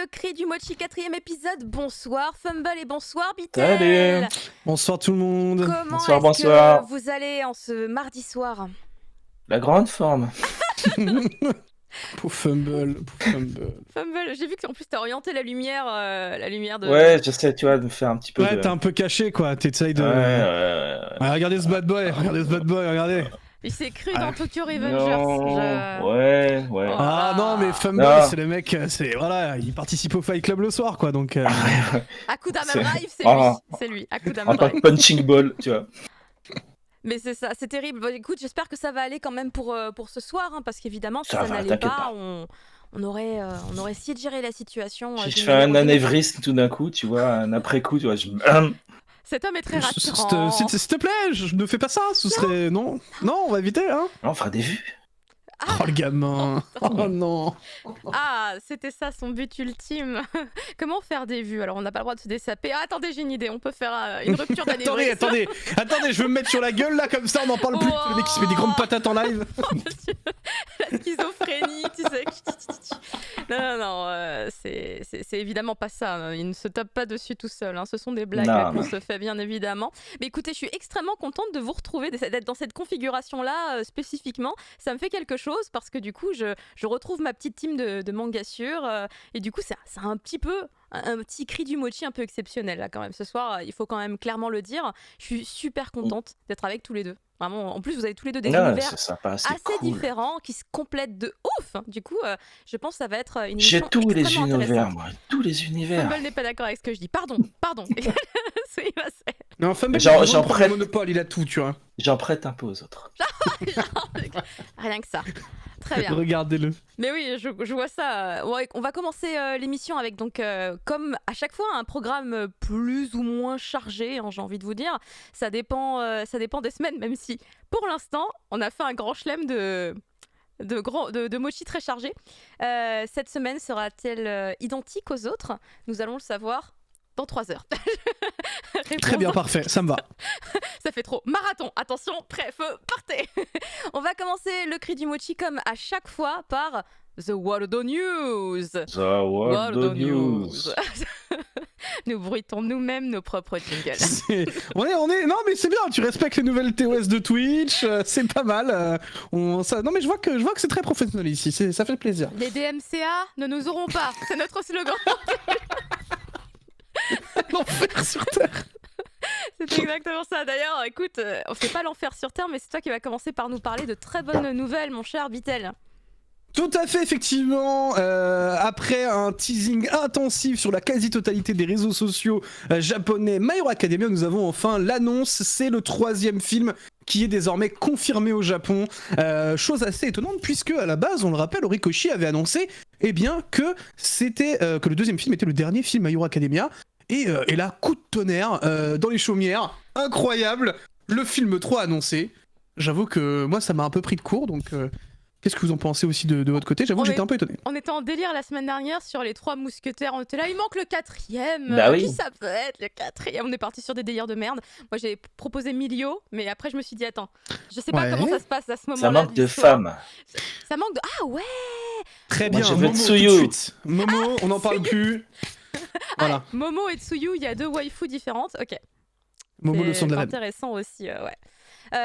le cri du mochi 4e épisode. Bonsoir Fumble et bonsoir Salut. Bitel. Bonsoir tout le monde. Comment Bonsoir, est-ce bonsoir. que vous allez en ce mardi soir? La grande forme. Pour Fumble, pour Fumble. Fumble, j'ai vu qu'en plus t'as orienté la lumière de... Ouais, j'essaie, tu vois, de me faire un petit peu Ouais, de... t'es un peu caché quoi, t'essayes de... Ouais. Ouais, regardez ce bad boy, regardez. Il s'est cru Ah, dans Tokyo Revengers. Non, je- ouais. Oh. Ah non mais Fumble Non. c'est le mec, c'est voilà, il participe au Fight Club le soir quoi donc... Akudama C'est- Drive, c'est Ah. lui. C'est lui, Akudama En tant Drive. que punching ball, tu vois. Mais c'est ça, c'est terrible. Bon, écoute, j'espère que ça va aller quand même pour ce soir, hein, parce qu'évidemment, si Ça ça va, n'allait t'inquiète pas, pas. on aurait essayé de gérer la situation. Si je d'une fais un manière ou d'une autre. anévrisme tout d'un coup, tu vois, un après-coup, tu vois, je... Cet homme est très S'il rassurant. s'il te plaît, je ne fais pas ça, ce serait... Non, on va éviter hein. On fera des vues. Oh le gamin, oh non. Ah, c'était ça son but ultime. Comment faire des vues? Alors, on n'a pas le droit de se dessaper. Ah, attendez, j'ai une idée. On peut faire une rupture d'anévrisme. attendez, je veux me mettre sur la gueule là comme ça, on n'en parle plus. Wow. Le mec qui se met des grandes patates en live. La schizophrénie, tu sais. Non, c'est évidemment pas ça. Il ne se tape pas dessus tout seul. Hein. Ce sont des blagues Non, qu'on non. se fait, bien évidemment. Mais écoutez, je suis extrêmement contente de vous retrouver, d'être dans cette configuration-là spécifiquement. Ça me fait quelque chose parce que du coup, je retrouve ma petite team de mangassures. Et du coup, c'est un petit peu... Un petit cri du mochi un peu exceptionnel là quand même. Ce soir, il faut quand même clairement le dire. Je suis super contente d'être avec tous les deux. Vraiment, en plus, vous avez tous les deux des Non, univers c'est sympa, c'est assez cool. différents qui se complètent de ouf. Du coup, je pense que ça va être une J'ai émission tous les extrêmement univers, intéressante. moi. Tous les univers. Fumble n'est pas d'accord avec ce que je dis. Pardon. Oui, bah, c'est- Non, Fumble, J'en j'en prête. Monopole, il a tout, tu vois. J'en prête un peu aux autres. Rien que ça. Très bien. Regardez-le. Mais oui, je vois ça. Ouais, on va commencer l'émission avec donc, comme à chaque fois, un programme plus ou moins chargé, hein, j'ai envie de vous dire. Ça dépend des semaines, même si pour l'instant, on a fait un grand chelem de mochi très chargé. Cette semaine sera-t-elle identique aux autres? Nous allons le savoir dans 3 heures. Très bien, parfait, ça me va. Ça fait trop. Marathon, attention, prêt, feu, partez. On va commencer le cri du mochi comme à chaque fois par The World News. The World News. Nous bruitons nous-mêmes nos propres jingles. On est... Non mais c'est bien, tu respectes les nouvelles TOS de Twitch, c'est pas mal. Non mais je vois que c'est très professionnel ici, ça fait plaisir. Les DMCA ne nous auront pas, c'est notre slogan. L'enfer sur Terre. C'est exactement ça. D'ailleurs, écoute, on fait pas l'enfer sur Terre, mais c'est toi qui vas commencer par nous parler de très bonnes nouvelles, mon cher Bitel. Tout à fait, effectivement. Après un teasing intensif sur la quasi-totalité des réseaux sociaux japonais My Hero Academia, nous avons enfin l'annonce. C'est le 3e film qui est désormais confirmé au Japon. Chose assez étonnante puisque à la base, on le rappelle, Horikoshi avait annoncé que c'était que le 2e film était le dernier film My Hero Academia. Et là, coup de tonnerre dans les chaumières, incroyable. Le film 3 annoncé. J'avoue que moi, ça m'a un peu pris de court, donc. Qu'est-ce que vous en pensez aussi de votre côté? J'avoue que j'étais un peu étonné. On était en délire la semaine dernière sur les 3 mousquetaires. On était là, il manque le 4e. Bah oui. Qui ça peut être le 4e? On est parti sur des délires de merde. Moi j'ai proposé Milio, mais après je me suis dit attends, je sais pas Ouais. comment ça se passe à ce moment-là. Ça manque de de l'histoire. femmes. Ça manque de... Ah ouais. Très Moi, bien, je veux Momo, tout Tsuyu. de suite. Momo, on n'en parle plus. Voilà. Momo et Tsuyu, il y a 2 waifus différentes. Ok. Momo, le son de la reine. Intéressant aussi, ouais.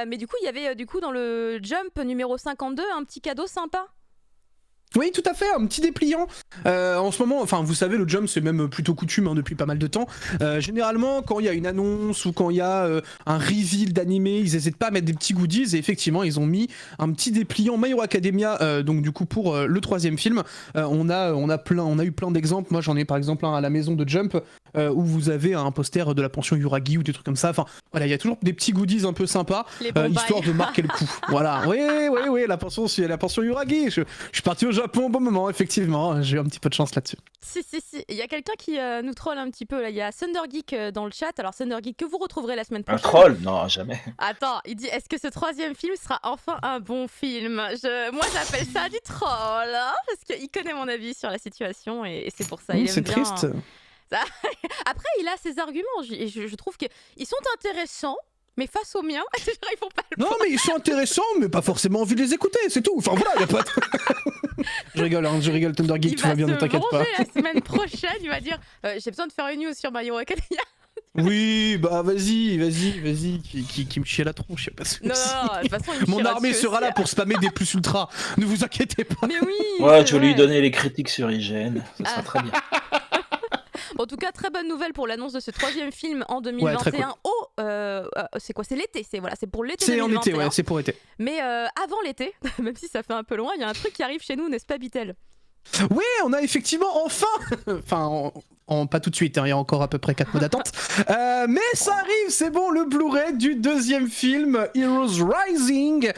Mais du coup, il y avait dans le Jump numéro 52 un petit cadeau sympa. Oui, tout à fait, un petit dépliant. En ce moment, enfin, vous savez, le Jump, c'est même plutôt coutume depuis pas mal de temps. Généralement, quand il y a une annonce ou quand il y a un reveal d'animé, ils n'hésitent pas à mettre des petits goodies. Et effectivement, ils ont mis un petit dépliant My Hero Academia. Donc, du coup, pour le 3e film, on a eu plein d'exemples. Moi, j'en ai par exemple un à la maison de Jump où vous avez un poster de la pension Yuragi ou des trucs comme ça. Enfin, voilà, il y a toujours des petits goodies un peu sympas, Les bons histoire bails. de marquer le coup. Voilà, oui, la pension Yuragi. Je suis parti au Japon au bon moment, effectivement. J'ai eu un petit peu de chance là-dessus. Si. Il y a quelqu'un qui nous troll un petit peu là. Il y a Thundergeek dans le chat. Alors Thundergeek que vous retrouverez la semaine Un prochaine. troll? Non, jamais. Attends, il dit est-ce que ce 3e film sera enfin un bon film? Moi j'appelle ça du troll, hein, parce qu'il connaît mon avis sur la situation et c'est pour ça. Il aime C'est bien, triste. Après, il a ses arguments et je trouve qu'ils sont intéressants. Mais face aux miens, genre, ils font pas le Non, mais ils sont intéressants, mais pas forcément envie de les écouter, c'est tout. Enfin voilà, y a pas de... je rigole, Thunder Geek, Il tout va bien, ne va se t'inquiète pas. venger la semaine prochaine, il va dire j'ai besoin de faire une news sur My Hero Academia. Oui, bah vas-y, qui me chie à la tronche, y a pas de souci. Non, de toute façon, il me Mon chiera armée dessus sera aussi. là pour spammer des plus ultra, ne vous inquiétez pas. Mais oui. Ouais, c'est tu vas lui vrai. donner les critiques sur IGN, ce sera Ah. très bien. Bon, en tout cas, très bonne nouvelle pour l'annonce de ce 3e film en Ouais, très 2021. C'est quoi? C'est l'été, c'est pour l'été C'est en 2021. été, ouais, c'est pour été. Mais avant l'été, même si ça fait un peu loin, il y a un truc qui arrive chez nous, n'est-ce pas, Bitel? Ouais, on a effectivement pas tout de suite, hein, il y a encore à peu près 4 mois d'attente. Mais ça arrive, c'est bon, le Blu-ray du 2e film, Heroes Rising,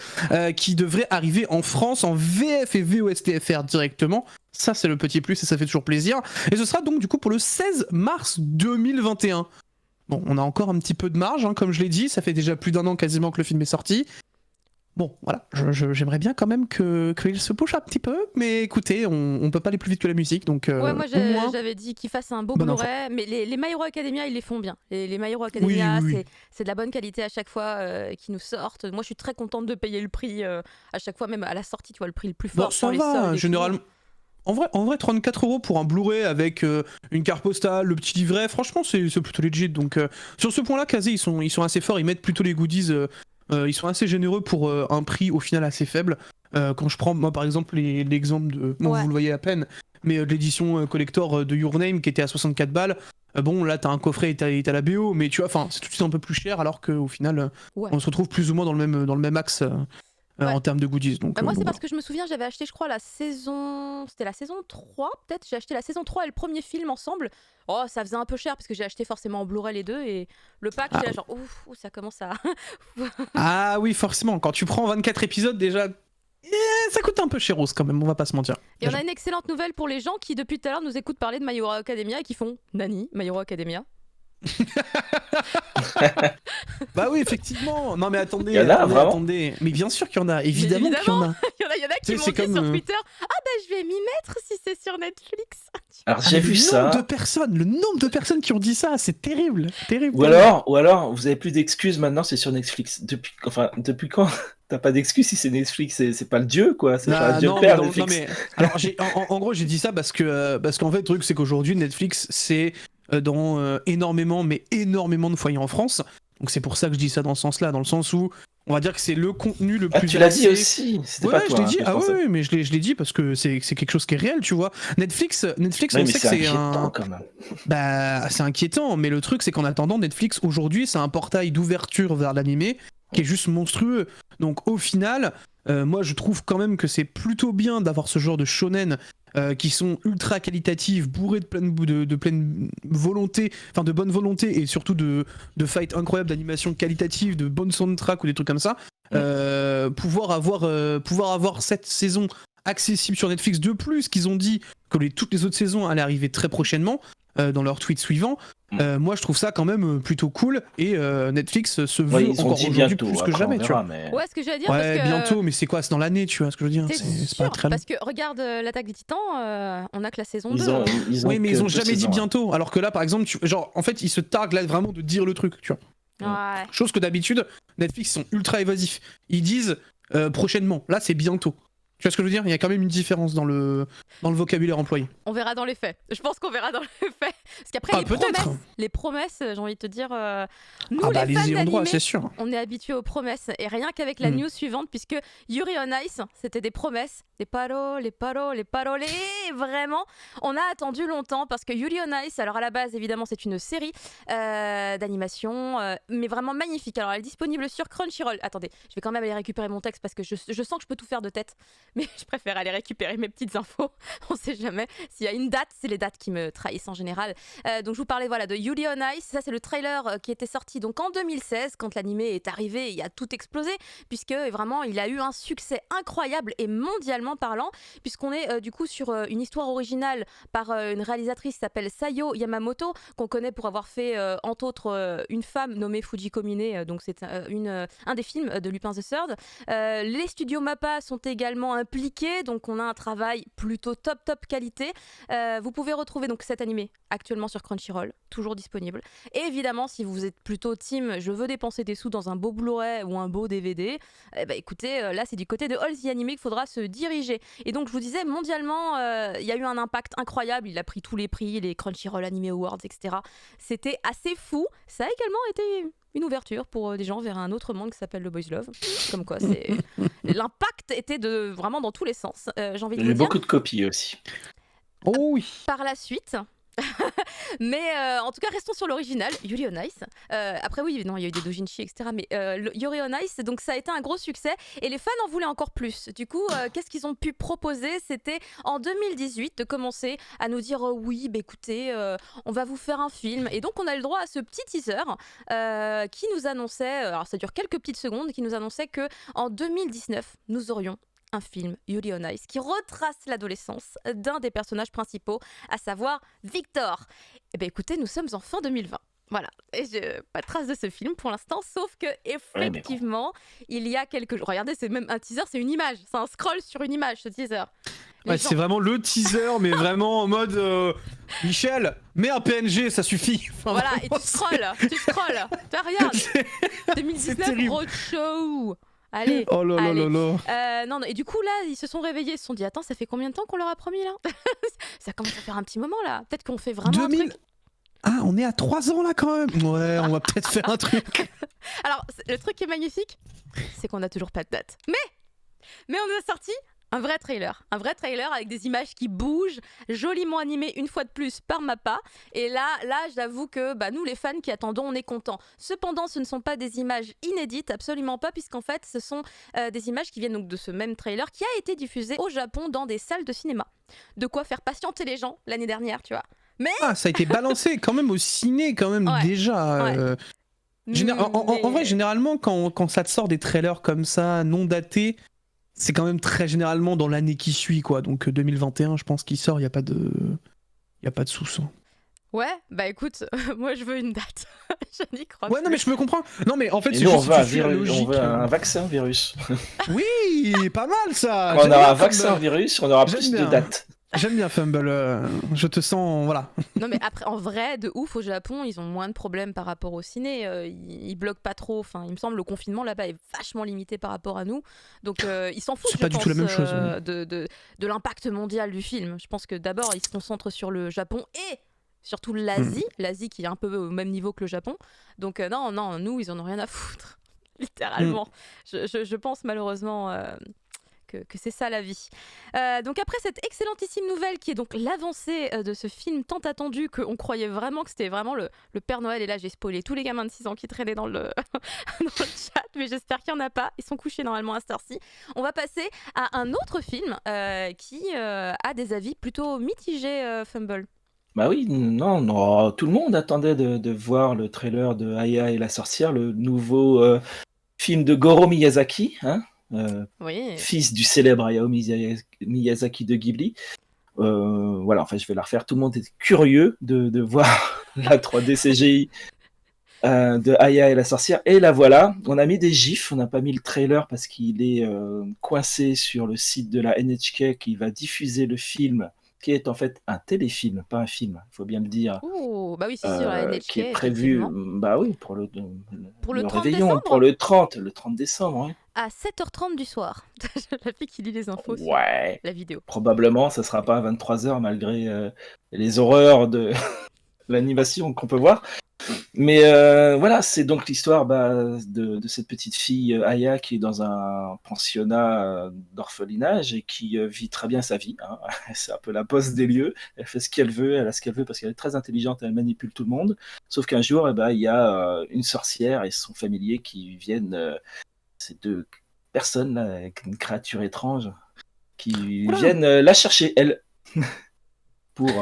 qui devrait arriver en France en VF et VOSTFR directement. Ça, c'est le petit plus et ça fait toujours plaisir. Et ce sera donc du coup pour le 16 mars 2021. Bon, on a encore un petit peu de marge, hein, comme je l'ai dit, ça fait déjà plus d'un an quasiment que le film est sorti. Bon, voilà, j'aimerais bien quand même qu'il se push un petit peu, mais écoutez, on peut pas aller plus vite que la musique, donc Ouais, moi au moins... j'avais dit qu'ils fassent un beau Bon Blu-ray, mais les My Hero Academia, ils les font bien. Les My Hero Academia, Oui. c'est de la bonne qualité à chaque fois qui nous sortent. Moi, je suis très contente de payer le prix à chaque fois, même à la sortie, tu vois, le prix le plus fort. Bon, ça sans les va, soldes et tout. généralement... En vrai, 34 € pour un Blu-ray avec une carte postale, le petit livret, franchement, c'est plutôt legit. Donc, sur ce point-là, Kazé, ils sont assez forts, ils mettent plutôt les goodies, ils sont assez généreux pour un prix au final assez faible. Quand je prends, moi, par exemple, l'exemple de. Bon, Ouais. vous le voyez à peine, mais de l'édition collector de Your Name qui était à 64 balles. Bon, là, t'as un coffret et t'as la BO, mais tu vois, enfin, c'est tout de suite un peu plus cher, alors qu'au final, Ouais. on se retrouve plus ou moins dans le même axe. Ouais. En termes de goodies. Donc, Moi, c'est donc parce que je me souviens, j'avais acheté, je crois, la saison. C'était la saison 3, peut-être. J'ai acheté la saison 3 et le premier film ensemble. Oh, ça faisait un peu cher parce que j'ai acheté forcément en Blu-ray les deux. Et le pack, Ah. j'étais là, genre, ouf, ça commence à. Ah oui, forcément, quand tu prends 24 épisodes, déjà, ça coûte un peu chéros quand même, on va pas se mentir. Et on a une excellente nouvelle pour les gens qui, depuis tout à l'heure, nous écoutent parler de My Hero Academia et qui font Nani, My Hero Academia. Bah oui, effectivement. Non mais attendez, Il y en a, vraiment attendez. Mais bien sûr qu'il y en a, évidemment qu'il y en a. Il y en a qui C'est m'ont dit comme, sur Twitter ah bah je vais m'y mettre si c'est sur Netflix. Alors Ah, j'ai mais vu le nombre de personnes qui ont dit ça, c'est terrible, terrible. Ou alors, vous avez plus d'excuses maintenant, c'est sur Netflix. Depuis quand t'as pas d'excuses si c'est Netflix, c'est pas le dieu quoi, c'est pas le dieu non, père mais non, Netflix. non, mais alors en gros j'ai dit ça parce qu'en fait le truc c'est qu'aujourd'hui Netflix c'est dans énormément de foyers en France. Donc c'est pour ça que je dis ça dans ce sens-là, dans le sens où on va dire que c'est le contenu le Ah, plus tu l'as dit versé. aussi, c'était Ouais, pas toi. je l'ai dit. que Ah pensais. ouais, mais je l'ai dit parce que c'est quelque chose qui est réel, tu vois. Netflix, Oui, on mais sait que c'est c'est inquiétant quand même. Bah, c'est inquiétant, mais le truc c'est qu'en attendant, Netflix aujourd'hui, c'est un portail d'ouverture vers l'animé qui est juste monstrueux. Donc au final, moi je trouve quand même que c'est plutôt bien d'avoir ce genre de shonen qui sont ultra qualitatifs, bourrés de pleine volonté, enfin de bonne volonté et surtout de fights incroyables, d'animation qualitative, de bonnes soundtracks ou des trucs comme ça. Pouvoir avoir cette saison accessible sur Netflix de plus qu'ils ont dit que toutes les autres saisons allaient arriver très prochainement dans leur tweet suivant. Moi je trouve ça quand même plutôt cool et Netflix se veut Ouais, ils ont encore dit aujourd'hui bientôt, plus que après, on jamais, tu verra, vois. mais... Ouais, ce que j'allais dire Ouais, parce que bientôt, mais c'est quoi? C'est dans l'année, tu vois ce que je veux dire? t'es C'est pas sûr très long. parce que regarde l'attaque des Titans, on a que la saison 2. Ils ont Oui, mais que ils ont deux jamais dit saisons, hein. bientôt. Alors que là, par exemple, genre, en fait, ils se targuent là vraiment de dire le truc, tu vois. Ouais. Chose que d'habitude, Netflix sont ultra évasifs. Ils disent prochainement. Là, c'est bientôt. Tu vois ce que je veux dire? Il y a quand même une différence dans le vocabulaire employé. On verra dans les faits. Je pense qu'on verra dans les faits. Parce qu'après, peut-être. les promesses, j'ai envie de te dire, nous, Ah bah, les fans les ayants droit, d'animé, c'est sûr. on est habitués aux promesses. Et rien qu'avec la news suivante, puisque Yuri on Ice, c'était des promesses. Les paroles. Et vraiment, on a attendu longtemps parce que Yuri on Ice, alors à la base, évidemment, c'est une série d'animation, mais vraiment magnifique. Alors, elle est disponible sur Crunchyroll. Attendez, je vais quand même aller récupérer mon texte parce que je sens que je peux tout faire de tête. Mais je préfère aller récupérer mes petites infos. On sait jamais. S'il y a une date, c'est les dates qui me trahissent en général. Donc je vous parlais de Yuri on Ice. Ça, c'est le trailer qui était sorti donc en 2016 quand l'animé est arrivé. Il a tout explosé puisque vraiment il a eu un succès incroyable et mondialement parlant puisqu'on est du coup sur une histoire originale par une réalisatrice qui s'appelle Sayo Yamamoto qu'on connaît pour avoir fait entre autres une femme nommée Fujiko Mine. Donc c'est un des films de Lupin the Third. Les studios MAPPA sont également impliqués, donc on a un travail plutôt top qualité. Vous pouvez retrouver donc cet animé actuellement actuellement sur Crunchyroll, toujours disponible. Et évidemment, si vous êtes plutôt team, je veux dépenser des sous dans un beau Blu-ray ou un beau DVD, eh ben écoutez, là c'est du côté de All the Anime qu'il faudra se diriger. Et donc je vous disais, mondialement, il y a eu un impact incroyable, il a pris tous les prix, les Crunchyroll Anime Awards, etc. C'était assez fou. Ça a également été une ouverture pour des gens vers un autre monde qui s'appelle le Boys Love. Comme quoi, l'impact était vraiment dans tous les sens. J'ai envie de Il y a vous eu dire. beaucoup de copies aussi. Oh oui. Par la suite. Mais en tout cas, restons sur l'original, Yuri on Ice. Après, oui, non, il y a eu des doujinshi, etc. Mais Yuri on Ice, donc ça a été un gros succès et les fans en voulaient encore plus. Du coup, qu'est-ce qu'ils ont pu proposer? C'était en 2018 de commencer à nous dire oui, bah, écoutez, on va vous faire un film. Et donc, on a le droit à ce petit teaser qui nous annonçait, alors ça dure quelques petites secondes, qui nous annonçait que en 2019, nous aurions un film, Yuri on Ice, qui retrace l'adolescence d'un des personnages principaux, à savoir Victor. Et bien écoutez, nous sommes en fin 2020. Voilà, et pas de trace de ce film pour l'instant, sauf que effectivement, il y a quelques jours. Regardez, c'est même un teaser, c'est une image, c'est un scroll sur une image, ce teaser. Ouais, c'est vraiment le teaser, mais vraiment en mode Michel, mets un PNG, ça suffit. Enfin, voilà, vraiment, et tu scrolles. Tu regardes. 2019 Roadshow. Allez, oh là là allez. là là. Non, et du coup là, ils se sont réveillés, ils se sont dit attends, ça fait combien de temps qu'on leur a promis là? Ça commence à faire un petit moment là. Peut-être qu'on fait vraiment 2000... un truc. Ah, on est à 3 ans là quand même. Ouais, on va peut-être faire un truc. Alors, le truc qui est magnifique, c'est qu'on n'a toujours pas de date. Mais on a sorti un vrai trailer avec des images qui bougent, joliment animées une fois de plus par Mappa. Et là, j'avoue que nous, les fans qui attendons, on est contents. Cependant, ce ne sont pas des images inédites, absolument pas, puisqu'en fait, ce sont des images qui viennent donc de ce même trailer qui a été diffusé au Japon dans des salles de cinéma. De quoi faire patienter les gens l'année dernière, tu vois. Mais Ah, ça a été balancé quand même au ciné, quand même Ouais, déjà. ouais. En vrai, généralement, quand ça te sort des trailers comme ça, non datés, c'est quand même très généralement dans l'année qui suit, quoi. Donc 2021, je pense qu'il sort, il n'y a pas de sous. Hein. Ouais, bah écoute, moi je veux une date. Je n'y crois Ouais, non, plus. mais je me comprends. Non, mais en fait, Et c'est nous, juste que tu suis la on logique. veut un vaccin virus. Oui, pas mal ça. Quand on J'aime aura bien un vaccin Fumble. virus, on aura J'aime plus de bien. dates. J'aime bien Fumble. Je te sens, voilà. Non mais après, en vrai, de ouf, au Japon, ils ont moins de problèmes par rapport au ciné. Ils bloquent pas trop. Enfin, il me semble le confinement là-bas est vachement limité par rapport à nous. Donc ils s'en foutent, C'est je pas du pense, tout la même chose, ouais. de l'impact mondial du film. Je pense que d'abord, ils se concentrent sur le Japon et surtout l'Asie. L'Asie qui est un peu au même niveau que le Japon. Donc non, nous, ils en ont rien à foutre. Littéralement. Je pense malheureusement... que c'est ça la vie. Donc après cette excellentissime nouvelle qui est donc l'avancée de ce film tant attendu qu'on croyait vraiment que c'était vraiment le Père Noël, et là j'ai spoilé tous les gamins de 6 ans qui traînaient dans le, dans le chat, mais j'espère qu'il n'y en a pas, ils sont couchés normalement à cette heure-ci. On va passer à un autre film qui a des avis plutôt mitigés, Fumble. Bah oui, non, tout le monde attendait de voir le trailer de Aya et la sorcière, le nouveau film de Goro Miyazaki, hein, Oui. fils du célèbre Hayao Miyazaki de Ghibli. Voilà, enfin je vais la refaire. Tout le monde est curieux de voir la 3D CGI de Aya et la sorcière. Et la voilà, on a mis des gifs, on n'a pas mis le trailer parce qu'il est coincé sur le site de la NHK qui va diffuser le film, qui est en fait un téléfilm, pas un film, il faut bien le dire. Oh, bah oui, si, sur la NHK, Qui est prévu, effectivement. bah oui, pour le 30 réveillon, décembre pour le 30 décembre. Ouais. À 7h30 du soir. La fille qui lit les infos sur Ouais. la vidéo. Probablement, ça sera pas à 23h malgré les horreurs de l'animation qu'on peut voir. Mais voilà, c'est donc l'histoire de cette petite fille Aya qui est dans un pensionnat d'orphelinage et qui vit très bien sa vie. Hein. C'est un peu la bosse des lieux. Elle fait ce qu'elle veut, elle a ce qu'elle veut parce qu'elle est très intelligente, elle manipule tout le monde. Sauf qu'un jour, il y a une sorcière et son familier qui viennent, ces deux personnes là, avec une créature étrange, qui viennent la chercher, elle. Pour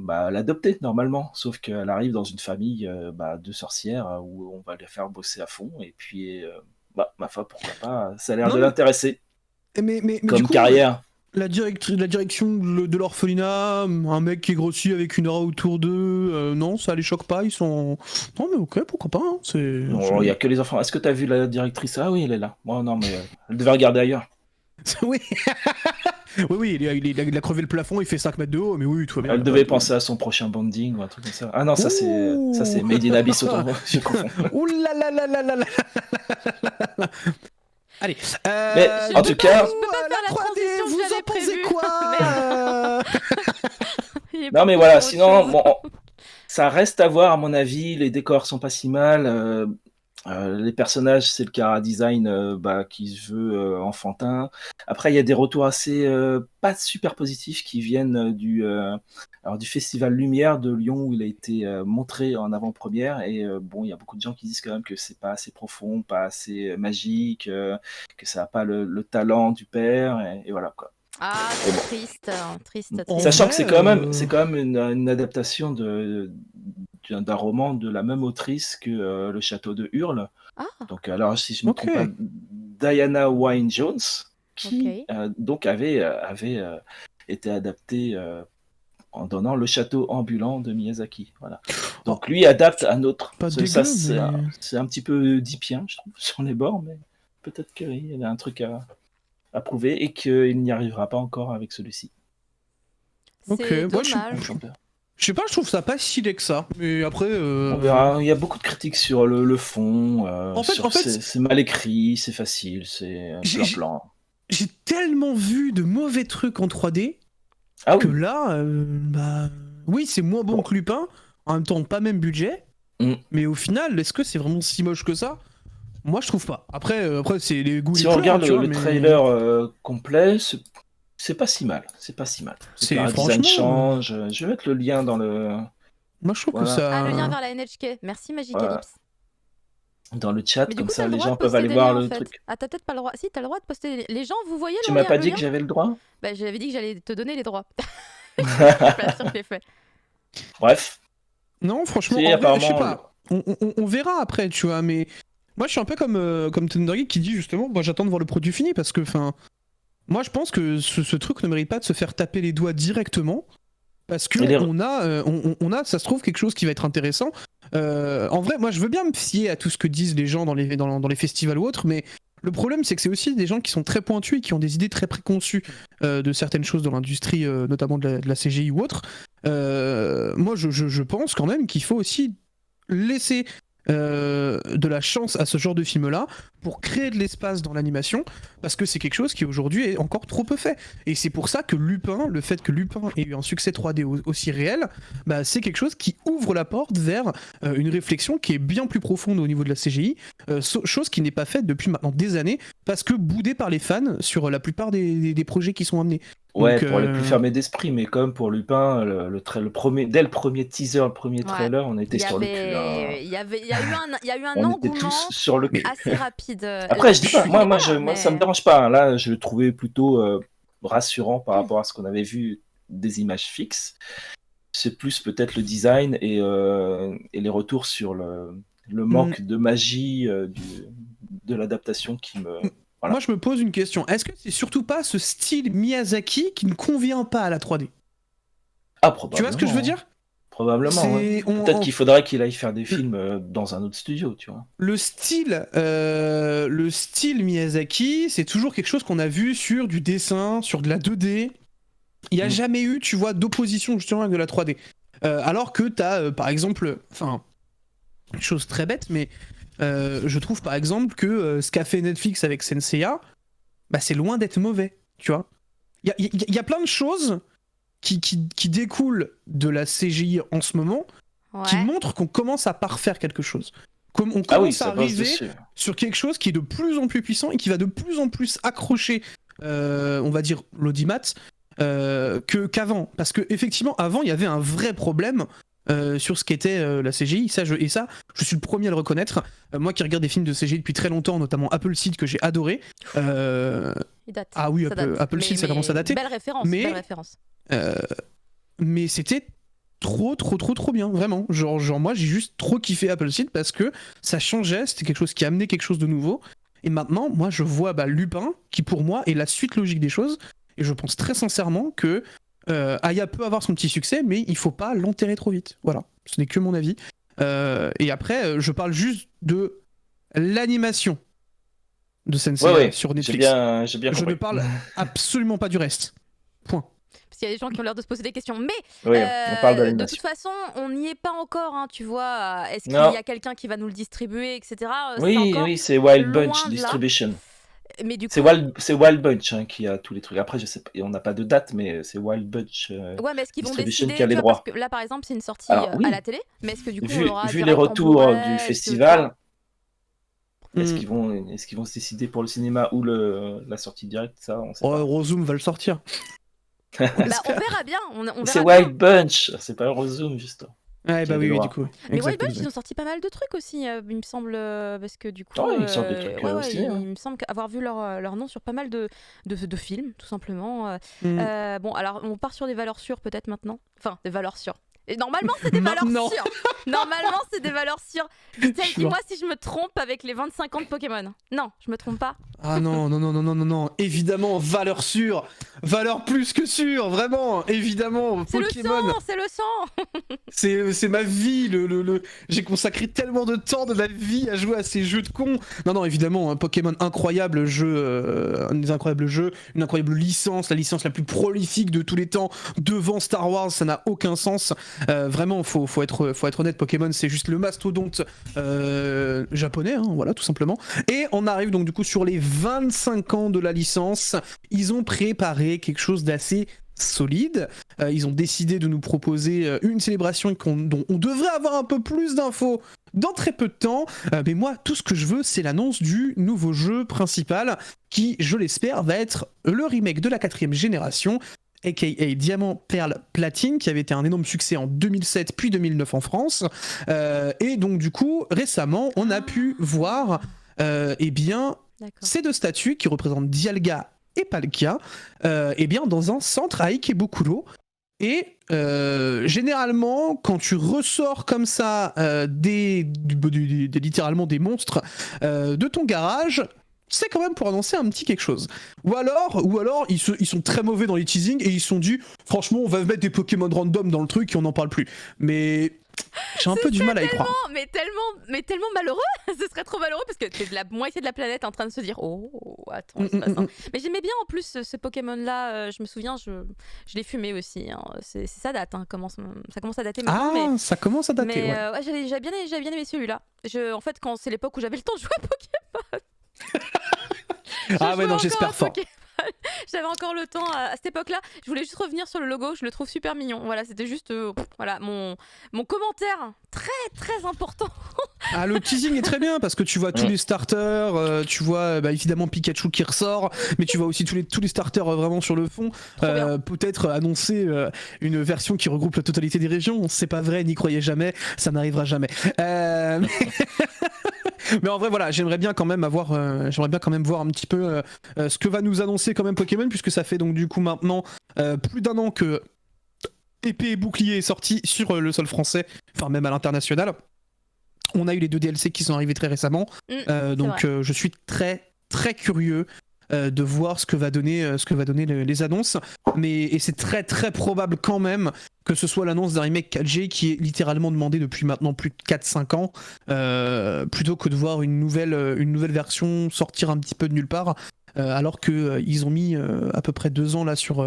l'adopter normalement, sauf qu'elle arrive dans une famille de sorcières où on va les faire bosser à fond, et puis ma foi, pourquoi pas, ça a l'air de l'intéresser Mais comme du coup, carrière. la direction de l'orphelinat, un mec qui est grossi avec une aura autour d'eux, non, ça les choque pas, ils sont... Non mais ok, pourquoi pas, hein, c'est... Il y a que les enfants. Est-ce que t'as vu la directrice? Ah oui, elle est là. Moi non, mais elle devait regarder ailleurs. Oui. Oui, il a crevé le plafond, il fait 5 mètres de haut, mais oui, tout va bien. Elle devait penser à son prochain bonding ou un truc comme ça. Ah non, ça c'est Made in Abyss, autant je confonds. Ouh là là là là là là. Allez. Mais en tout cas, Je peux pas faire la 3D, transition que vous j'avais en pensez prévue. quoi Il est non mais parti voilà, sur autre sinon, chose. bon, ça reste à voir à mon avis. Les décors sont pas si mal. Les personnages, c'est le chara design qui se veut enfantin. Après, il y a des retours assez pas super positifs qui viennent du Festival Lumière de Lyon où il a été montré en avant-première. Et bon, il y a beaucoup de gens qui disent quand même que c'est pas assez profond, pas assez magique, que ça n'a pas le talent du père. Et voilà quoi. Ah, Et bon. triste, triste, En triste. Sachant vrai, que c'est quand même une adaptation d'un roman de la même autrice que Le Château de Hurle. Ah, Donc, alors, si je ne me Ok. trompe pas, Diana Wynne Jones, qui ok. donc avait été adaptée en donnant Le Château ambulant de Miyazaki. Voilà. Donc, lui adapte un autre. Pas Ça, dégueu, c'est mais... c'est un petit peu dipien, je trouve, sur les bords, mais peut-être qu'il y a un truc à prouver et qu'il n'y arrivera pas encore avec celui-ci. Ok, C'est moi, je suis- dommage. Je sais pas, je trouve ça pas si laid que ça. Mais après... On verra. Il y a beaucoup de critiques sur le fond. En fait, c'est mal écrit, c'est facile, c'est J'ai- plan. J'ai tellement vu de mauvais trucs en 3D Ah que oui. là, oui, c'est moins bon Bon. que Lupin. En même temps, pas même budget. Mm. Mais au final, est-ce que c'est vraiment si moche que ça? Moi, je trouve pas. Après c'est les goûts. Si les on couleurs, regarde tu le vois, mais trailer complet, c'est pas si mal. C'est pas si mal. C'est Le franchement, design change. Je vais mettre le lien dans moi, je trouve Voilà. que ça. Ah, le lien vers la NHK. Merci, Magicalypse. le chat, Mais du comme coup, ça t'as le les droit gens de peuvent poster aller des voir liens, le en fait. truc. Ah, t'as peut-être pas le droit. Si, t'as le droit de poster les gens, vous voyez Tu le m'as lien, pas le dit lien que j'avais le droit? Bah, j'avais dit que j'allais te donner les droits. Je suis pas sûre que je l'ai fait. Bref, Non, franchement, Si, en vrai, je sais apparemment, pas. On verra après, tu vois, mais moi je suis un peu comme Thundergeek qui dit justement, moi j'attends de voir le produit fini parce que, enfin, moi je pense que ce truc ne mérite pas de se faire taper les doigts directement parce que Et les- on a, ça se trouve, quelque chose qui va être intéressant. En vrai, moi je veux bien me fier à tout ce que disent les gens dans les festivals ou autres, mais le problème c'est que c'est aussi des gens qui sont très pointus et qui ont des idées très préconçues de certaines choses dans l'industrie, notamment de la CGI ou autre. Moi je pense quand même qu'il faut aussi laisser de la chance à ce genre de film-là pour créer de l'espace dans l'animation, parce que c'est quelque chose qui aujourd'hui est encore trop peu fait. Et c'est pour ça que Lupin, le fait que Lupin ait eu un succès 3D aussi réel, bah, c'est quelque chose qui ouvre la porte vers une réflexion qui est bien plus profonde au niveau de la CGI, chose qui n'est pas faite depuis maintenant des années, parce que boudée par les fans sur la plupart des projets qui sont amenés. Ouais, Donc, pour les plus fermés d'esprit, mais comme pour Lupin, dès le premier teaser, le premier Ouais. trailer, on était Il y sur le cul. avait- il y a eu un On était engouement tous sur le cul. assez rapide. Après, je dis pas, moi, mais- ça me dérange pas. Hein. Là, je le trouvais plutôt rassurant par rapport à ce qu'on avait vu des images fixes. C'est plus peut-être le design et les retours sur le manque de magie de l'adaptation qui me. Voilà. Moi, je me pose une question. Est-ce que c'est surtout pas ce style Miyazaki qui ne convient pas à la 3D? Ah, probablement. Tu vois ce que je veux dire? Probablement. Ouais. Peut-être qu'il faudrait qu'il aille faire des films dans un autre studio, tu vois. Le style Miyazaki, c'est toujours quelque chose qu'on a vu sur du dessin, sur de la 2D. Il n'y a jamais eu, tu vois, d'opposition justement avec de la 3D. Alors que t'as, par exemple, enfin, une chose très bête, mais je trouve par exemple que ce qu'a fait Netflix avec Senseiya, bah, c'est loin d'être mauvais, tu vois. Il y a plein de choses qui découlent de la CGI en ce moment, qui Ouais. montrent qu'on commence à parfaire quelque chose. On Ah oui, commence à ça passe arriver dessus. sur quelque chose qui est de plus en plus puissant et qui va de plus en plus accrocher, on va dire, l'audimat qu'avant. Parce que effectivement, avant, il y avait un vrai problème sur ce qu'était la CGI. Et ça, je suis le premier à le reconnaître. Moi qui regarde des films de CGI depuis très longtemps, notamment Apple Seed que j'ai adoré. Il date. Ah oui, Ça date. Apple Seed, ça commence à dater. Belle référence, Mais- belle référence. Mais c'était trop bien, vraiment. Genre moi j'ai juste trop kiffé Apple Seed parce que ça changeait, c'était quelque chose qui amenait quelque chose de nouveau. Et maintenant, moi je vois Lupin, qui pour moi est la suite logique des choses. Et je pense très sincèrement que Aya peut avoir son petit succès, mais il faut pas l'enterrer trop vite. Voilà, ce n'est que mon avis. Et après, je parle juste de l'animation de Sensei Ouais, sur j'ai Netflix. bien Je compris. ne parle absolument pas du reste. Point. Parce qu'il y a des gens qui ont l'air de se poser des questions. Mais Oui, on parle de d'animation. toute façon, on n'y est pas encore, hein, tu vois. Est-ce qu'il Non. y a quelqu'un qui va nous le distribuer, etc. C'est Oui, encore oui, c'est Wild loin Bunch de là. Distribution. Mais du coup, C'est Wild Bunch hein, qui a tous les trucs. Après, je sais pas, on n'a pas de date, mais c'est Wild Bunch ouais, mais est-ce qu'ils vont Distribution décider, qui a les tu vois, parce droits. que là, par exemple, c'est une sortie Alors à oui, la télé, mais est-ce que du coup, on vu l'aura les direct en retours Blu-ray, du est-ce que, tu vois festival, est-ce Mm. qu'ils vont se décider pour le cinéma ou la sortie directe, ça, on sait Oh, pas. Rozoom va le sortir. Bah, on J'espère. verra bien, on C'est verra bien. Wild Bunch, c'est pas Eurozoom, juste. Ouais, Qui bah a les oui, du droits. coup. Mais Wild Exact, Bunch, exact. ils ont sorti pas mal de trucs aussi, il me semble, parce que du coup, Oh, ils sortent des trucs ouais, au ciné. il me semble avoir vu leur nom sur pas mal de films, tout simplement. Bon, alors on part sur des valeurs sûres peut-être maintenant. Enfin, des valeurs sûres. Et normalement, c'est des valeurs Maintenant. sûres. Normalement, c'est des valeurs sûres. Dis-moi si je me trompe avec les 25 ans de Pokémon. Non, je me trompe pas. Ah non, non, non, non, non, non, non. Évidemment, valeur sûre. Valeur plus que sûre, vraiment. Évidemment, C'est Pokémon. le sang, c'est le sang. C'est ma vie. J'ai consacré tellement de temps de ma vie à jouer à ces jeux de cons. Non, non, évidemment, un Pokémon incroyable jeu, un des incroyables jeux, une incroyable licence, la licence la plus prolifique de tous les temps, devant Star Wars, ça n'a aucun sens. Vraiment, faut être honnête, Pokémon, c'est juste le mastodonte japonais, hein, voilà, tout simplement. Et on arrive donc du coup sur les 25 ans de la licence. Ils ont préparé quelque chose d'assez solide. Ils ont décidé de nous proposer une célébration dont on devrait avoir un peu plus d'infos dans très peu de temps. Mais moi, tout ce que je veux, c'est l'annonce du nouveau jeu principal qui, je l'espère, va être le remake de la 4ème génération, aka Diamant, Perle, Platine, qui avait été un énorme succès en 2007 puis 2009 en France. Et donc du coup, récemment, on a pu voir eh bien, ces deux statues qui représentent Dialga et Palkia, eh bien, dans un centre à Ikebukuro. Et généralement, quand tu ressors comme ça littéralement des monstres de ton garage, c'est quand même pour annoncer un petit quelque chose. Ou alors ils sont très mauvais dans les teasings et ils se sont dit, franchement, on va mettre des Pokémon random dans le truc et on n'en parle plus. Mais j'ai un peu du mal à y croire. Mais tellement malheureux. Ce serait trop malheureux parce que t'es de la moitié de la planète en train de se dire oh attends, c'est pas ça. Mais j'aimais bien en plus ce Pokémon là. Je me souviens, je l'ai fumé aussi. Hein. Ça date. Hein. Ça commence à dater maintenant. Ça commence à dater. Mais ouais. j'avais bien aimé celui-là. En fait, quand c'est l'époque où j'avais le temps de jouer à Pokémon. Ah ouais, non, j'espère fort. J'avais encore le temps à cette époque-là. Je voulais juste revenir sur le logo, je le trouve super mignon. Voilà, c'était juste voilà, mon commentaire très très important. Ah, le teasing est très bien parce que tu vois tous les starters, tu vois évidemment Pikachu qui ressort, mais tu vois aussi tous les starters vraiment sur le fond. Peut-être annoncer une version qui regroupe la totalité des régions. C'est pas vrai, n'y croyez jamais, ça n'arrivera jamais. Mais en vrai, voilà, j'aimerais bien quand même voir un petit peu ce que va nous annoncer quand même Pokémon, puisque ça fait donc du coup maintenant plus d'un an que Épée et Bouclier est sorti sur le sol français, enfin même à l'international. On a eu les 2 DLC qui sont arrivés très récemment, donc je suis très très curieux de voir ce que va donner les annonces, et c'est très très probable quand même que ce soit l'annonce d'un remake 4G qui est littéralement demandé depuis maintenant plus de 4-5 ans, plutôt que de voir une nouvelle version sortir un petit peu de nulle part, alors qu'ils ont mis à peu près 2 ans là sur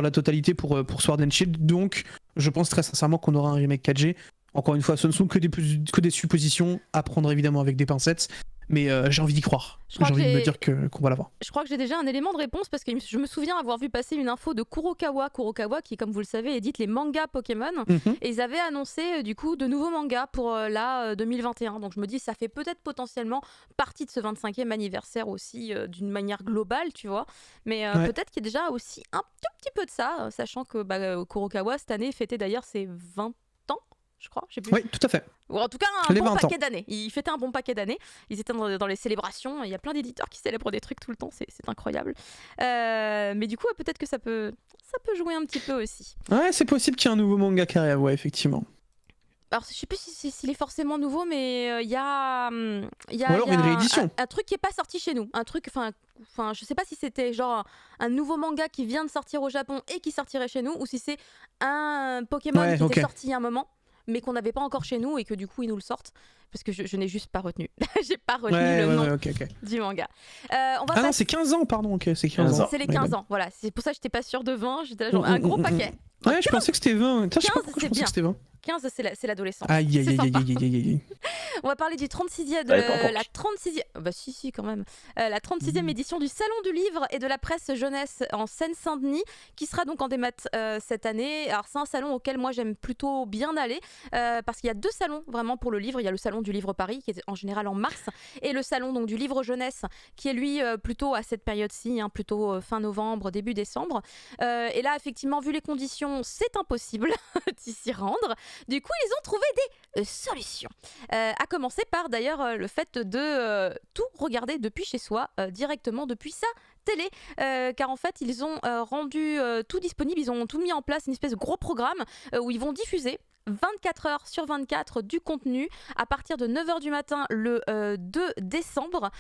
la totalité pour Sword and Shield. Donc je pense très sincèrement qu'on aura un remake 4G. Encore une fois, ce ne sont que des suppositions, à prendre évidemment avec des pincettes, mais j'ai envie d'y croire. J'ai envie de me dire qu'on va l'avoir. Je crois que j'ai déjà un élément de réponse parce que je me souviens avoir vu passer une info de Kurokawa qui, comme vous le savez, édite les mangas Pokémon. Et ils avaient annoncé du coup de nouveaux mangas pour 2021. Donc je me dis, ça fait peut-être potentiellement partie de ce 25e anniversaire aussi d'une manière globale, tu vois. Mais peut-être qu'il y a déjà aussi un tout petit peu de ça, sachant que Kurokawa cette année fêtait d'ailleurs ses 20 ans. Je crois, je sais plus. Oui, tout à fait. Ou en tout cas, un bon paquet d'années. Ils fêtaient un bon paquet d'années. Ils étaient dans les célébrations. Il y a plein d'éditeurs qui célèbrent des trucs tout le temps. C'est incroyable. Mais du coup, peut-être que ça peut jouer un petit peu aussi. Ouais, c'est possible qu'il y ait un nouveau manga qui arrive, ouais, effectivement. Alors, je sais plus s'il est forcément nouveau, mais il y a ou alors une réédition. Un truc qui est pas sorti chez nous. Un truc, enfin, je sais pas si c'était genre un nouveau manga qui vient de sortir au Japon et qui sortirait chez nous, ou si c'est un Pokémon qui était sorti il y a un moment. mais qu'on n'avait pas encore chez nous et que du coup ils nous le sortent parce que je n'ai juste pas retenu. J'ai pas retenu le nom ok. du manga. On va Ah non, passer- c'est 15 ans, pardon, ok, c'est 15 ans. c'est les My 15 bad. ans, voilà. C'est pour ça que j'étais pas sûre de 20, j'étais là genre un gros paquet. Ouais, je pensais que c'était 20. Putain, je sais pas 15, pourquoi je c'est pensais bien. que c'était 20. 15, c'est l'adolescence. Aïe, aïe, C'est aïe, aïe, sympa. aïe, aïe, aïe. On va parler du 36e, T'avais pas encore la 36e, bah si quand même, la 36e édition du Salon du Livre et de la Presse Jeunesse en Seine-Saint-Denis, qui sera donc en démat cette année. Alors c'est un salon auquel moi j'aime plutôt bien aller, parce qu'il y a 2 salons vraiment pour le livre. Il y a le Salon du Livre Paris, qui est en général en mars, et le Salon donc, du Livre Jeunesse, qui est lui plutôt à cette période-ci, hein, plutôt fin novembre, début décembre. Et là, effectivement, vu les conditions, c'est impossible d'y s'y rendre. Du coup, ils ont trouvé des solutions. À commencer par d'ailleurs le fait de tout regarder depuis chez soi, directement depuis sa télé, car en fait ils ont rendu tout disponible, ils ont tout mis en place, une espèce de gros programme où ils vont diffuser 24 heures sur 24 du contenu à partir de 9h du matin le 2 décembre,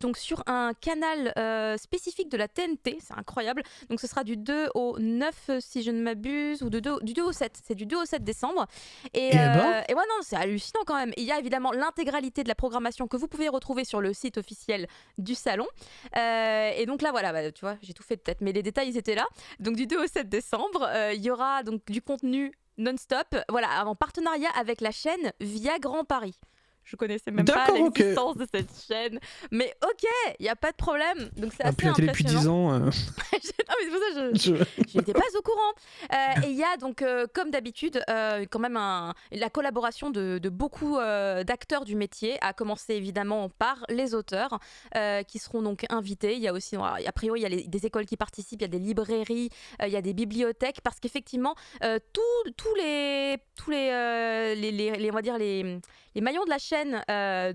donc sur un canal spécifique de la TNT, c'est incroyable. Donc ce sera du 2 au 9 si je ne m'abuse, ou du 2 au 7, c'est du 2 au 7 décembre. Et ouais non, c'est hallucinant quand même. Il y a évidemment l'intégralité de la programmation que vous pouvez retrouver sur le site officiel du salon. Et donc là voilà, bah, tu vois, j'ai tout fait de tête, mais les détails ils étaient là. Donc du 2 au 7 décembre, il y aura donc du contenu non-stop, voilà, en partenariat avec la chaîne Via Grand Paris. Je connaissais même pas l'existence de cette chaîne, mais ok, il y a pas de problème. Donc c'est assez Plus la télé depuis 10 ans. non mais c'est pour ça je n'étais pas au courant. Et il y a donc comme d'habitude quand même la collaboration de beaucoup d'acteurs du métier, à commencer évidemment par les auteurs qui seront donc invités. Il y a aussi, a priori, il y a des écoles qui participent, il y a des librairies, il y a des bibliothèques, parce qu'effectivement tous les on va dire les maillons de la chaîne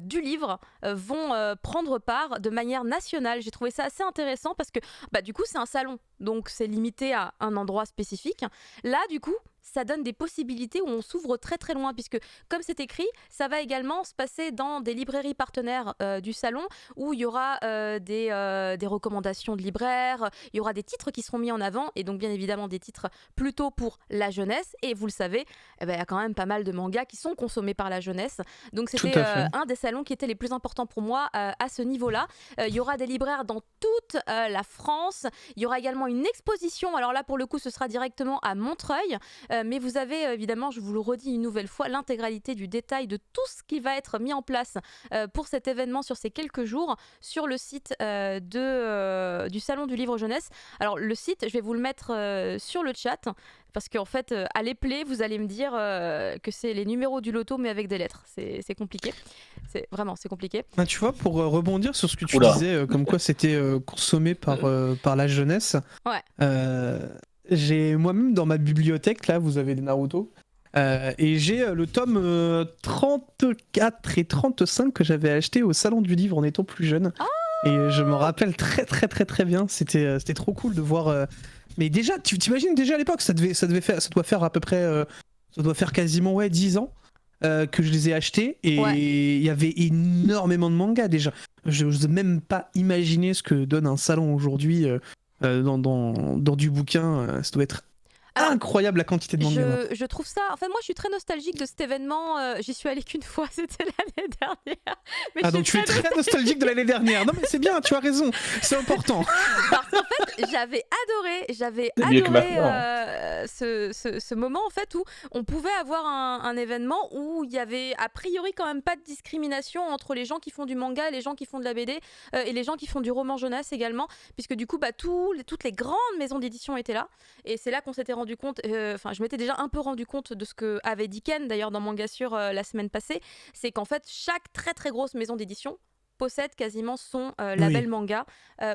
du livre vont prendre part de manière nationale. J'ai trouvé ça assez intéressant parce que bah, du coup c'est un salon, donc c'est limité à un endroit spécifique. Là du coup ça donne des possibilités où on s'ouvre très très loin, puisque comme c'est écrit, ça va également se passer dans des librairies partenaires du salon, où il y aura des recommandations de libraires, il y aura des titres qui seront mis en avant, et donc bien évidemment des titres plutôt pour la jeunesse, et vous le savez, eh ben, y a quand même pas mal de mangas qui sont consommés par la jeunesse, donc c'était un des salons qui était les plus importants pour moi à ce niveau-là. Il y aura des libraires dans toute la France, il y aura également une exposition, alors là pour le coup ce sera directement à Montreuil, mais vous avez évidemment, je vous le redis une nouvelle fois, l'intégralité du détail de tout ce qui va être mis en place pour cet événement sur ces quelques jours sur le site du Salon du Livre Jeunesse. Alors le site, je vais vous le mettre sur le chat, parce qu'en fait, à l'éplé, vous allez me dire que c'est les numéros du loto, mais avec des lettres. C'est compliqué. C'est compliqué. Ah, tu vois, pour rebondir sur ce que tu disais, comme quoi c'était consommé par la jeunesse, j'ai moi-même dans ma bibliothèque, là, vous avez des Naruto, et j'ai le tome 34 et 35 que j'avais acheté au Salon du Livre en étant plus jeune. Et je me rappelle très très très très bien, c'était trop cool de voir... Mais déjà, tu t'imagines déjà à l'époque, ça doit faire à peu près... ça doit faire quasiment 10 ans que je les ai achetés, et il y avait énormément de mangas déjà. Je n'ose même pas imaginer ce que donne un salon aujourd'hui dans du bouquin. Ça doit être incroyable la quantité de mangas. Je trouve ça. Enfin, moi, je suis très nostalgique de cet événement. J'y suis allée qu'une fois, c'était l'année dernière. Mais donc tu es très nostalgique de l'année dernière. Non, mais c'est bien, tu as raison. C'est important. Parce qu'en fait, j'avais adoré ce moment en fait où on pouvait avoir un événement où il y avait a priori quand même pas de discrimination entre les gens qui font du manga, les gens qui font de la BD et les gens qui font du roman jeunesse également, puisque du coup, toutes les grandes maisons d'édition étaient là, et c'est là qu'on s'était rendu compte, je m'étais déjà un peu rendu compte de ce que avait dit Ken d'ailleurs dans Manga Sur la semaine passée, c'est qu'en fait chaque très très grosse maison d'édition possède quasiment son label manga,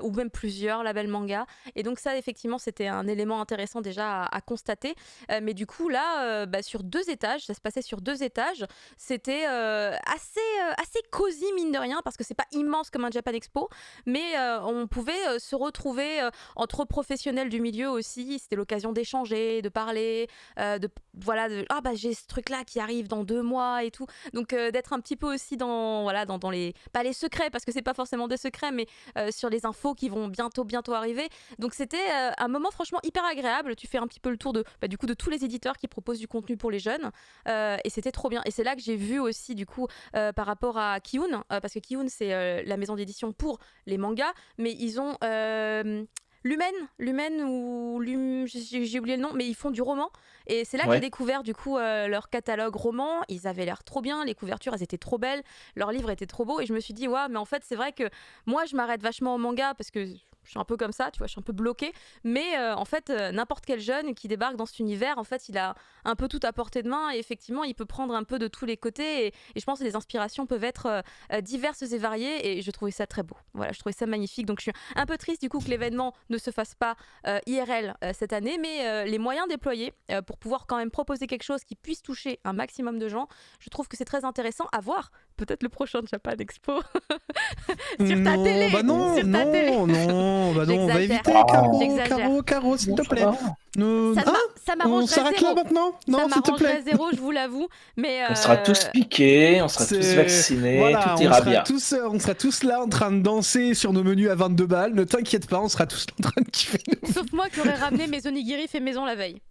ou même plusieurs labels manga, et donc ça effectivement c'était un élément intéressant déjà à constater, mais du coup là sur 2 étages, ça se passait sur 2 étages, c'était assez cosy mine de rien, parce que c'est pas immense comme un Japan Expo, mais on pouvait se retrouver entre professionnels du milieu aussi, c'était l'occasion d'échanger, de parler, j'ai ce truc là qui arrive dans 2 mois et tout, donc d'être un petit peu aussi dans les, pas les secrets secrets, parce que c'est pas forcément des secrets, mais sur les infos qui vont bientôt arriver. Donc c'était un moment franchement hyper agréable. Tu fais un petit peu le tour du coup de tous les éditeurs qui proposent du contenu pour les jeunes, et c'était trop bien. Et c'est là que j'ai vu aussi du coup par rapport à Kiun, parce que Kiun c'est la maison d'édition pour les mangas, mais ils ont Lumen ou j'ai oublié le nom, mais ils font du roman. Et c'est là que j'ai découvert du coup leur catalogue roman. Ils avaient l'air trop bien, les couvertures elles étaient trop belles, leurs livres étaient trop beaux, et je me suis dit waouh, mais en fait c'est vrai que moi je m'arrête vachement au manga parce que je suis un peu comme ça, tu vois, je suis un peu bloquée. Mais en fait, n'importe quel jeune qui débarque dans cet univers, en fait, il a un peu tout à portée de main, et effectivement, il peut prendre un peu de tous les côtés. Et je pense que les inspirations peuvent être diverses et variées, et je trouvais ça très beau. Voilà, je trouvais ça magnifique. Donc, je suis un peu triste du coup que l'événement ne se fasse pas IRL cette année, mais les moyens déployés pour pouvoir quand même proposer quelque chose qui puisse toucher un maximum de gens, je trouve que c'est très intéressant à voir. Peut-être le prochain Japan Expo sur ta télé. Bah non, sur ta télé. non, bah non, on va éviter, Caro, s'il te plaît. Ça m'arrangerait on s'arrête zéro. là maintenant. Non, ça s'il te plaît. m'arrangerait zéro, je vous l'avoue. Mais On sera tous piqués, on sera tous vaccinés, voilà, tout ira bien. On sera tous là en train de danser sur nos menus à 22 balles. Ne t'inquiète pas, on sera tous là en train de kiffer. Sauf moi qui aurais ramené mes onigiri fait maison la veille.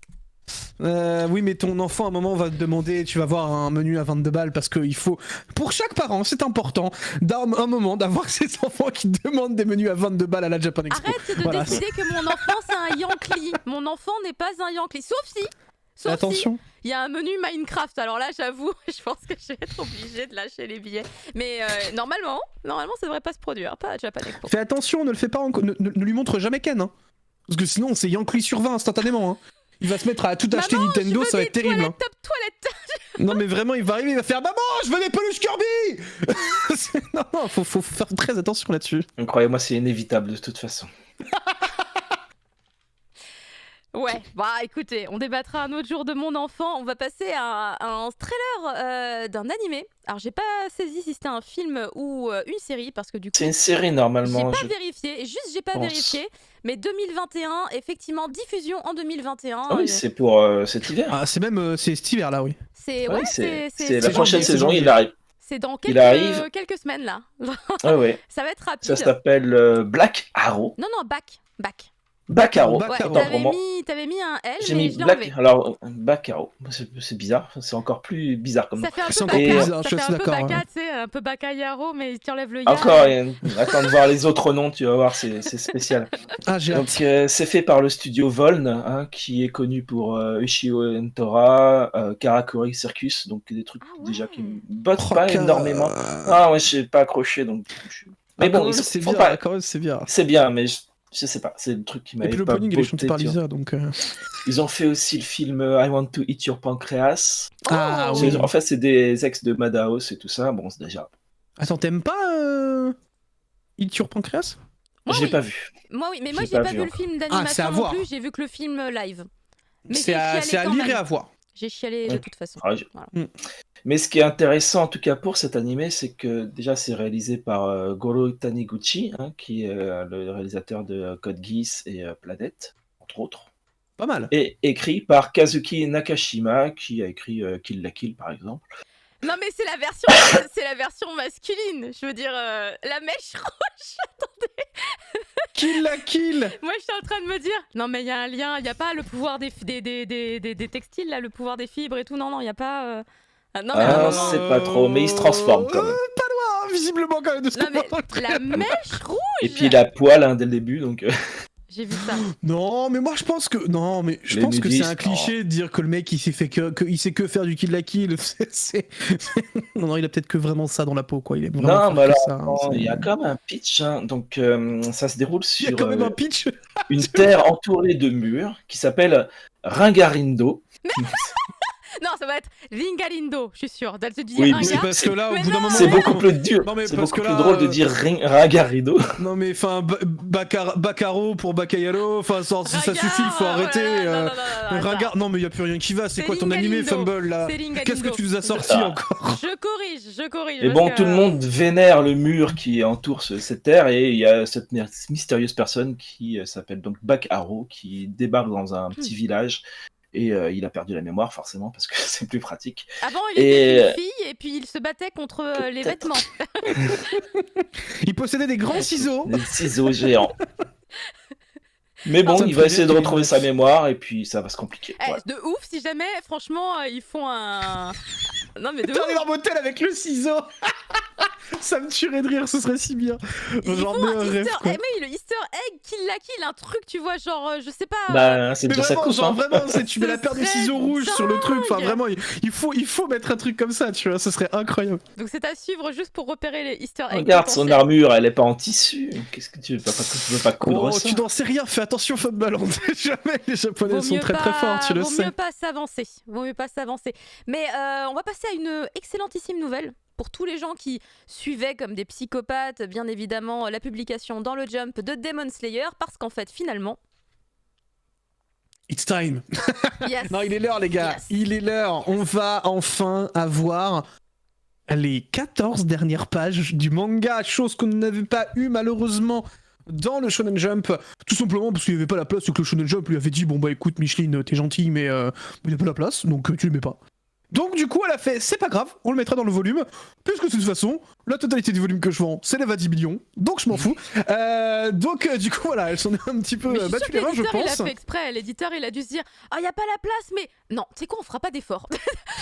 Oui, mais ton enfant à un moment va te demander, tu vas voir un menu à 22 balles, parce qu'il faut, pour chaque parent, c'est important un moment d'avoir ses enfants qui demandent des menus à 22 balles à la Japan Expo. Arrête de décider que mon enfant c'est un Yankee. Mon enfant n'est pas un Yankee, sauf attention. si il y a un menu Minecraft. Alors là, j'avoue, je pense que je vais être obligée de lâcher les billets. Mais normalement, ça devrait pas se produire, pas à Japan Expo. Fais attention, ne le fais pas, ne lui montre jamais Ken, hein. Parce que sinon c'est Yankee sur 20 instantanément, hein. Il va se mettre à tout acheter Nintendo, ça va être terrible. Top toilette. Non mais vraiment, il va arriver, il va faire maman, je veux des peluches Kirby. Non, faut faire très attention là-dessus. Croyez-moi, c'est inévitable de toute façon. Ouais, bah écoutez, on débattra un autre jour de mon enfant. On va passer à un trailer d'un animé. Alors j'ai pas saisi si c'était un film ou une série, parce que du coup c'est une série normalement. J'ai pas vérifié, j'ai pas vérifié. Mais 2021, effectivement, diffusion en 2021. Ah oui, c'est pour cet hiver. Ah, c'est même c'est cet hiver là, oui. C'est la prochaine saison, il arrive. C'est dans quelques semaines là. Ouais. Ça va être rapide. Ça s'appelle Black Arrow. Non, Back Arrow. Ouais, t'avais mis un L, j'ai mais mis je l'ai Black. enlevé. Alors Black Arrow, c'est bizarre, c'est encore plus bizarre comme nom. Ça fait un peu C'est encore plus bizarre, je suis ça fait un peu d'accord, Baka, ouais. tu sais, un peu Baka Yaro, mais tu enlèves le ya. Encore, attends de voir les autres noms, tu vas voir, c'est spécial. Ah, j'ai Donc c'est fait par le studio Voln, hein, qui est connu pour Ushio Entora, Karakuri Circus, donc des trucs déjà qui me bottent pas énormément. Ah ouais, je suis pas accroché, donc. Mais bon, c'est bien, quand même, c'est bien. C'est bien, mais je sais pas, c'est le truc qui m'a pas botté. Et puis le opening, il est chanté par Lisa, donc. Ils ont fait aussi le film I Want to Eat Your Pancreas. Ah oui. En fait, c'est des ex de Madhouse et tout ça. Bon, c'est déjà. Attends, t'aimes pas Eat Your Pancreas? Moi, je l'ai pas vu. Moi, oui, mais moi, j'ai pas vu le film d'animation non plus, j'ai vu que le film live. C'est à lire et à voir. J'ai chialé de toute façon. Voilà. Mais ce qui est intéressant, en tout cas pour cet animé, c'est que déjà c'est réalisé par Goro Taniguchi, hein, qui est le réalisateur de Code Geass et Planète, entre autres. Pas mal. Et écrit par Kazuki Nakashima, qui a écrit Kill la Kill, par exemple. Non mais c'est la version masculine. Je veux dire, la mèche rouge. Attendez. Kill la Kill. Moi je suis en train de me dire, non mais il y a un lien, il y a pas le pouvoir des textiles là, le pouvoir des fibres et tout. Non, il y a pas. C'est pas trop, mais il se transforme quand même. Pas loin, visiblement quand même de ce Non mais la mèche rouge. Et puis il a poil dès le début, donc. J'ai vu ça. Non, mais moi je pense que c'est un cliché de dire que le mec il sait que faire du kill la kill. Non, il a peut-être que vraiment ça dans la peau, quoi. Il est vraiment non, mais alors ça, hein, il y a quand même un pitch, hein. Donc ça se déroule sur il y a quand même un pitch. une terre entourée de murs qui s'appelle Ringarindo. Non, ça va être Ringarindo, je suis sûre. Oui, mais parce que là, au bout d'un moment, c'est beaucoup plus dur. Non, mais c'est parce beaucoup que plus là, drôle de dire Ringarindo. Non, mais enfin, Bacaro pour Bacayalo, enfin, ça suffit, il faut arrêter. Non, mais il y a plus rien qui va. C'est quoi ton animé, Fumble là? Qu'est-ce que tu nous as sorti encore? Je corrige. Et bon, tout le monde vénère le mur qui entoure cette terre, et il y a cette mystérieuse personne qui s'appelle donc Bacaro, qui débarque dans un petit village Et il a perdu la mémoire, forcément, parce que c'est plus pratique. Avant, il était une fille et puis il se battait contre les vêtements. Il possédait des grands ciseaux. Des ciseaux géants. Mais bon, Ça me il va fait essayer de rire, retrouver il sa mémoire et puis ça va se compliquer. Eh, Voilà. de ouf, si jamais, franchement, ils font un. Non, mais de T'as ouf. un motel avec le ciseau. Ça me tuerait de rire, ce serait si bien. Ils Genre font de un rêve, Easter quoi. egg, mais le Easter egg, kill un truc, tu vois, genre, je sais pas. Bah, c'est Mais déjà sa vraiment, coupe. genre Hein. vraiment, tu mets Ce la paire de serait ciseaux rouges sur le truc. Enfin, dingue. vraiment, il faut mettre un truc comme ça, tu vois. Ce serait incroyable. Donc c'est à suivre juste pour repérer les Easter eggs. Regarde, son potentiels. armure, elle est pas en tissu. Qu'est-ce que tu veux pas, tu veux pas coudre Oh, ça? tu n'en sais rien. Fais attention, Fab Ballon. Jamais les Japonais sont très très forts, tu le Vaut sais. mieux pas s'avancer. Vaut mieux pas s'avancer. Mais on va passer à une excellentissime nouvelle. Pour tous les gens qui suivaient comme des psychopathes, bien évidemment, la publication dans le Jump de Demon Slayer, parce qu'en fait, finalement, It's time. yes, Non, il est l'heure, les gars. Yes. Il est l'heure. On va enfin avoir les 14 dernières pages du manga, chose qu'on n'avait pas eu malheureusement dans le Shonen Jump, tout simplement parce qu'il n'y avait pas la place, et que le Shonen Jump lui avait dit bon bah écoute Micheline, t'es gentil mais il n'y a pas la place, donc tu le mets pas. Donc du coup elle a fait c'est pas grave, on le mettra dans le volume, puisque de toute façon la totalité du volume que je vends s'élève à 10 millions, donc je m'en fous. Donc du coup voilà, elle s'en est un petit peu mais je suis sûre battue que les reins je l'éditeur il a pense. fait exprès. L'éditeur il a dû se dire ah y a pas la place, mais non, tu sais quoi, on fera pas d'effort.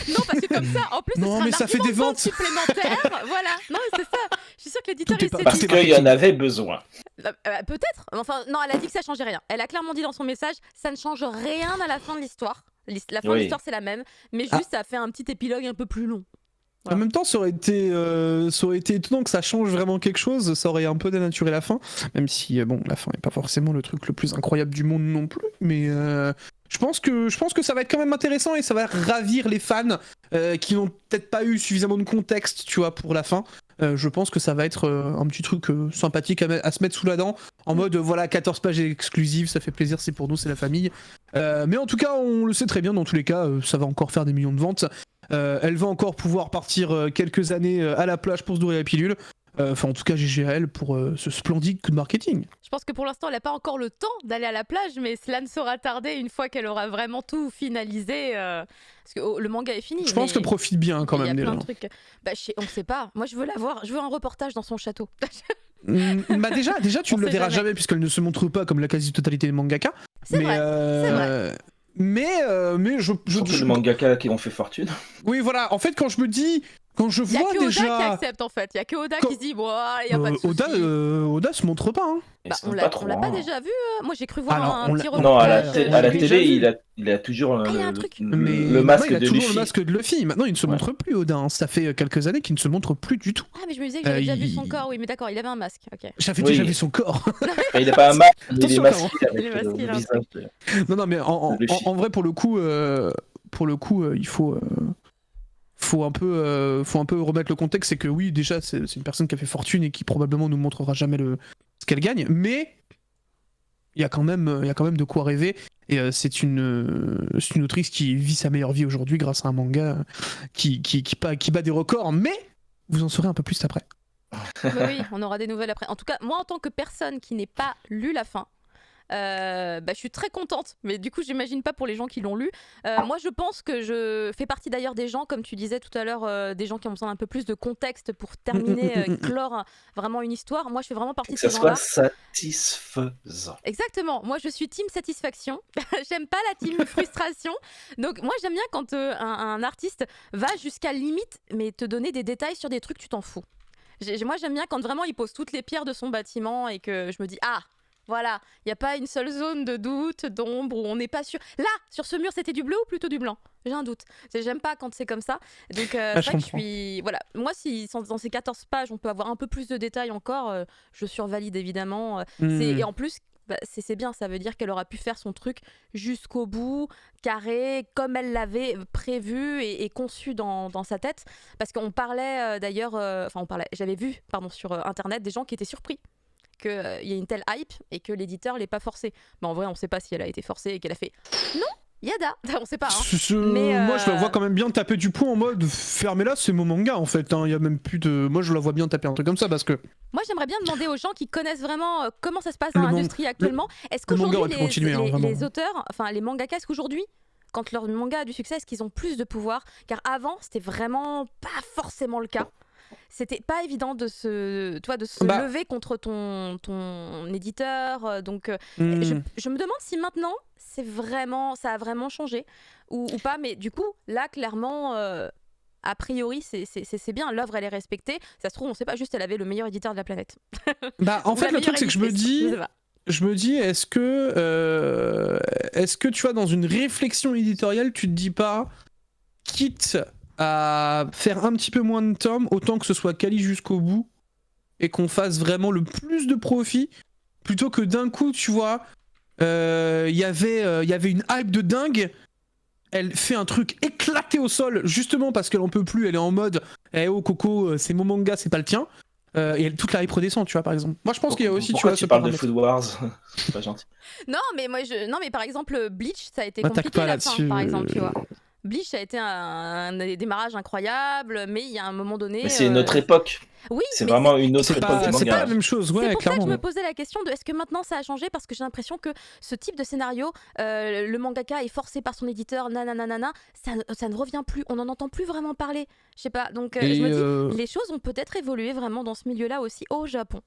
Non parce que comme ça, en plus ce Non, sera mais un ça fait argument des de vente ventes. supplémentaire. Voilà, non mais c'est ça. Je suis sûre que l'éditeur Tout est il pas- s'est Parce dit qu'il y en avait besoin. peut-être. Enfin non, elle a dit que ça changeait rien. Elle a clairement dit dans son message ça ne change rien à la fin de l'histoire. La fin de Oui. l'histoire c'est la même, mais Ah. juste ça fait un petit épilogue un peu plus long. En même temps, ça aurait été étonnant que ça change vraiment quelque chose, ça aurait un peu dénaturé la fin, même si bon, la fin n'est pas forcément le truc le plus incroyable du monde non plus, mais je pense que ça va être quand même intéressant et ça va ravir les fans qui n'ont peut-être pas eu suffisamment de contexte, tu vois, pour la fin. Je pense que ça va être un petit truc sympathique à se mettre sous la dent, en mode voilà 14 pages exclusives, ça fait plaisir, c'est pour nous, c'est la famille. Mais en tout cas, on le sait très bien, dans tous les cas, ça va encore faire des millions de ventes. Elle va encore pouvoir partir quelques années à la plage pour se dorer la pilule. Enfin, en tout cas, GG à elle pour ce splendide coup de marketing. Je pense que pour l'instant, elle n'a pas encore le temps d'aller à la plage, mais cela ne sera tardé une fois qu'elle aura vraiment tout finalisé. Parce que le manga est fini. Je pense mais qu'elle profite bien quand il y a même plein déjà. de trucs. Bah, on ne sait pas. Moi, je veux la voir. Je veux un reportage dans son château. Bah déjà tu On ne le sait verras jamais. jamais puisqu'elle ne se montre pas comme la quasi-totalité des mangaka. C'est mais, vrai. C'est vrai. Mais Surtout les mangaka qui ont fait fortune. Oui, voilà. En fait, quand je Il n'y a vois que Oda qui déjà. accepte en fait. Il n'y a que Oda qui se dit bon, il n'y a pas de souci. Oda se montre pas. Hein. Ils Bah, sont on pas l'a trop, pas hein. déjà vu. Moi, j'ai cru voir Alors, un on petit l'a- reportage. Non, à On la l'a déjà télé, vu. il a toujours il y a un truc. Mais le masque non, il a de toujours Luffy. le masque de Luffy. Maintenant, il ne se Ouais. montre plus, Oda. Hein. Ça fait quelques années qu'il ne se montre plus du tout. Ah, mais je me disais que j'avais déjà vu son il- corps. Oui, mais d'accord, il avait un masque. Ok. J'avais Oui. déjà vu son corps. Enfin, il n'a pas un masque, il est Attention, masqué Il avec est masqué, le là, un visage. Non, mais en vrai, pour le coup, il faut un peu remettre le contexte. C'est que oui, déjà, c'est une personne qui a fait fortune et qui probablement nous montrera jamais ce qu'elle gagne. Mais il y a quand même de quoi rêver. Et c'est une autrice qui vit sa meilleure vie aujourd'hui grâce à un manga qui bat des records. Mais vous en saurez un peu plus après. Oui, on aura des nouvelles après. En tout cas, moi, en tant que personne qui n'ait pas lu la fin, je suis très contente, mais du coup j'imagine pas pour les gens qui l'ont lu. Moi je pense que je fais partie d'ailleurs des gens, comme tu disais tout à l'heure, des gens qui ont besoin d'un peu plus de contexte pour terminer, clore vraiment une histoire. Moi je fais vraiment partie Que de ça ces soit gens-là. satisfaisant. Exactement, moi je suis team satisfaction, j'aime pas la team frustration. Donc moi j'aime bien quand un artiste va jusqu'à limite, mais te donner des détails sur des trucs tu t'en fous. Moi j'aime bien quand vraiment il pose toutes les pierres de son bâtiment et que je me dis ah voilà, il n'y a pas une seule zone de doute, d'ombre, où on n'est pas sûr. Là, sur ce mur, c'était du bleu ou plutôt du blanc? J'ai un doute. J'aime pas quand c'est comme ça. Donc, c'est vrai que je suis... Voilà. Moi, si dans ces 14 pages, on peut avoir un peu plus de détails encore, je survalide évidemment. Et en plus, c'est bien, ça veut dire qu'elle aura pu faire son truc jusqu'au bout, carré, comme elle l'avait prévu et conçu dans sa tête. Parce qu'on parlait d'ailleurs... j'avais vu, sur Internet, des gens qui étaient surpris qu'il y ait une telle hype et que l'éditeur l'ait pas forcé. Mais en vrai, on sait pas si elle a été forcée et qu'elle a fait non, Yada, on sait pas. Hein. Mais moi, je la vois quand même bien taper du poing en mode fermez-la, c'est mon manga en fait. Il y a même plus de. Moi, je la vois bien taper un truc comme ça parce que. Moi, j'aimerais bien demander aux gens qui connaissent vraiment comment ça se passe dans l'industrie actuellement. Est-ce le manga qu'aujourd'hui, aurait pu continuer, hein, vraiment. les auteurs, enfin les mangakas, est-ce qu'aujourd'hui quand leur manga a du succès, est-ce qu'ils ont plus de pouvoir? Car avant, c'était vraiment pas forcément le cas. C'était pas évident de se lever contre ton éditeur. Donc, je me demande si maintenant, ça a vraiment changé ou pas. Mais du coup, là, clairement, a priori, c'est bien. L'œuvre, elle est respectée. Ça se trouve, on sait pas, juste elle avait le meilleur éditeur de la planète. En fait, le truc, c'est que je me dis, est-ce que tu vois, dans une réflexion éditoriale, tu te dis pas, quitte à faire un petit peu moins de tomes, autant que ce soit quali jusqu'au bout et qu'on fasse vraiment le plus de profit, plutôt que d'un coup, tu vois, y avait une hype de dingue, elle fait un truc éclaté au sol, justement parce qu'elle en peut plus, elle est en mode oh Coco, c'est mon manga, c'est pas le tien. Et toute la hype redescend, tu vois, par exemple. Moi, je pense qu'il y a aussi, Pourquoi tu vois, tu parles de Food Wars? C'est pas gentil. Non, mais par exemple, Bleach, ça a été compliqué la fin, par exemple, tu vois. Bleach, ça a été un démarrage incroyable, mais il y a un moment donné... Mais c'est une autre époque. Oui, c'est vraiment une autre époque du manga. C'est pas la même chose, ouais, c'est pour clairement. ça que je me posais la question de est-ce que maintenant ça a changé, parce que j'ai l'impression que ce type de scénario, le mangaka est forcé par son éditeur, nanana, ça ne revient plus, on n'en entend plus vraiment parler. Je sais pas, donc je me dis, les choses ont peut-être évolué vraiment dans ce milieu-là aussi au Japon.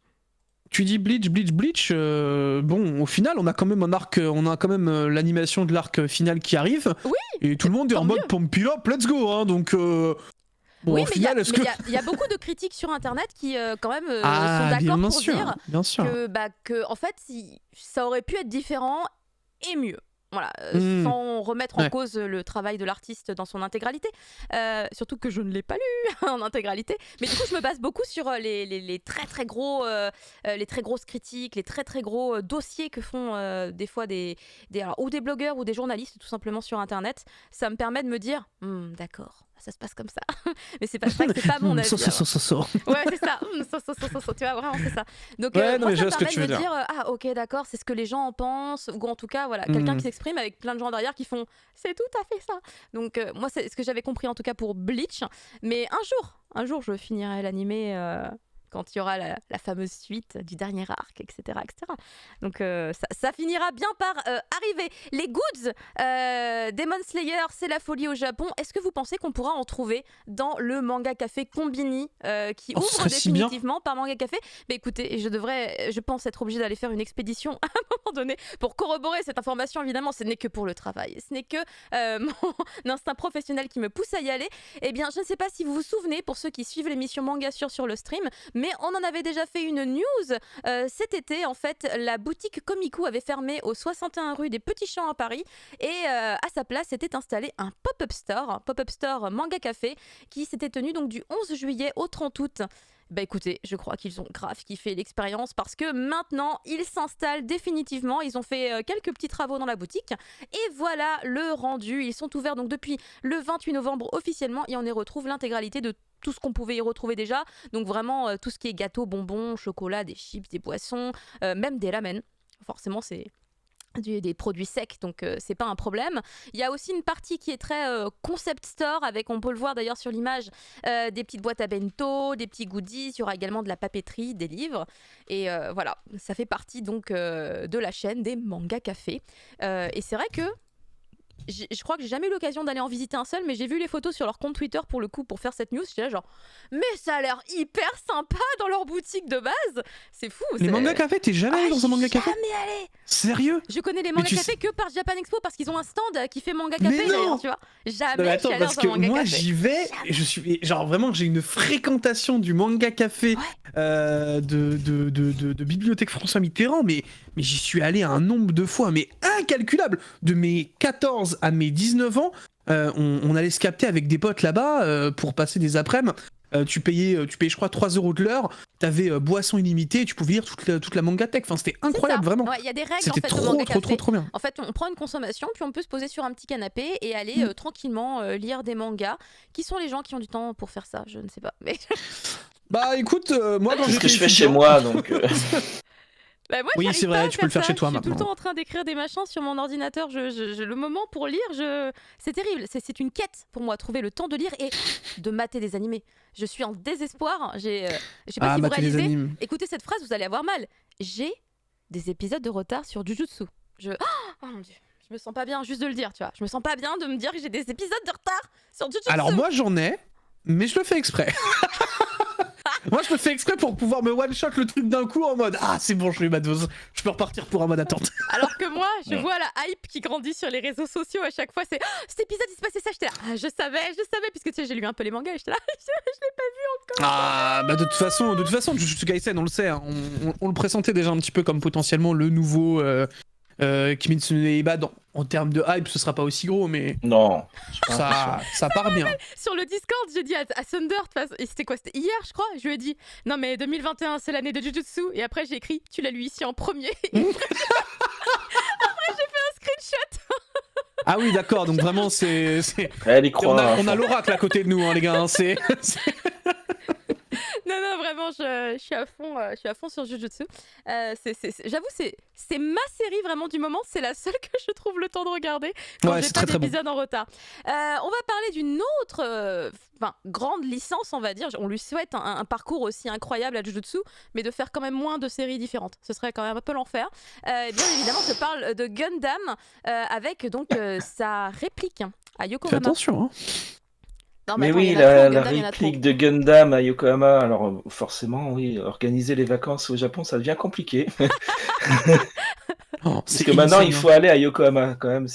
Tu dis Bleach, bon, au final, on a quand même un arc, on a quand même l'animation de l'arc final qui arrive. Oui. Et tout le monde est en mode pump it up, let's go, hein, donc. Bon, oui, au final, est-ce que. Il y a beaucoup de critiques sur internet qui, quand même, sont d'accord pour dire que, en fait, ça aurait pu être différent et mieux. Voilà, sans remettre en cause le travail de l'artiste dans son intégralité. Surtout que je ne l'ai pas lu en intégralité. Mais du coup, je me base beaucoup sur les très très gros, les très grosses critiques, les très très gros dossiers que font des fois ou des blogueurs ou des journalistes tout simplement sur Internet. Ça me permet de me dire, d'accord, ça se passe comme ça. Mais c'est pas ça que c'est pas mon avis. Ouais, c'est ça. Tu vois, vraiment, c'est ça. Donc, moi, ça me permet de me dire, ah, ok, d'accord, c'est ce que les gens en pensent. Ou en tout cas, voilà, quelqu'un qui s'exprime avec plein de gens derrière qui font, c'est tout à fait ça. Donc, moi, c'est ce que j'avais compris en tout cas pour Bleach. Mais un jour, je finirai l'animé quand il y aura la fameuse suite du dernier arc, etc. Donc ça finira bien par arriver. Les goods, Demon Slayer, c'est la folie au Japon. Est-ce que vous pensez qu'on pourra en trouver dans le manga café Combini qui ouvre définitivement par manga café? Mais écoutez, je pense être obligée d'aller faire une expédition à un moment donné pour corroborer cette information. Évidemment, ce n'est que pour le travail. Ce n'est que mon instinct professionnel qui me pousse à y aller. Eh bien, je ne sais pas si vous vous souvenez, pour ceux qui suivent l'émission Manga sur le stream, mais on en avait déjà fait une news cet été. En fait, la boutique Komiku avait fermé au 61 rue des Petits Champs à Paris et à sa place s'était installé un pop-up store Manga Café qui s'était tenu donc du 11 juillet au 30 août. Bah écoutez, je crois qu'ils ont grave kiffé l'expérience parce que maintenant ils s'installent définitivement. Ils ont fait quelques petits travaux dans la boutique et voilà le rendu. Ils sont ouverts donc depuis le 28 novembre officiellement et on y retrouve l'intégralité de tout ce qu'on pouvait y retrouver déjà. Donc vraiment tout ce qui est gâteaux, bonbons, chocolat, des chips, des boissons, même des ramen. Forcément c'est des produits secs, donc c'est pas un problème. Il y a aussi une partie qui est très concept store avec, on peut le voir d'ailleurs sur l'image, des petites boîtes à bento, des petits goodies. Il y aura également de la papeterie, des livres et voilà, ça fait partie donc de la chaîne des Manga Café et c'est vrai que je crois que j'ai jamais eu l'occasion d'aller en visiter un seul, mais j'ai vu les photos sur leur compte Twitter pour le coup pour faire cette news. J'étais là genre, mais ça a l'air hyper sympa dans leur boutique de base. C'est fou. Les Manga Café, t'es jamais allé dans un Manga Café? Jamais allé. Sérieux? Je connais les Manga Café que par Japan Expo parce qu'ils ont un stand qui fait Manga Café. Non, tu vois. Jamais. Attends, parce que moi j'y vais, et je suis genre vraiment j'ai une fréquentation du Manga Café de Bibliothèque François Mitterrand, mais j'y suis allé un nombre de fois mais incalculable. De mes 14 à mes 19 ans, on allait se capter avec des potes là-bas pour passer des après-midi. Tu payais je crois 3 € de l'heure, t'avais boisson illimitée et tu pouvais lire toute la mangatech. Enfin, c'était incroyable, vraiment. Il y a des règles c'était en fait, trop bien. En fait, on prend une consommation, puis on peut se poser sur un petit canapé et aller tranquillement lire des mangas. Qui sont les gens qui ont du temps pour faire ça? Je ne sais pas. Mais... Bah écoute, moi quand c'est ce que je fais chez moi, donc... Bah moi, oui, c'est vrai, tu peux le faire chez toi maintenant. Je suis maintenant. tout le temps en train d'écrire des machins sur mon ordinateur. Le moment pour lire, c'est terrible. C'est une quête pour moi, trouver le temps de lire et de mater des animés. Je suis en désespoir. Je sais pas si vous réalisez. Écoutez cette phrase, vous allez avoir mal. J'ai des épisodes de retard sur Jujutsu. Oh mon dieu. Je me sens pas bien juste de le dire, tu vois. Je me sens pas bien de me dire que j'ai des épisodes de retard sur Jujutsu. Alors moi j'en ai, mais je le fais exprès. Moi je le fais exprès pour pouvoir me one-shot le truc d'un coup en mode ah c'est bon, je l'ai eu ma dose, je peux repartir pour un mode attente. Alors que moi, je vois la hype qui grandit sur les réseaux sociaux à chaque fois. C'est cet épisode, il se passait ça. J'étais là, je savais, puisque tu sais, j'ai lu un peu les mangas. J'étais là, je l'ai pas vu encore. Ah bah de toute façon, Jujutsu Kaisen, on le sait, hein, on le pressentait déjà un petit peu comme potentiellement le nouveau Kimetsu no Yaiba. En termes de hype, ce sera pas aussi gros, mais Non, je suis pas impressionné. ça part bien. Sur le Discord, j'ai dit à Thunder, et c'était quoi? C'était hier, je crois. Je lui ai dit, non mais 2021, c'est l'année de Jujutsu. Et après, j'ai écrit, tu l'as lu ici en premier. Et après, j'ai fait un screenshot. Ah oui d'accord, donc vraiment c'est... Elle y croit. On a l'oracle à côté de nous, hein, les gars. Hein, Non, vraiment, je suis à fond sur Jujutsu. J'avoue, c'est ma série vraiment du moment. C'est la seule que je trouve le temps de regarder quand j'ai pas d'épisode en retard. On va parler d'une autre grande licence, on va dire. On lui souhaite un parcours aussi incroyable à Jujutsu, mais de faire quand même moins de séries différentes. Ce serait quand même un peu l'enfer. Bien évidemment, je parle de Gundam avec donc sa réplique à Yokohama. Fais attention, hein. Non, Mais attends, oui, il y en a trop, la Gundam, il y en a trop. réplique de Gundam à Yokohama, alors forcément, oui, organiser les vacances au Japon, ça devient compliqué. Oh, Parce que maintenant, il faut aller à Yokohama quand même,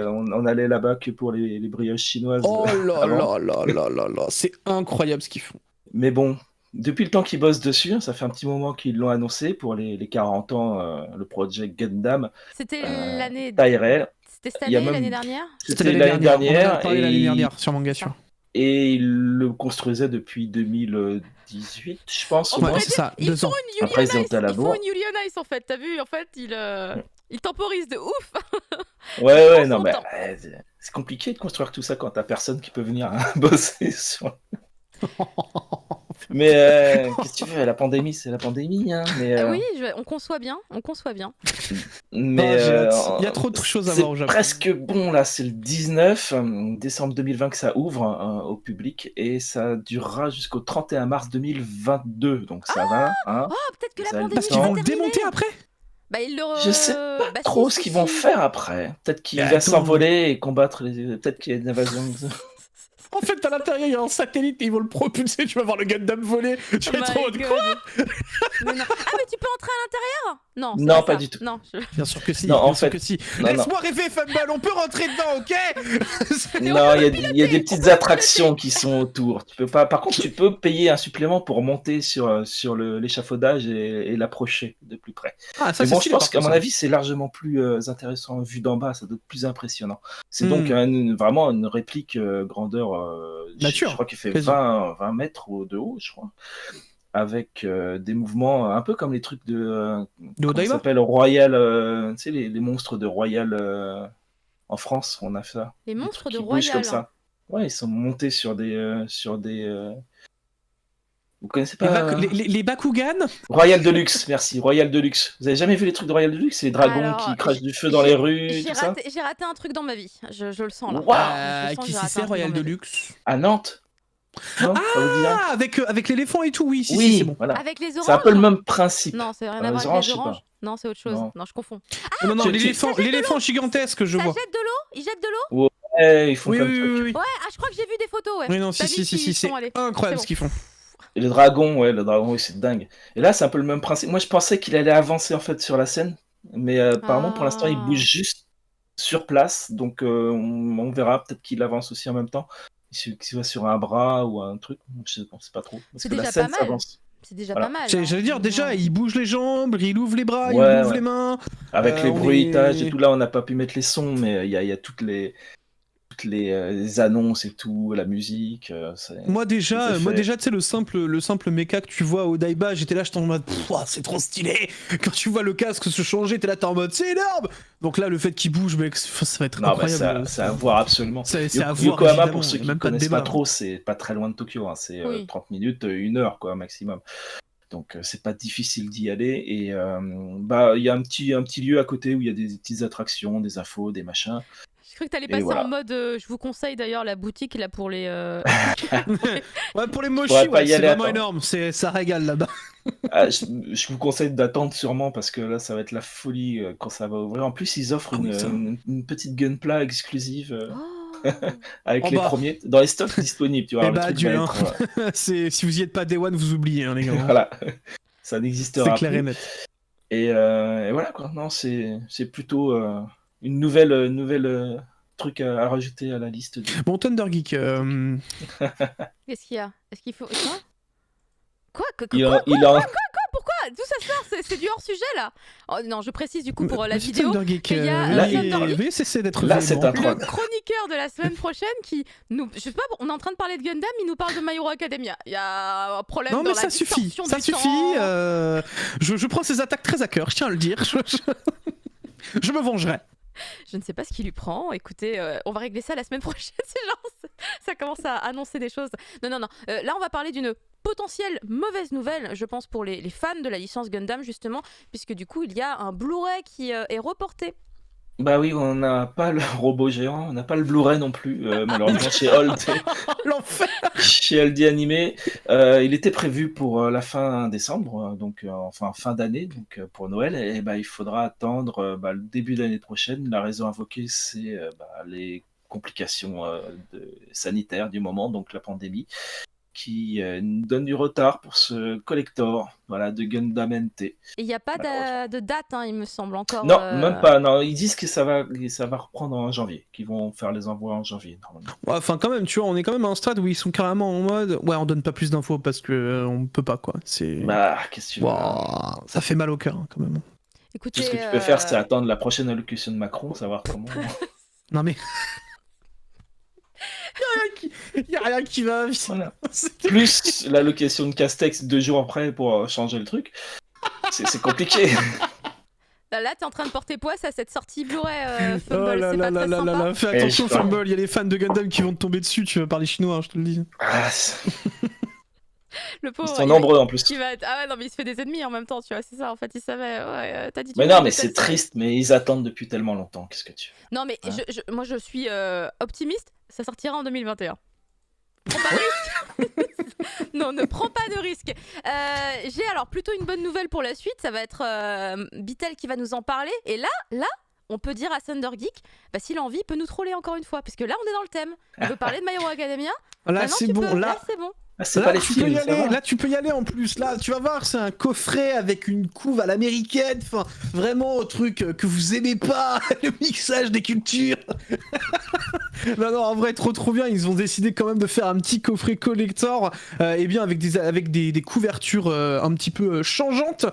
on allait là-bas que pour les brioches chinoises. Oh là avant. là, c'est incroyable ce qu'ils font. Mais bon, depuis le temps qu'ils bossent dessus, ça fait un petit moment qu'ils l'ont annoncé pour les 40 ans, le Project Gundam C'était l'année... Tyrell. C'était cette Il y a année, même- l'année dernière? C'était l'année dernière. On en a parlé l'année dernière sur Mangasure. Et ils le construisaient depuis 2018, je pense. On au Ouais, moins. pourrait c'est dire, ça, ils 2 font ans. une Yuri Après, on ils ont Ice. été à la Ils font bourre. une Yuri on Ice en fait. T'as vu, en fait, ils temporisent de ouf. Ouais, Ils non, font mais son temps. c'est compliqué de construire tout ça quand t'as personne qui peut venir bosser sur. Mais qu'est-ce que tu veux, la pandémie, c'est la pandémie, hein. Mais, Oui, on conçoit bien, mais j'ai hâte. Il y a trop de choses à voir au c'est Japon. presque bon là, c'est le 19 décembre 2020 que ça ouvre au public et ça durera jusqu'au 31 mars 2022, donc ça va, hein. Oh, peut-être que la Ça a le pandémie Parce temps. qu'ils va vont le terminer. démonter après. Bah, ils le... Je sais pas bah, trop si, ce qu'ils si, vont si. faire après. Peut-être qu'il Mais va attends. s'envoler et combattre peut-être qu'il y a une invasion. En fait, à l'intérieur, il y a un satellite et ils vont le propulser. Tu vas voir le Gundam voler. Tu vas Oh être my en mode God. quoi? Mais non. Ah, mais tu peux entrer à l'intérieur? Non, c'est Non, pas pas ça. du tout. Non, Bien sûr que si. Non, en bien sûr fait, que si. non, Laisse-moi rêver, Fumble. On peut rentrer dedans, ok? Non, il y a des petites attractions qui sont autour. Tu peux pas. Par contre, tu peux payer un supplément pour monter sur l'échafaudage et l'approcher de plus près. Ah, ça Mais c'est bon, je stylé, pense par qu'à contre, mon ça. avis, c'est largement plus intéressant vu d'en bas. Ça doit être plus impressionnant. C'est Hmm. donc vraiment une réplique grandeur. Nature, Je crois qu'il fait quasi. 20 mètres de haut, je crois. Avec des mouvements un peu comme les trucs de. De Comment ça Odaiba? s'appelle Royal. Tu sais, les monstres de Royal. En France, on a fait ça. Les Des monstres trucs de qui bougent comme Royal. ça. Ouais, ils sont montés sur des. Vous connaissez Les, pas les Bakugan? Royal Deluxe, merci. Royal Deluxe. Vous avez jamais vu les trucs de Royal Deluxe? C'est les dragons Alors, qui crachent du feu dans les rues, J'ai tout ça. raté un truc dans ma vie. Je le sens là. Waouh. Je sens que Qui j'ai c'est, raté un c'est truc Royal dans ma vie. Deluxe? À Nantes. Non, ça vous dit rien? Ah, avec l'éléphant et tout, oui, si, Oui, si, c'est bon. voilà. Avec les oranges? C'est un peu le même principe. Non, c'est rien Les à voir avec oranges, les je sais oranges. pas. Non, c'est autre chose. Non. Non, je confonds. Non, Tu- l'éléphant gigantesque, je Ça vois. jette de l'eau? Il jette de l'eau? Ouais, ils font Oui, plein oui, de oui, trucs. oui. Ouais, ah, je crois que j'ai vu des photos, ouais. Oui, non, T'as si, vu si, qu'ils si, c'est sont allés. incroyable C'est ce qu'ils font. Et le dragon, oui, c'est dingue. Et là, c'est un peu le même principe. Moi, je pensais qu'il allait avancer en fait sur la scène, mais apparemment, pour l'instant, il Ah. bouge juste sur place. Donc, on verra. Peut-être qu'il avance aussi en même temps. Qu'il soit sur un bras ou un truc. Je sais pas trop. Parce C'est que la déjà scène pas mal. s'avance. C'est déjà Voilà. pas mal. J'allais dire, déjà, il bouge les jambes, il ouvre les bras, il Ouais, ouvre ouais. les mains. Avec les on bruitages est- et tout, là, on n'a pas pu mettre les sons, mais il y a toutes les annonces et tout, la musique. Moi les déjà, effets. tu sais, le simple mecha que tu vois au Daiba, j'étais là, j'étais en mode, pff, ouah, c'est trop stylé. Quand tu vois le casque se changer, t'es là, t'es en mode, c'est énorme. Donc là, le fait qu'il bouge, mec, ça va être Non, bah, incroyable. c'est à voir absolument. C'est à voir, Yokohama, évidemment, pour ceux y a qui même ne pas de connaissent pas débat. trop, c'est pas très loin de Tokyo. Hein. C'est Oui. 30 minutes, 1 heure, quoi, maximum. Donc, c'est pas difficile d'y aller. Et bah, il y a un petit lieu à côté où il y a des petites attractions, des infos, des machins. J'ai cru que t'allais Et passer voilà. en mode. Je vous conseille d'ailleurs la boutique là pour les. Ouais, pour les mochis, pourrais pas ouais, y c'est aller, vraiment attends. énorme. Ça régale là-bas. Ah, je vous conseille d'attendre sûrement parce que là, ça va être la folie quand ça va ouvrir. En plus, ils offrent Ah oui, ça. une petite Gunpla exclusive Oh. avec En les bas. premiers dans les stocks disponibles. Tu vois, Eh alors, le bah, truc adieu, va hein. être. Si vous y êtes pas Day One, vous oubliez, hein, les gars. Voilà, ça C'est n'existera clair et plus. net. Et voilà quoi. Non, c'est plutôt une nouvelle truc à rajouter à la liste. Bon, Thunder Geek. Qu'est-ce qu'il y a? Est-ce qu'il faut. Quoi? Il a Pourquoi? D'où ça sort? C'est du hors sujet là. Oh non, je précise du coup pour la Monsieur vidéo. Thunder Geek, qu'il y a, veuillez cesser d'être là, c'est véhément. un Le troll. chroniqueur de la semaine prochaine qui nous. Je sais pas, on est en train de parler de Gundam, il nous parle de My Hero Academia. Il y a un problème Non dans mais la ça suffit, distorsion ça du suffit. temps. Je prends ces attaques très à cœur, je tiens à le dire. Je me vengerai. Je ne sais pas ce qui lui prend. Écoutez, on va régler ça la semaine prochaine. C'est genre, ça commence à annoncer des choses. Non. Là, on va parler d'une potentielle mauvaise nouvelle, je pense, pour les fans de la licence Gundam, justement, puisque du coup, il y a un Blu-ray qui est reporté. Bah oui, on n'a pas le robot géant, on n'a pas le Blu-ray non plus, malheureusement chez Holt, L'enfer. chez LD Animé. Il était prévu pour la fin décembre, donc enfin fin d'année, donc pour Noël, et bah, il faudra attendre le début d'année prochaine. La raison invoquée, c'est les complications sanitaires du moment, donc la pandémie, qui nous donne du retard pour ce collector de Gundam NT. Et il n'y a pas de date, hein, il me semble encore. Non, même pas. Non, ils disent que ça va reprendre en janvier, qu'ils vont faire les envois en janvier normalement. Ouais, enfin quand même, tu vois, on est quand même à un stade où ils sont carrément en mode, ouais, on donne pas plus d'infos parce que on peut pas quoi. C'est. Bah, qu'est-ce que tu veux. Waouh, ça fait mal au cœur hein, quand même. Écoutez, Tout ce que tu peux faire, c'est attendre la prochaine allocution de Macron, savoir comment. Non mais. Y a rien qui va. Voilà. Plus l'allocation de Castex 2 jours après pour changer le truc. C'est compliqué. là, t'es en train de porter poids à cette sortie Blu-ray, Oh Fumble, là c'est là pas là très là sympa. là, fais attention Et je- Fumble, il y a les fans de Gundam qui vont te tomber dessus, tu vas parler chinois, hein, je te le dis. Ah, Le ils pauvre, sont nombreux en plus. il va être... Ah ouais, non, mais il se fait des ennemis en même temps, tu vois, c'est ça, en fait, il savait. Ouais, t'as dit. Mais non, mais c'est triste, mais ils attendent depuis tellement longtemps. Qu'est-ce que tu veux. Non, mais Hein. moi, je suis optimiste, ça sortira en 2021. Prends pas de risque. Non, ne prends pas de risque. J'ai alors plutôt une bonne nouvelle pour la suite. Ça va être Bitel qui va nous en parler. Et là, on peut dire à Thunder Geek, s'il a envie, il peut nous troller encore une fois. Parce que là, on est dans le thème. On veut parler de My Hero Academia. Là Maintenant, c'est tu bon, peux. là c'est bon. Ah, c'est pas les tu peux films, y ça aller, va. là tu peux y aller en plus, là tu vas voir c'est un coffret avec une couve à l'américaine, enfin vraiment un truc que vous aimez pas, le mixage des cultures. Non en vrai trop bien, ils ont décidé quand même de faire un petit coffret collector et bien avec des couvertures un petit peu changeantes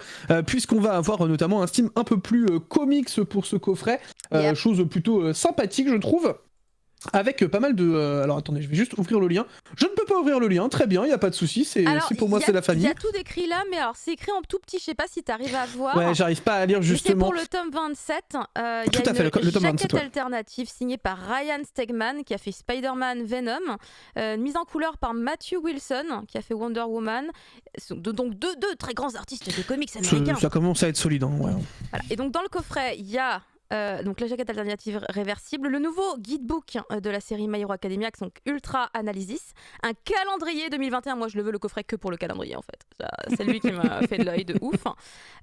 puisqu'on va avoir notamment un style un peu plus comics pour ce coffret, Yep. chose plutôt sympathique je trouve. Avec pas mal de... alors attendez, je vais juste ouvrir le lien. Je ne peux pas ouvrir le lien, très bien, il n'y a pas de souci, c'est pour moi, c'est la Il famille. y a tout décrit là, mais alors c'est écrit en tout petit, je sais pas si t'arrives à voir. Ouais, j'arrive pas à lire Mais c'est justement. pour le tome 27. Il y a Tout à fait, une le tome 27, jaquette ouais. alternative signée par Ryan Stegman qui a fait Spider-Man Venom, mise en couleur par Matthew Wilson qui a fait Wonder Woman. Donc deux très grands artistes de comics américains. Ça commence à être solide, hein, ouais. Voilà. Et donc dans le coffret, il y a donc la jaquette alternative réversible, le nouveau guidebook de la série My Hero Academia, donc Ultra Analysis, un calendrier 2021. Moi, je le veux le coffret que pour le calendrier en fait. C'est lui qui m'a fait de l'œil de ouf.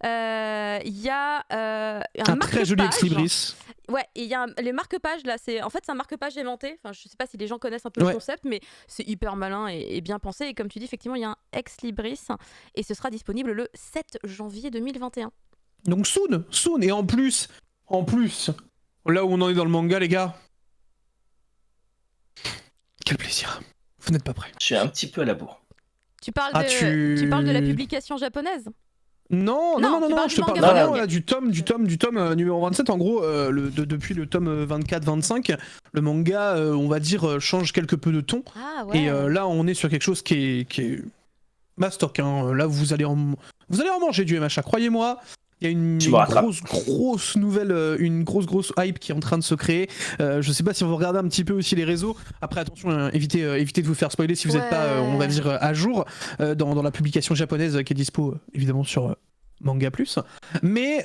Il y a Un très joli marque-page. ex-libris. Ouais, et il y a les marque-pages là, c'est un marque-page aimanté. Enfin, je sais pas si les gens connaissent un peu Ouais. le concept, mais c'est hyper malin et bien pensé. Et comme tu dis, effectivement, il y a un ex-libris et ce sera disponible le 7 janvier 2021. Donc soon. Et en plus, là où on en est dans le manga, les gars. Quel plaisir. Vous n'êtes pas prêts. Je suis un petit peu à la bourre. Tu parles, Ah, tu parles de la publication japonaise? Non, Non, tu parles je du te parle manga, vraiment ok. là, du tome numéro 27. En gros, depuis le tome 24-25, le manga, on va dire, change quelque peu de ton. Ah ouais. Et là, on est sur quelque chose qui est mastoc. Hein. Là, vous allez en manger du MHA, croyez-moi. Il y a une Tu me rattrapes. grosse nouvelle, une grosse hype qui est en train de se créer. Je sais pas si vous regardez un petit peu aussi les réseaux. Après, attention, évitez de vous faire spoiler si vous n'êtes Ouais. pas, on va dire, à jour dans la publication japonaise qui est dispo évidemment sur Manga Plus, mais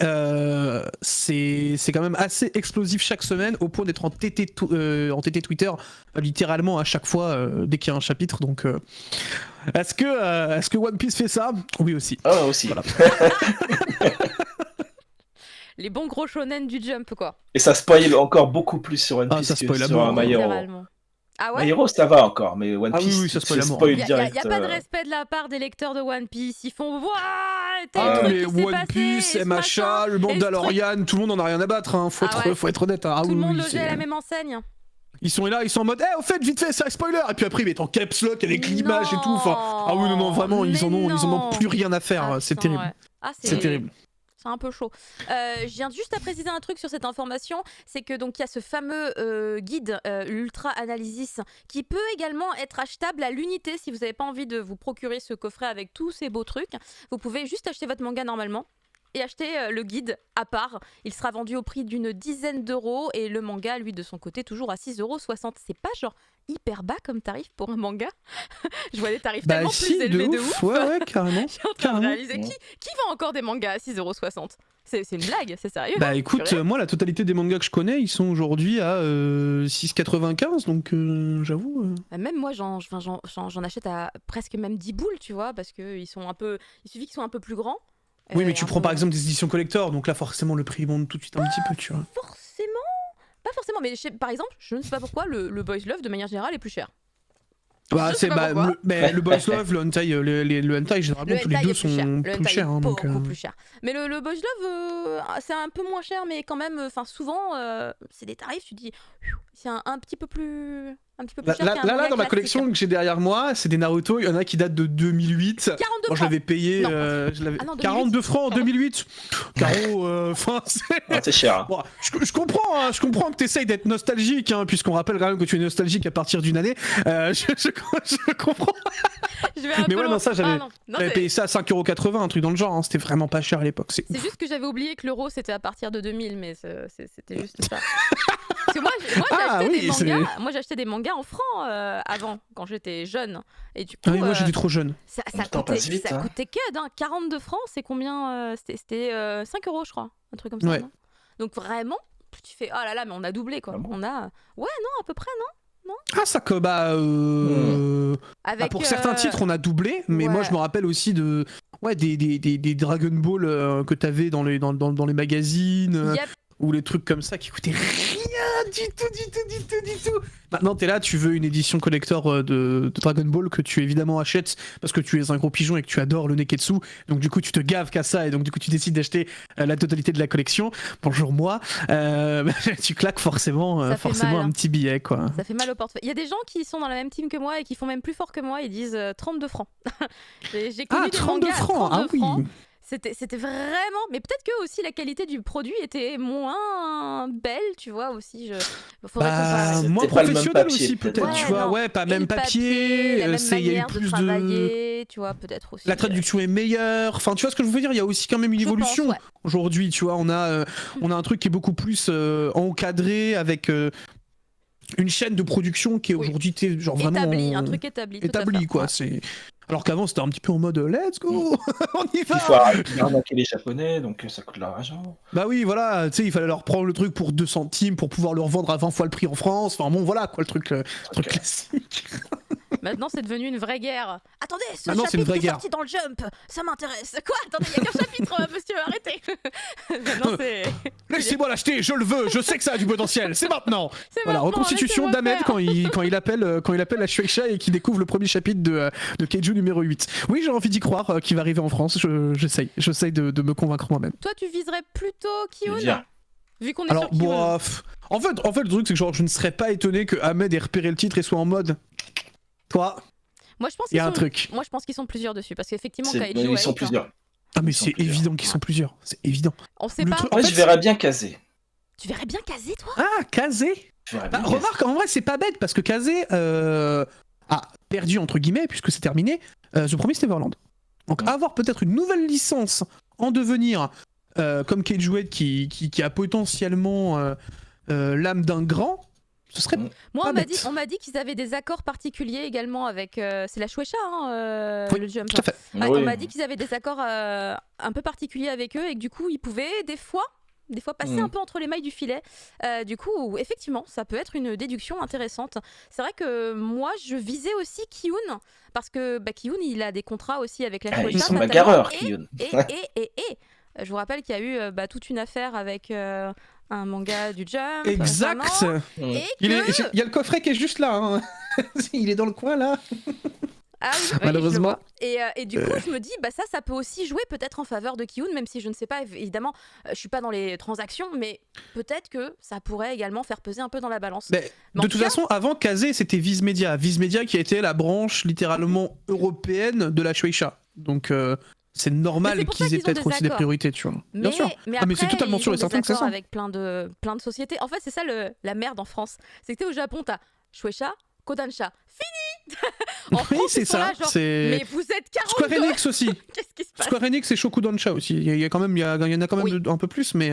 c'est quand même assez explosif chaque semaine au point d'être en TT Twitter littéralement à chaque fois dès qu'il y a un chapitre. Donc est-ce que One Piece fait ça? Oui aussi. Ah aussi. Voilà. Les bons gros shonen du Jump, quoi. Et ça spoil encore beaucoup plus sur One Piece ça spoil que à sur mort, My Hero. Littéralement. Ah ouais? My Hero, ça va encore, mais One Ah Piece, oui, ça spoil à mort. spoil Il y a direct. pas de respect de la part des lecteurs de One Piece. Ils font Wouah, tel Ah, truc mais qui s'est One passé, Piece, et ce machin, MHA, le et ce Mandalorian, tout le monde en a rien à battre, hein. Faut être honnête. Hein. Ah Tout oui, le monde oui, logeait à la même enseigne. Ils sont là, ils sont en mode, au fait, vite fait, c'est un spoiler. Et puis après, ils mettent en caps lock avec l'image et tout. Enfin, ah oui, non, vraiment, ils en ont plus rien à faire. Ah, c'est putain, terrible. ouais. Ah, C'est terrible. C'est un peu chaud. Je viens juste à préciser un truc sur cette information, c'est que donc il y a ce fameux guide Ultra Analysis qui peut également être achetable à l'unité si vous n'avez pas envie de vous procurer ce coffret avec tous ces beaux trucs. Vous pouvez juste acheter votre manga normalement et acheter le guide à part. Il sera vendu au prix d'une dizaine d'euros et le manga, lui, de son côté, toujours à 6,60 €. C'est pas genre hyper bas comme tarif pour un manga. Je vois des tarifs tellement plus élevés de ouf. Ouais, carrément. Je suis en train de réaliser qui vend encore des mangas à 6,60 €. C'est une blague, c'est sérieux. Bah écoute, moi la totalité des mangas que je connais, ils sont aujourd'hui à 6,95, donc j'avoue. Même moi, j'en achète à presque même 10 boules, tu vois, parce que il suffit qu'ils soient un peu plus grands. Oui, mais tu prends par exemple des éditions collector, donc là forcément le prix monte tout de suite un petit peu, tu vois. Pas forcément, mais par exemple, je ne sais pas pourquoi le Boys Love de manière générale est plus cher. Bah, Je sais pas pourquoi. le Boys Love, le Hentai, le Hentai généralement tous les deux sont plus chers. Hein, donc, beaucoup plus cher. Mais le Boys Love, c'est un peu moins cher, mais quand même, souvent, c'est des tarifs, tu dis, c'est un petit peu plus cher. Là, dans ma collection que j'ai derrière moi, c'est des Naruto, il y en a qui datent de 2008. 42 Moi, je l'avais payé 42 francs en 2008. Caro, c'est cher. Hein. Bon, je comprends que tu essayes d'être nostalgique, hein, puisqu'on rappelle quand même que tu es nostalgique à partir d'une année. Je comprends. Mais ouais, non, ça, j'avais payé ça à 5,80 €, un truc dans le genre. Hein, c'était vraiment pas cher à l'époque. C'est juste que j'avais oublié que l'euro c'était à partir de 2000, mais c'était juste ça. Parce que moi j'achetais des mangas en francs avant, quand j'étais jeune. Et du coup, moi j'étais trop jeune. Ça coûtait que 42 francs, c'est combien C'était 5 €, je crois, un truc comme ça. Ouais. Non donc vraiment, tu fais oh là là, mais on a doublé quoi. On a à peu près, non ça que Avec, pour certains titres on a doublé, mais moi je me rappelle aussi de des Dragon Ball que t'avais dans les magazines. Yep. Ou les trucs comme ça qui coûtaient rien du tout. Maintenant t'es là, tu veux une édition collector de Dragon Ball que tu évidemment achètes parce que tu es un gros pigeon et que tu adores le Neketsu, donc du coup tu te gaves qu'à ça et donc du coup tu décides d'acheter la totalité de la collection. Bonjour moi, tu claques forcément mal, un petit billet quoi. Ça fait mal au portefeuille. Il y a des gens qui sont dans la même team que moi et qui font même plus fort que moi, ils disent 32 francs. J'ai connu des 32 mangas francs, à 32 francs. Oui. C'était vraiment... Mais peut-être que aussi la qualité du produit était moins belle, tu vois, aussi. Moins professionnel aussi, peut-être, ouais, tu vois. Pas même papier, il y a eu plus de... travailler, tu vois, peut-être aussi. La traduction est meilleure. Enfin, tu vois ce que je veux dire, il y a aussi quand même une évolution. Pense, ouais. Aujourd'hui, tu vois, on a un truc qui est beaucoup plus encadré avec... une chaîne de production qui est aujourd'hui genre vraiment un truc établi quoi. Ouais. C'est alors qu'avant c'était un petit peu en mode let's go, on y va. Il faut arnaquer les Japonais, donc ça coûte leur argent. Bah oui, voilà, tu sais, il fallait leur prendre le truc pour 2 centimes pour pouvoir le revendre à 20 fois le prix en France. Enfin bon, voilà quoi, le truc classique. Maintenant, c'est devenu une vraie guerre. Attendez, ce chapitre est sorti dans le Jump, ça m'intéresse. Quoi? Attendez, il n'y a qu'un chapitre, monsieur, arrêtez. Maintenant, laissez-moi l'acheter, je le veux, je sais que ça a du potentiel, c'est maintenant. Voilà, reconstitution d'Ahmed quand il appelle la Shueisha et qu'il découvre le premier chapitre de Keiju numéro 8. Oui, j'ai envie d'y croire qu'il va arriver en France, j'essaye de me convaincre moi-même. Toi, tu viserais plutôt Ki-On, vu qu'on est sur Ki-On. Alors, en fait, le truc, c'est que genre, je ne serais pas étonné que Ahmed ait repéré le titre et soit en mode... Toi, moi, je pense qu'il y a un truc. Moi, je pense qu'ils sont plusieurs dessus, parce qu'effectivement, Kaiju, ils sont plusieurs. Ah, mais c'est évident qu'ils sont plusieurs, c'est évident. On sait pas. En fait, je verrais bien Kazé. Tu verrais bien Kazé, toi? Ah, Kazé. Remarque, en vrai, c'est pas bête, parce que Kazé a perdu, entre guillemets, puisque c'est terminé, The Promised Neverland. Donc, avoir peut-être une nouvelle licence en devenir, comme Keiju qui a potentiellement l'âme d'un grand, Ce serait Moi, pas on m'a bête. dit qu'ils avaient des accords particuliers également avec. C'est la Shueisha, Oui, le Jump. tout à fait. Ouais, Oui. on m'a dit qu'ils avaient des accords un peu particuliers avec eux et que du coup, ils pouvaient des fois passer un peu entre les mailles du filet. Du coup, effectivement, ça peut être une déduction intéressante. C'est vrai que moi, je visais aussi Ki-hoon parce que Ki-hoon, il a des contrats aussi avec la Ah, Shueisha. ils sont fatalement, bagarreurs, et- Kiyun. et je vous rappelle qu'il y a eu toute une affaire avec un manga du Jump. Exact. récemment, Mm. Et Il que... y a le coffret qui est juste là. Hein. Il est dans le coin là. Ah oui, oui, Malheureusement. je le vois. Et du coup, je me dis, ça peut aussi jouer peut-être en faveur de Ki-hoon, même si je ne sais pas, évidemment, je suis pas dans les transactions, mais peut-être que ça pourrait également faire peser un peu dans la balance. Mais Mais en de tout toute cas- façon, avant Kazé, c'était Viz Media. Viz Media qui a été la branche littéralement européenne de la Shueisha. Donc c'est Mais normal c'est pour ça qu'ils aient qu'ils ont peut-être des aussi des accords. priorités, tu vois. Mais, Bien sûr. mais Ah, mais après, c'est totalement ils sûr ont et certain des que c'est accords ça. avec plein de sociétés. En fait, c'est ça la merde en France. C'est que t'es au Japon, t'as Shueisha, Kodansha. Fini. En Oui, France, c'est ils sont là, ça. genre, C'est mais vous êtes 42. Square Enix aussi. Qu'est-ce qui se passe? Square Enix et Shokudansha aussi. Il y en a quand même Oui. un peu plus, mais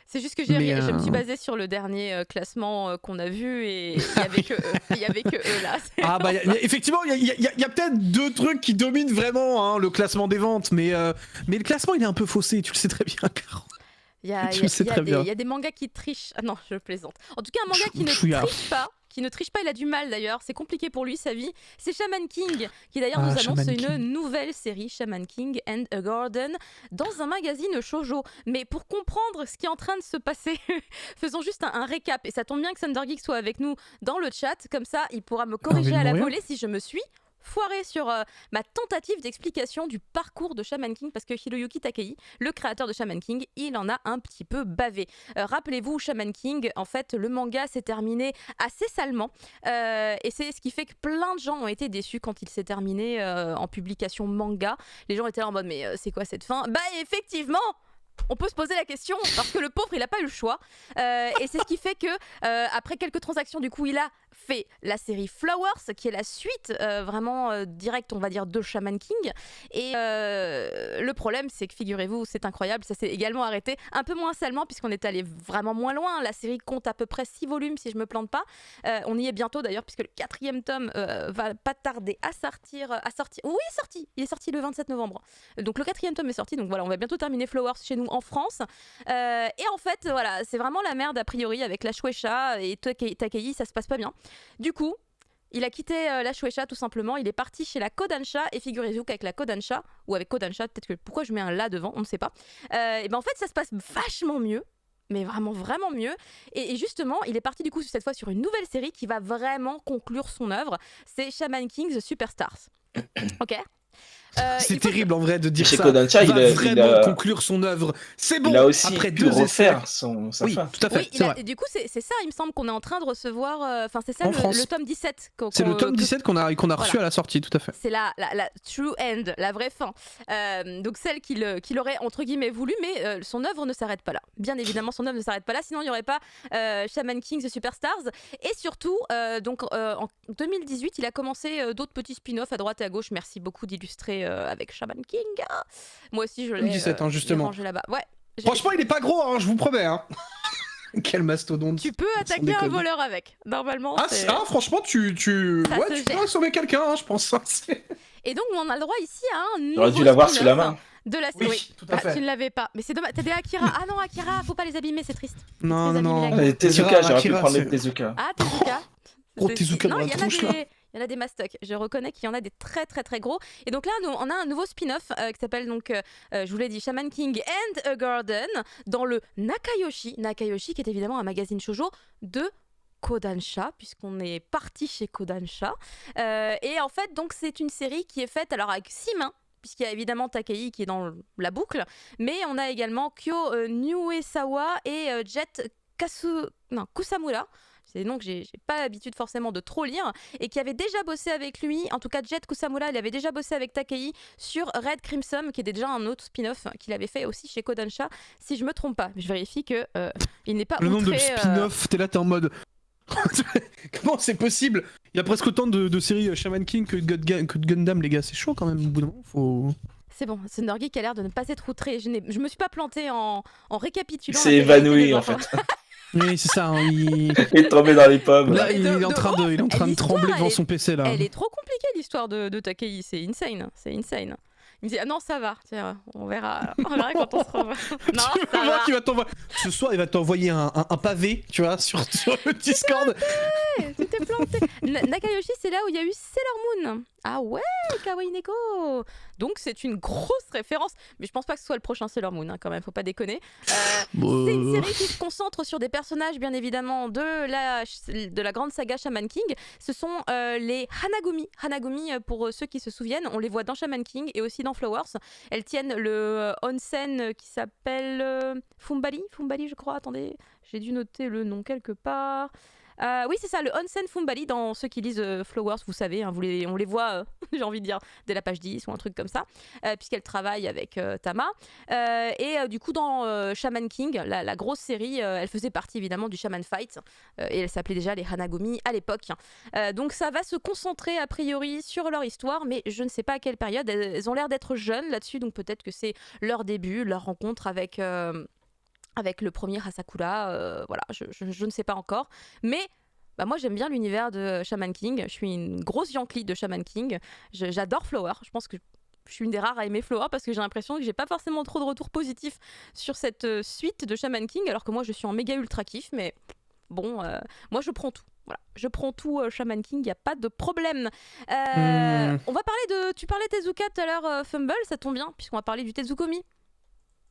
C'est juste que Mais, je me suis basée sur le dernier classement qu'on a vu et il y avait que eux. Il y avait que eux là. ah bah effectivement, il y a peut-être deux trucs qui dominent vraiment hein, le classement des ventes, mais le classement il est un peu faussé, tu le sais très bien, Caro. Il y a, Tu le sais très bien. il y a des mangas qui trichent. Ah non, je plaisante. En tout cas, un manga qui ne Chouïa. triche pas. Qui ne triche pas, il a du mal d'ailleurs, c'est compliqué pour lui sa vie. C'est Shaman King qui d'ailleurs Ah, nous annonce Shaman une King. nouvelle série, Shaman King and a Garden, dans un magazine shoujo. Mais pour comprendre ce qui est en train de se passer, faisons juste un récap. Et ça tombe bien que Thundergeek soit avec nous dans le chat, comme ça il pourra me corriger à la mourir. volée si je me suis foiré sur ma tentative d'explication du parcours de Shaman King parce que Hiroyuki Takei, le créateur de Shaman King, il en a un petit peu bavé. Rappelez-vous, Shaman King, en fait, le manga s'est terminé assez salement et c'est ce qui fait que plein de gens ont été déçus quand il s'est terminé en publication manga. Les gens étaient là en mode mais c'est quoi cette fin? Bah effectivement, on peut se poser la question parce que le pauvre il a pas eu le choix et c'est ce qui fait que après quelques transactions du coup il a fait la série Flowers qui est la suite vraiment directe on va dire de Shaman King et le problème c'est que figurez-vous c'est incroyable ça s'est également arrêté un peu moins salement puisqu'on est allé vraiment moins loin. La série compte à peu près 6 volumes si je me plante pas, on y est bientôt d'ailleurs puisque le 4e tome va pas tarder à sortir. Oui, il est sorti le 27 novembre donc le 4e tome est sorti donc voilà on va bientôt terminer Flowers chez nous en France et en fait voilà c'est vraiment la merde a priori avec la Shueisha et Takei ça se passe pas bien du coup il a quitté la Shueisha tout simplement, il est parti chez la Kodansha et figurez-vous qu'avec la Kodansha ou avec Kodansha peut-être que pourquoi je mets un là devant on ne sait pas et ben en fait ça se passe vachement mieux mais vraiment vraiment mieux et justement il est parti du coup cette fois sur une nouvelle série qui va vraiment conclure son œuvre, c'est Shaman King The Superstars. Ok. C'est il faut- terrible en vrai de dire Chez ça. Kodansha, Va il vraiment a- conclure son œuvre. C'est bon. Il a aussi après pu 2 essais. refaire sa Oui, fin. tout à fait. Oui, c'est vrai. et du coup, c'est ça, il me semble qu'on est en train de recevoir. Enfin, c'est ça En France. le tome 17. C'est le tome 17 qu'on a reçu Voilà. à la sortie, tout à fait. C'est la true end, la vraie fin. Donc celle qu'il aurait entre guillemets voulu, mais son œuvre ne s'arrête pas là. Bien évidemment, son œuvre ne s'arrête pas là, sinon il n'y aurait pas Shaman King The Superstars. Et surtout, en 2018, il a commencé d'autres petits spin-offs à droite et à gauche. Merci beaucoup d'illustrer avec Shaman King. Moi aussi, je l'ai 17, hein, justement. rangé là-bas. Ouais. Franchement, il est pas gros, hein, je vous promets. Hein. Quel mastodonte. Tu peux Sans attaquer un déconner. voleur avec. Normalement, Ah, c'est... franchement, tu Ça ouais, se tu gère. peux sauver quelqu'un, hein, je pense. hein, Et donc, on a le droit ici à un nouveau J'aurais dû l'avoir sous la spin-off main. de la Oui, série. tout à fait. Tu ne l'avais pas. Mais c'est dommage. T'as des Akira. Ah non, Akira, faut pas les abîmer, c'est triste. Non, Très non, abîmé, non. la Les Tezuka, Akira, j'aurais pu Akira, prendre les c'est- Tezuka. Ah, Tezuka. Gros Tezuka Non, dans la il y en a tronche, là. il y en a des mastocs. Je reconnais qu'il y en a des très très très gros. Et donc là, on a un nouveau spin-off qui s'appelle donc, je vous l'ai dit, Shaman King and a Garden dans le Nakayoshi. Nakayoshi qui est évidemment un magazine shoujo de Kodansha, puisqu'on est parti chez Kodansha. Et en fait, donc c'est une série qui est faite alors avec 6 mains. Puisqu'il y a évidemment Takei qui est dans la boucle, mais on a également Kyo Nuesawa et Jet Kusamura. C'est des noms que j'ai pas l'habitude forcément de trop lire et qui avait déjà bossé avec lui, en tout cas Jet Kusamura, il avait déjà bossé avec Takei sur Red Crimson, qui était déjà un autre spin-off qu'il avait fait aussi chez Kodansha, si je me trompe pas. Je vérifie que il n'est pas Le nombre de outré, spin-off, t'es là, t'es en mode. Comment c'est possible? Il y a presque autant de séries Shaman King que de Gundam, les gars. C'est chaud quand même. Au bout d'un moment, faut. C'est bon, Thundergeek a l'air de ne pas être outré. Je me suis pas plantée en récapitulant. C'est la totalité évanoui des en infos. fait. Oui, c'est ça. Il... Il est tombé dans les pommes. Là, Mais il est en train de l'histoire, trembler devant son PC là. Elle est trop compliquée l'histoire de Takei, c'est insane, c'est insane. Il me dit ah non ça va, tiens, on verra quand on se revoit. Non Tu ça vas voir va. qu'il va t'envoyer. Ce soir, il va t'envoyer un pavé, tu vois, sur le Discord. Tu t'es planté. Nakayoshi, c'est là où il y a eu Sailor Moon. Ah ouais, Kawaii Neko. Donc c'est une grosse référence, mais je pense pas que ce soit le prochain Sailor Moon quand même, faut pas déconner. C'est une série qui se concentre sur des personnages bien évidemment de la grande saga Shaman King. Ce sont les Hanagumi. Hanagumi, pour ceux qui se souviennent, on les voit dans Shaman King et aussi dans Flowers. Elles tiennent le onsen qui s'appelle Fumbali, je crois. Attendez, j'ai dû noter le nom quelque part. Oui, c'est ça, le Onsen Fumbali, dans ceux qui lisent Flowers, vous savez, hein, on les voit, j'ai envie de dire, dès la page 10 ou un truc comme ça, puisqu'elle travaille avec Tama. Du coup, dans Shaman King, la grosse série, elle faisait partie évidemment du Shaman Fight, et elle s'appelait déjà les Hanagumi à l'époque. Donc ça va se concentrer a priori sur leur histoire, mais je ne sais pas à quelle période. Elles ont l'air d'être jeunes là-dessus, donc peut-être que c'est leur début, leur rencontre avec le premier Asakura, voilà, je ne sais pas encore. Mais bah, moi j'aime bien l'univers de Shaman King, je suis une grosse Yankee de Shaman King, j'adore Flower, je pense que je suis une des rares à aimer Flower parce que j'ai l'impression que j'ai pas forcément trop de retours positifs sur cette suite de Shaman King, alors que moi je suis en méga ultra kiff, mais bon, moi je prends tout. Voilà, je prends tout Shaman King, il n'y a pas de problème. On va parler de... Tu parlais Tezuka tout à l'heure, Fumble, ça tombe bien, puisqu'on va parler du Tezukomi.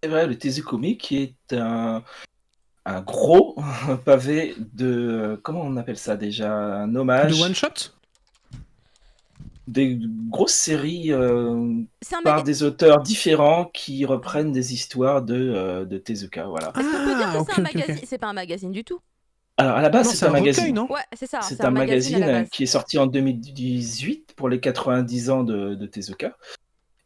C'est vrai, le Tezukomi qui est un gros pavé de... Comment on appelle ça déjà? Un hommage. De one shot. Des grosses séries C'est un par des auteurs différents qui reprennent des histoires de Tezuka. Voilà. Est-ce qu'on peut dire que ok, c'est un ok, ok. magazine? C'est pas un magazine du tout. Alors à la base, Non, c'est un magazine. recueil, non? Ouais, c'est ça. C'est C'est un magazine à la magazine base. qui est sorti en 2018 pour les 90 ans de Tezuka.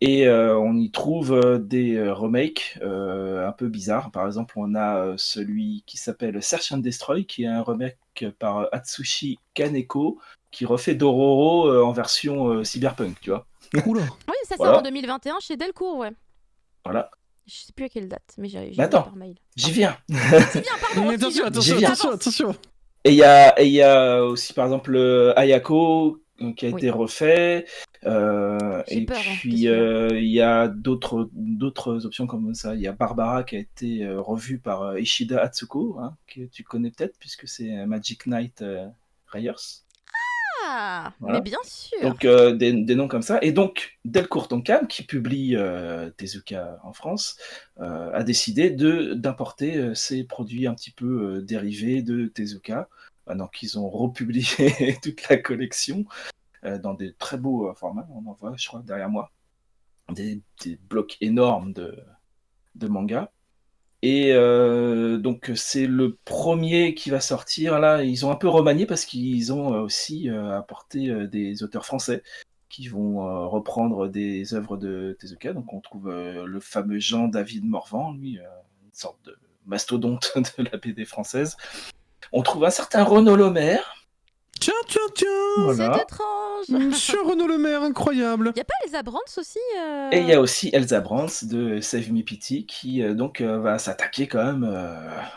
Et on y trouve des remakes un peu bizarres. Par exemple, on a celui qui s'appelle Search and Destroy, qui est un remake par Atsushi Kaneko, qui refait Dororo en version cyberpunk, tu vois. Oula. Oui, ça Voilà. sort en 2021 chez Delcourt, ouais. Voilà. Je sais plus à quelle date, mais j'ai Mais attends. par mail. J'y viens. C'est bien, pardon. Mais attention, J'y viens. attention. Et il y a aussi, par exemple, Ayako qui a Oui. été refait. J'ai Et peur, hein, puis, de celui-là. il y a d'autres options comme ça. Il y a Barbara qui a été revue par Ishida Atsuko, hein, que tu connais peut-être, puisque c'est Magic Knight Riders. Ah, Voilà. mais bien sûr. Donc, des noms comme ça. Et donc, Delcourt Tonkam, qui publie Tezuka en France, a décidé d'importer ces produits un petit peu dérivés de Tezuka. Donc, ils ont republié toute la collection dans des très beaux formats. On en voit, je crois, derrière moi. Des blocs énormes de manga. Et donc c'est le premier qui va sortir là. Ils ont un peu remanié parce qu'ils ont aussi apporté des auteurs français qui vont reprendre des œuvres de Tezuka. Donc on trouve le fameux Jean-David Morvan, lui, une sorte de mastodonte de la BD française. On trouve un certain Renaud Lemaire. Tiens. Voilà. C'est étrange. Monsieur Renaud Lemaire, incroyable. Y a pas Elsa Brands aussi Et il y a aussi Elsa Brands de Save Me Pity qui donc va s'attaquer quand même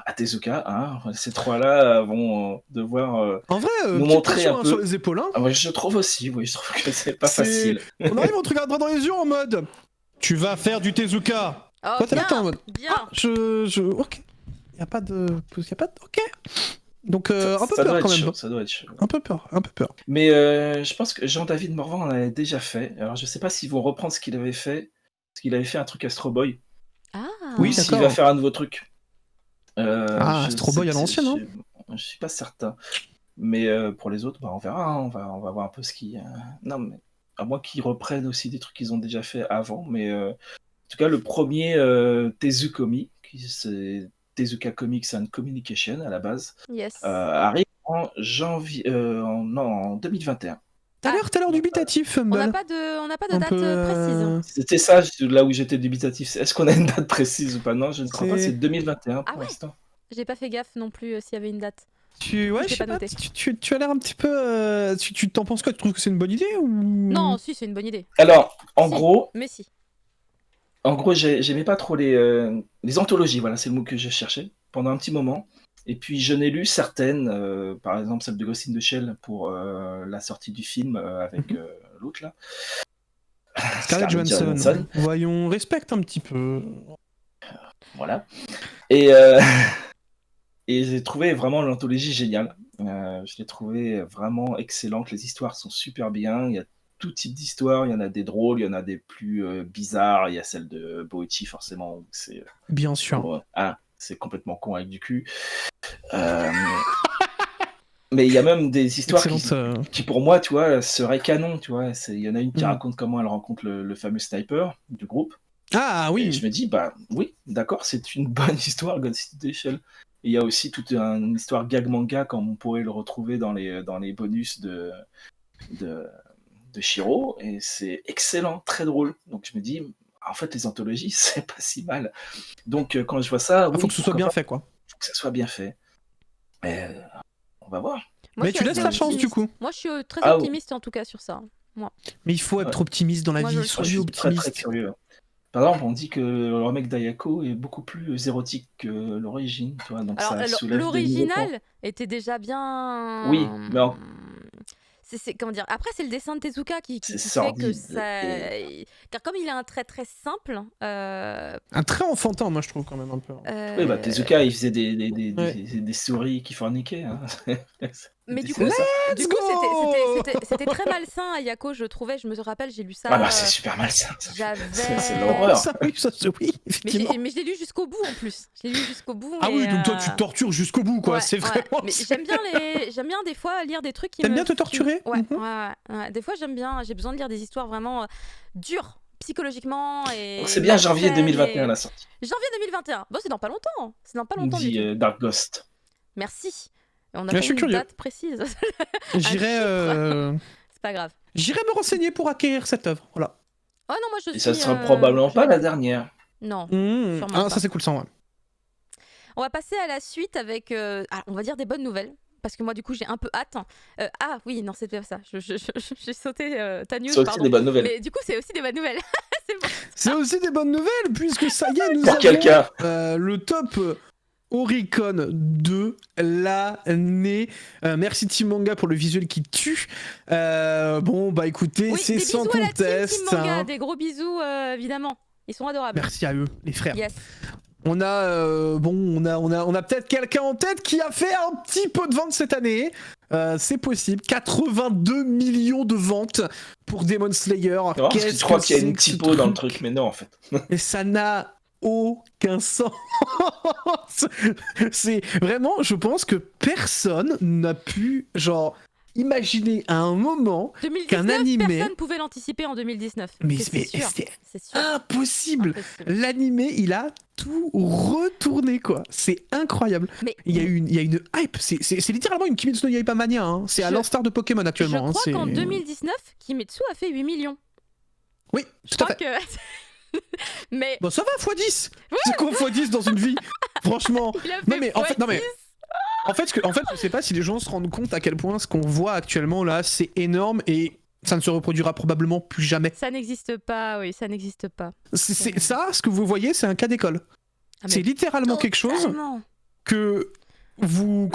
à Tezuka. Hein. Ces trois-là vont devoir En vrai, nous petite montrer pression, un peu. sur les épaules. Hein. Ah, moi, je trouve aussi, oui, je trouve que c'est pas C'est- facile. On arrive, on te regarde droit dans les yeux en mode. Tu vas faire du Tezuka. Oh, Toi, t'es là, t'es en bien, mode. bien. Ok. Y a pas de. Ok. Donc, un peu Ça doit peur être quand même. chaud, ça doit être chaud. Un peu peur. Mais je pense que Jean-David Morvan en avait déjà fait. Alors je sais pas s'ils vont reprendre ce qu'il avait fait, parce qu'il avait fait un truc Astro Boy. Ah. Oui, Ou s'il d'accord. va faire un nouveau truc. Astro Boy à l'ancienne, hein. Je suis pas certain. Mais pour les autres, bah, on verra. Hein. On va voir un peu ce qui. Non, mais à moins qu'ils reprennent aussi des trucs qu'ils ont déjà fait avant. Mais en tout cas, le premier Tezukomi, qui c'est Tezuka Comics and Communication à la base, Yes. arrive en janvier, en 2021. T'as l'air dubitatif, On n'a Fumble. pas de Un date peu, précise. C'était ça, là où j'étais dubitatif. Est-ce qu'on a une date précise ou pas? Non, je ne crois pas. C'est- C'est 2021 Ah pour ouais. l'instant. J'ai pas fait gaffe non plus s'il y avait une date. Ouais, Je je l'ai sais pas pas. noté. Tu as l'air un petit peu. Tu t'en penses quoi? Tu trouves que c'est une bonne idée ou. Non, si, c'est une bonne idée. Alors, en Si. gros, Mais si. j'aimais pas trop les anthologies. Voilà, c'est le mot que je cherchais pendant un petit moment. Et puis j'en ai lu certaines, par exemple celle de Ghost in the Shell pour la sortie du film avec l'autre là. Scarlett Johansson. Voyons, respecte un petit peu. Voilà. Et j'ai trouvé vraiment l'anthologie géniale. Je l'ai trouvé vraiment excellente. Les histoires sont super bien. Il y a tout type d'histoires. Il y en a des drôles, il y en a des plus bizarres. Il y a celle de Boichi, forcément. Où c'est, Bien sûr. c'est complètement con avec du cul. Mais il y a même des histoires qui, pour moi, tu vois, seraient canon. Tu vois, il y en a une qui raconte comment elle rencontre le fameux sniper du groupe. Ah oui. Et je me dis, bah oui, d'accord, c'est une bonne histoire, Ghost in the Shell. Et il y a aussi toute une histoire gag manga, comme on pourrait le retrouver dans les bonus de Shiro. Et c'est excellent, très drôle. Donc je me dis, en fait, les anthologies, c'est pas si mal. Donc quand je vois ça, faut que ce soit bien fait, quoi. Faut que ça soit bien fait. Mais on va voir. Moi, mais tu laisses la chance, du coup. Moi, je suis très optimiste, en tout cas, sur ça. Moi. Mais il faut être optimiste dans la vie. Soyez optimiste. Très, très curieux. Par exemple, on dit que le remake d'Ayako est beaucoup plus érotique que l'origine, tu vois, donc ça soulève l'original était déjà bien. Oui, mais c'est comment dire. Après, c'est le dessin de Tezuka qui fait que ça. Car comme il a un trait très simple. Un trait enfantin, moi je trouve quand même un peu. Oui, bah Tezuka, il faisait des souris qui forniquaient. Hein. Mais du coup, c'était très malsain, Ayako, je trouvais. Je me rappelle, j'ai lu ça. Ah bah c'est super malsain. C'est l'horreur. Oui, effectivement. Mais je l'ai lu jusqu'au bout en plus. Je l'ai lu jusqu'au bout. Ah oui, donc toi tu tortures jusqu'au bout, quoi. Ouais, c'est vraiment. Mais j'aime bien des fois lire des trucs qui T'aimes bien te torturer? Ouais. Des fois j'aime bien. J'ai besoin de lire des histoires vraiment dures psychologiquement et. Donc c'est bien janvier 2021 la sortie. Janvier 2021. Bon, c'est dans pas longtemps. C'est dans pas longtemps. Dit Dark Ghost. Merci. On a pas une date précise. J'irai. C'est pas grave. J'irai me renseigner pour acquérir cette œuvre. Voilà. Oh non, moi je suis. Et ça sera probablement pas la dernière. Non. Ah, ça c'est cool, ça. Ouais. On va passer à la suite avec, on va dire des bonnes nouvelles. Parce que moi, du coup, j'ai un peu hâte. Ah oui, non, c'était pas ça. J'ai sauté ta news. C'est aussi des bonnes nouvelles. Mais du coup, c'est aussi des bonnes nouvelles. C'est bon. C'est aussi des bonnes nouvelles, puisque ça y est, nous Pour quelqu'un. le top Oricon de l'année. Merci Team Manga pour le visuel qui tue. Bon, bah écoutez, c'est sans conteste. Team Manga, des gros bisous, évidemment. Ils sont adorables. Merci à eux, les frères. Yes. On a peut-être quelqu'un en tête qui a fait un petit peu de vente cette année. C'est possible. 82 millions de ventes pour Demon Slayer. Je crois qu'il y a une typo dans le truc, mais non en fait. Et ça n'a aucun sens. C'est vraiment, je pense que personne n'a pu imaginer à un moment 2019, qu'un animé. Personne pouvait l'anticiper en 2019. Mais c'est impossible. L'animé, il a tout retourné, quoi. C'est incroyable. Mais il y a une hype. C'est littéralement une Kimetsu no Yaiba mania. Hein. C'est à l'instar de Pokémon actuellement. Je crois qu'en 2019, Kimetsu a fait 8 millions. Oui, tout à fait. Mais bon, ça va, x10. Ouais. C'est quoi x10 dans une vie? Franchement. En fait, je sais pas si les gens se rendent compte à quel point ce qu'on voit actuellement là, c'est énorme et ça ne se reproduira probablement plus jamais. Ça n'existe pas, oui, ça n'existe pas. C'est ça, ce que vous voyez, c'est un cas d'école. C'est littéralement quelque chose que vous...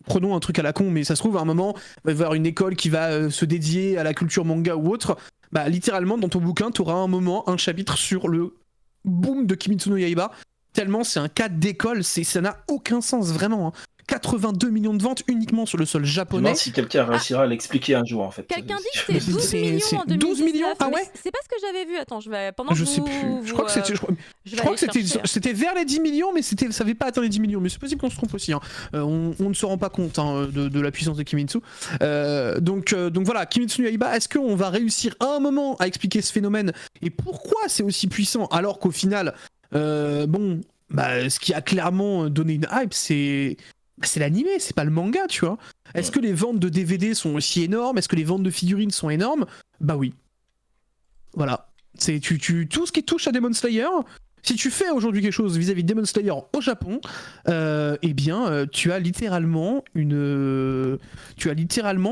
Prenons un truc à la con, mais ça se trouve, à un moment, il va y avoir une école qui va se dédier à la culture manga ou autre. Bah, littéralement, dans ton bouquin, tu auras un moment, un chapitre sur le boom de Kimetsu no Yaiba. Tellement c'est un cas d'école, ça n'a aucun sens, vraiment. Hein. 82 millions de ventes uniquement sur le sol japonais. Je me demande si quelqu'un réussira à l'expliquer un jour, en fait. Quelqu'un dit que c'est 12 millions en 2019. 12 millions, ah ouais. C'est pas ce que j'avais vu. Attends, je sais plus. Je crois que c'était vers les 10 millions, mais ça n'avait pas atteint les 10 millions. Mais c'est possible qu'on se trompe aussi. Hein. On ne se rend pas compte de la puissance de Kimetsu. Donc voilà, Kimetsu no Yaiba, est-ce qu'on va réussir à un moment à expliquer ce phénomène et pourquoi c'est aussi puissant alors qu'au final, ce qui a clairement donné une hype, c'est l'animé, c'est pas le manga, tu vois. Est-ce que les ventes de DVD sont aussi énormes? Est-ce que les ventes de figurines sont énormes? Bah oui. Voilà. C'est tout ce qui touche à Demon Slayer, si tu fais aujourd'hui quelque chose vis-à-vis de Demon Slayer au Japon, tu as littéralement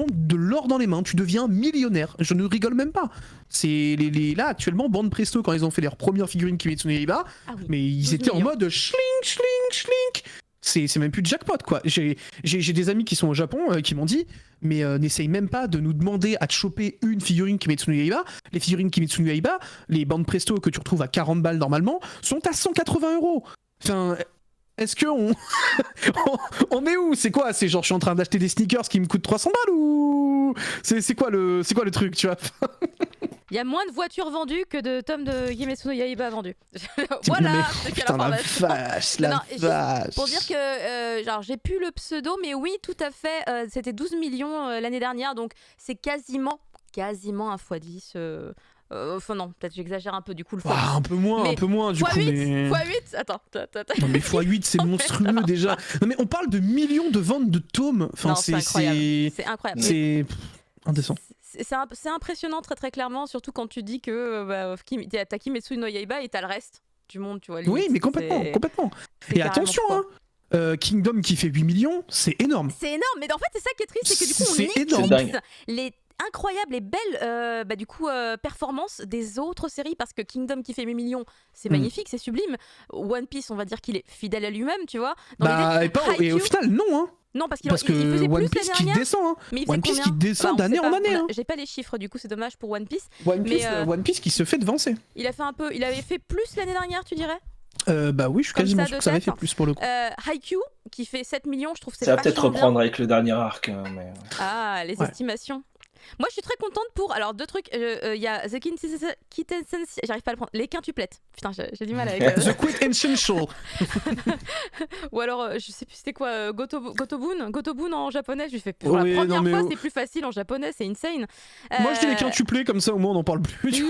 de l'or dans les mains, tu deviens millionnaire. Je ne rigole même pas. C'est là actuellement, Bande Presto, quand ils ont fait leurs premières figurines Kimetsu no Yaiba, mais ils étaient en mode schlink, schlink, schlink. C'est même plus de jackpot, quoi. J'ai des amis qui sont au Japon qui m'ont dit, mais n'essaye même pas de nous demander à te choper une figurine Kimetsu no Yaiba. Les figurines Kimetsu no Yaiba, les bandes presto que tu retrouves à 40 balles normalement, sont à 180 €. Enfin, est-ce que on est où? C'est quoi? C'est genre je suis en train d'acheter des sneakers qui me coûtent 300 balles ou c'est quoi le truc, tu vois? Il y a moins de voitures vendues que de tomes de Kimetsu no Yaiba vendus. Voilà, c'est quelle Putain, la information. vache, Non, la juste vache. pour dire que, genre, j'ai plus le pseudo, mais oui, tout à fait, c'était 12 millions l'année dernière, donc c'est quasiment un x10. Enfin non, peut-être j'exagère un peu du coup le x10. Ah, un peu moins du coup. x8, Mais... x8, attends. Non mais x8 c'est monstrueux déjà. Non mais on parle de millions de ventes de tomes. Enfin Non, c'est incroyable. C'est incroyable. C'est indécent. C'est impressionnant très très clairement, surtout quand tu dis que t'as Kimetsu no Yaiba et t'as le reste du monde, tu vois. Oui, mais complètement. Et attention, Kingdom qui fait 8 millions, c'est énorme. C'est énorme, mais en fait c'est ça qui est triste, c'est que du coup C'est on énorme. éclipse les incroyables et belles performances des autres séries, parce que Kingdom qui fait 8 millions, c'est magnifique, c'est sublime. One Piece, on va dire qu'il est fidèle à lui-même, tu vois. Et au final, non, hein. Non, parce que il faisait One plus Piece l'année qui dernière. descend, hein. Mais One Piece qui descend d'année en année. Hein. J'ai pas les chiffres, du coup c'est dommage pour One Piece. One Piece qui se fait devancer. Il avait fait plus l'année dernière, tu dirais? Bah oui, je suis quasiment sûr que ça avait fait plus pour le coup. Haikyuu qui fait 7 millions, je trouve que c'est Ça va peut-être vachement reprendre bien. avec le dernier arc. Mais... Ah, les estimations. Moi, je suis très contente pour. Alors, deux trucs. Il y a The Quintessential. J'arrive pas à le prendre. Les quintuplettes. Putain, j'ai du mal avec. The Quintessential. Ou alors, je sais plus c'était quoi. Gotobun en japonais. Je lui fais pour la première fois, c'est plus facile en japonais. C'est insane. Moi, je dis les quintuplés, comme ça au moins on n'en parle plus. Les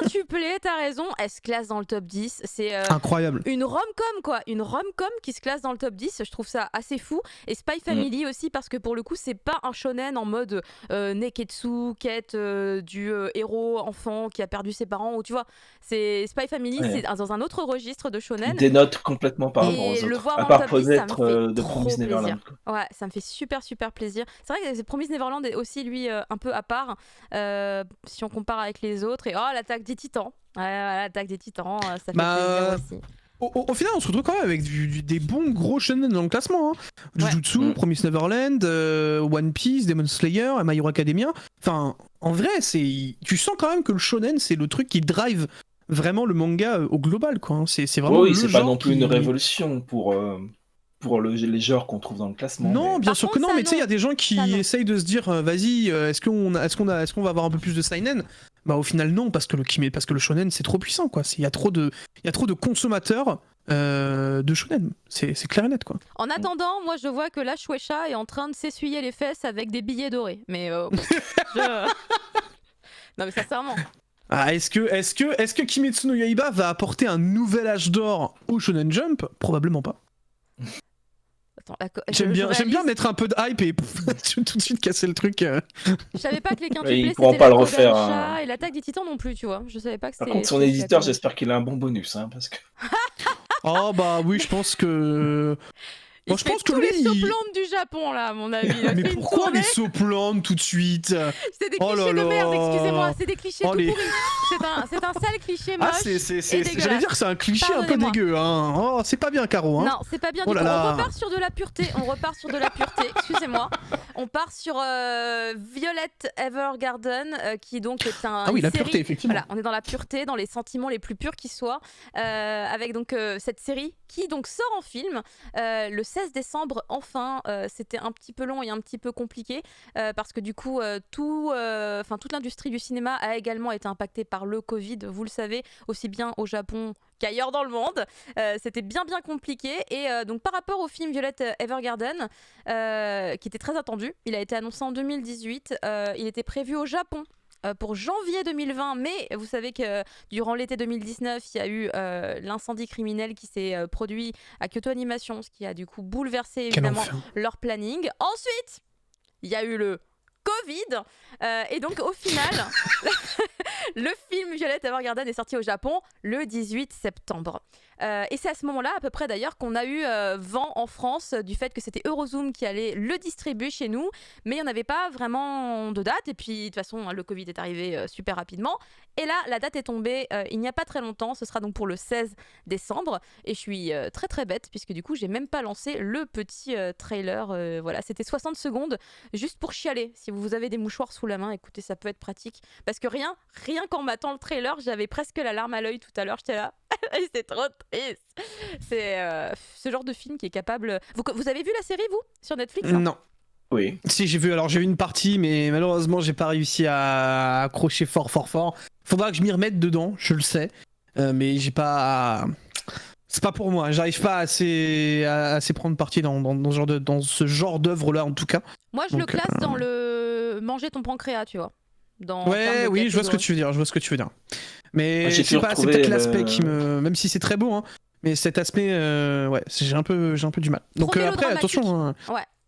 quintuplés, t'as raison. Elle se classe dans le top 10. C'est incroyable. Une rom-com, quoi. Une rom-com qui se classe dans le top 10. Je trouve ça assez fou. Et Spy Family aussi, parce que pour le coup, c'est pas un shonen en mode Neketsu, quête du héros enfant qui a perdu ses parents, ou tu vois, c'est Spy Family, c'est dans un autre registre de shonen. Il dénote complètement par rapport aux autres, à part peut-être de Promise Neverland. Ouais, ça me fait super plaisir. C'est vrai que Promise Neverland est aussi lui un peu à part si on compare avec les autres. Et l'attaque des titans. Ouais, l'attaque des titans, ça fait plaisir aussi. Au final, on se retrouve quand même avec des bons gros shonen dans le classement. Hein. Jujutsu, Promise Neverland, One Piece, Demon Slayer, My Hero Academia. Enfin, en vrai, tu sens quand même que le shonen, c'est le truc qui drive vraiment le manga au global, quoi. Hein. C'est vraiment oui, c'est pas non plus une révolution pour les genres qu'on trouve dans le classement. Non, bien sûr que non, mais tu sais, il y a des gens qui essayent de se dire, vas-y, est-ce qu'on va avoir un peu plus de seinen? Bah au final non, parce que le shonen c'est trop puissant, quoi. Il y a trop de consommateurs de shonen, c'est clair et net, quoi. En attendant, moi je vois que la Shueisha est en train de s'essuyer les fesses avec des billets dorés, mais non mais sincèrement. Ah, est-ce que Kimetsu no Yaiba va apporter un nouvel âge d'or au Shonen Jump? Probablement pas. J'aime bien mettre un peu de hype et tout de suite casser le truc. Je savais pas que les quintuplés c'était pas le refaire. Et l'attaque des titans non plus, tu vois. Je savais pas que c'était. Par contre, son éditeur, j'espère qu'il a un bon bonus, hein, parce que. Oh bah oui, je pense que. Bon, je pense que les Soplantes du Japon, là, à mon avis. Mais pourquoi les Soplantes tout de suite? C'est des clichés de merde, excusez-moi. C'est des clichés tout pourris. C'est un sale cliché moche. J'allais dire que c'est un cliché un peu dégueu. Hein. Oh, c'est pas bien, Caro. Hein. Non, c'est pas bien du tout. On repart sur de la pureté. Excusez-moi. On part sur Violet Evergarden, qui donc est un. Ah oui, la pureté, effectivement. Voilà, on est dans la pureté, dans les sentiments les plus purs qui soient. Avec donc cette série qui donc sort en film le 16 décembre, enfin. C'était un petit peu long et un petit peu compliqué parce que du coup toute l'industrie du cinéma a également été impactée par le Covid, vous le savez, aussi bien au Japon qu'ailleurs dans le monde. C'était bien compliqué et donc par rapport au film Violet Evergarden qui était très attendu, il a été annoncé en 2018, il était prévu au Japon pour janvier 2020, mais vous savez que durant l'été 2019, il y a eu l'incendie criminel qui s'est produit à Kyoto Animation, ce qui a du coup bouleversé évidemment leur planning. Ensuite, il y a eu le Covid, et donc au final, le film Violet Evergarden est sorti au Japon le 18 septembre. Et c'est à ce moment-là, à peu près d'ailleurs, qu'on a eu vent en France du fait que c'était Eurozoom qui allait le distribuer chez nous, mais il n'y en avait pas vraiment de date. Et puis, de toute façon, le Covid est arrivé super rapidement. Et là, la date est tombée il n'y a pas très longtemps. Ce sera donc pour le 16 décembre. Et je suis très très bête, puisque du coup, j'ai même pas lancé le petit trailer. Voilà, c'était 60 secondes juste pour chialer. Si vous avez des mouchoirs sous la main, écoutez, ça peut être pratique. Parce que rien qu'en m'attendant le trailer, j'avais presque la larme à l'œil tout à l'heure. J'étais là. C'est trop triste. C'est ce genre de film qui est capable. Vous avez vu la série, vous, sur Netflix, hein? Non. Oui. Si, j'ai vu une partie, mais malheureusement, j'ai pas réussi à accrocher fort. Faudra que je m'y remette dedans, je le sais. Mais j'ai pas. C'est pas pour moi, j'arrive pas à assez prendre parti dans ce genre d'œuvre-là, en tout cas. Moi, je le classe dans le manger ton pancréas, tu vois. Ouais, oui, je vois ce que tu veux dire. Mais j'ai c'est toujours peut-être trouvé l'aspect qui me. Même si c'est très beau, hein, mais cet aspect, ouais, j'ai un peu du mal. Donc après, attention.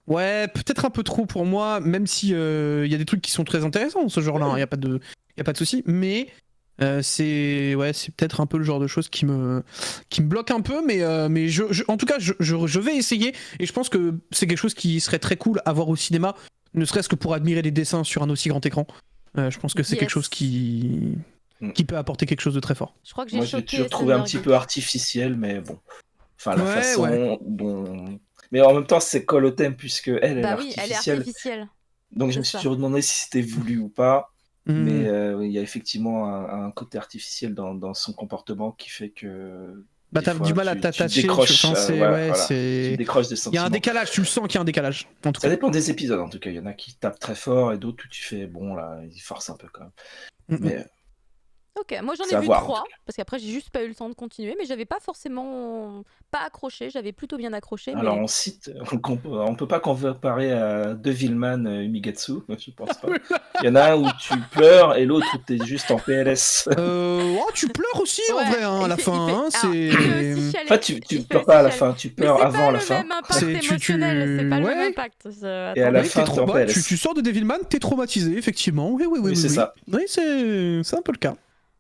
Ouais, peut-être un peu trop pour moi, même si y a des trucs qui sont très intéressants dans ce genre-là, il y a pas de souci, mais c'est peut-être un peu le genre de choses qui me bloque un peu, mais en tout cas, je vais essayer, et je pense que c'est quelque chose qui serait très cool à voir au cinéma, ne serait-ce que pour admirer les dessins sur un aussi grand écran. Je pense que c'est quelque chose qui peut apporter quelque chose de très fort. Je crois que Moi, j'ai toujours trouvé un petit peu artificiel, mais bon. Enfin, la façon dont... Mais en même temps, c'est colle au thème, puisque elle est artificielle. Donc, je me suis toujours demandé si c'était voulu ou pas. Mais il y a effectivement un côté artificiel dans son comportement qui fait que... Bah, t'as du mal à t'attacher. Tu décroches des sentiments. Il y a un décalage, tu le sens qu'il y a un décalage. Ça dépend des épisodes, en tout cas. Il y en a qui tapent très fort et d'autres où tu fais, bon, là, ils forcent un peu quand même. Mais... Ok, moi j'en ai vu 3, parce qu'après j'ai juste pas eu le temps de continuer, mais j'avais pas forcément pas accroché, j'avais plutôt bien accroché. Alors mais... on peut pas comparer à Devilman Umigatsu, je pense pas. Il y en a un où tu pleures et l'autre où t'es juste en PLS. Tu pleures aussi en vrai, hein, à la fin. Enfin, tu pleures pas à la fin, tu pleures avant la fin. C'est pas le même impact. Et à la fin, t'es en PLS. Tu sors de Devilman, t'es traumatisé, effectivement. Oui, c'est ça. Oui, c'est un peu le cas.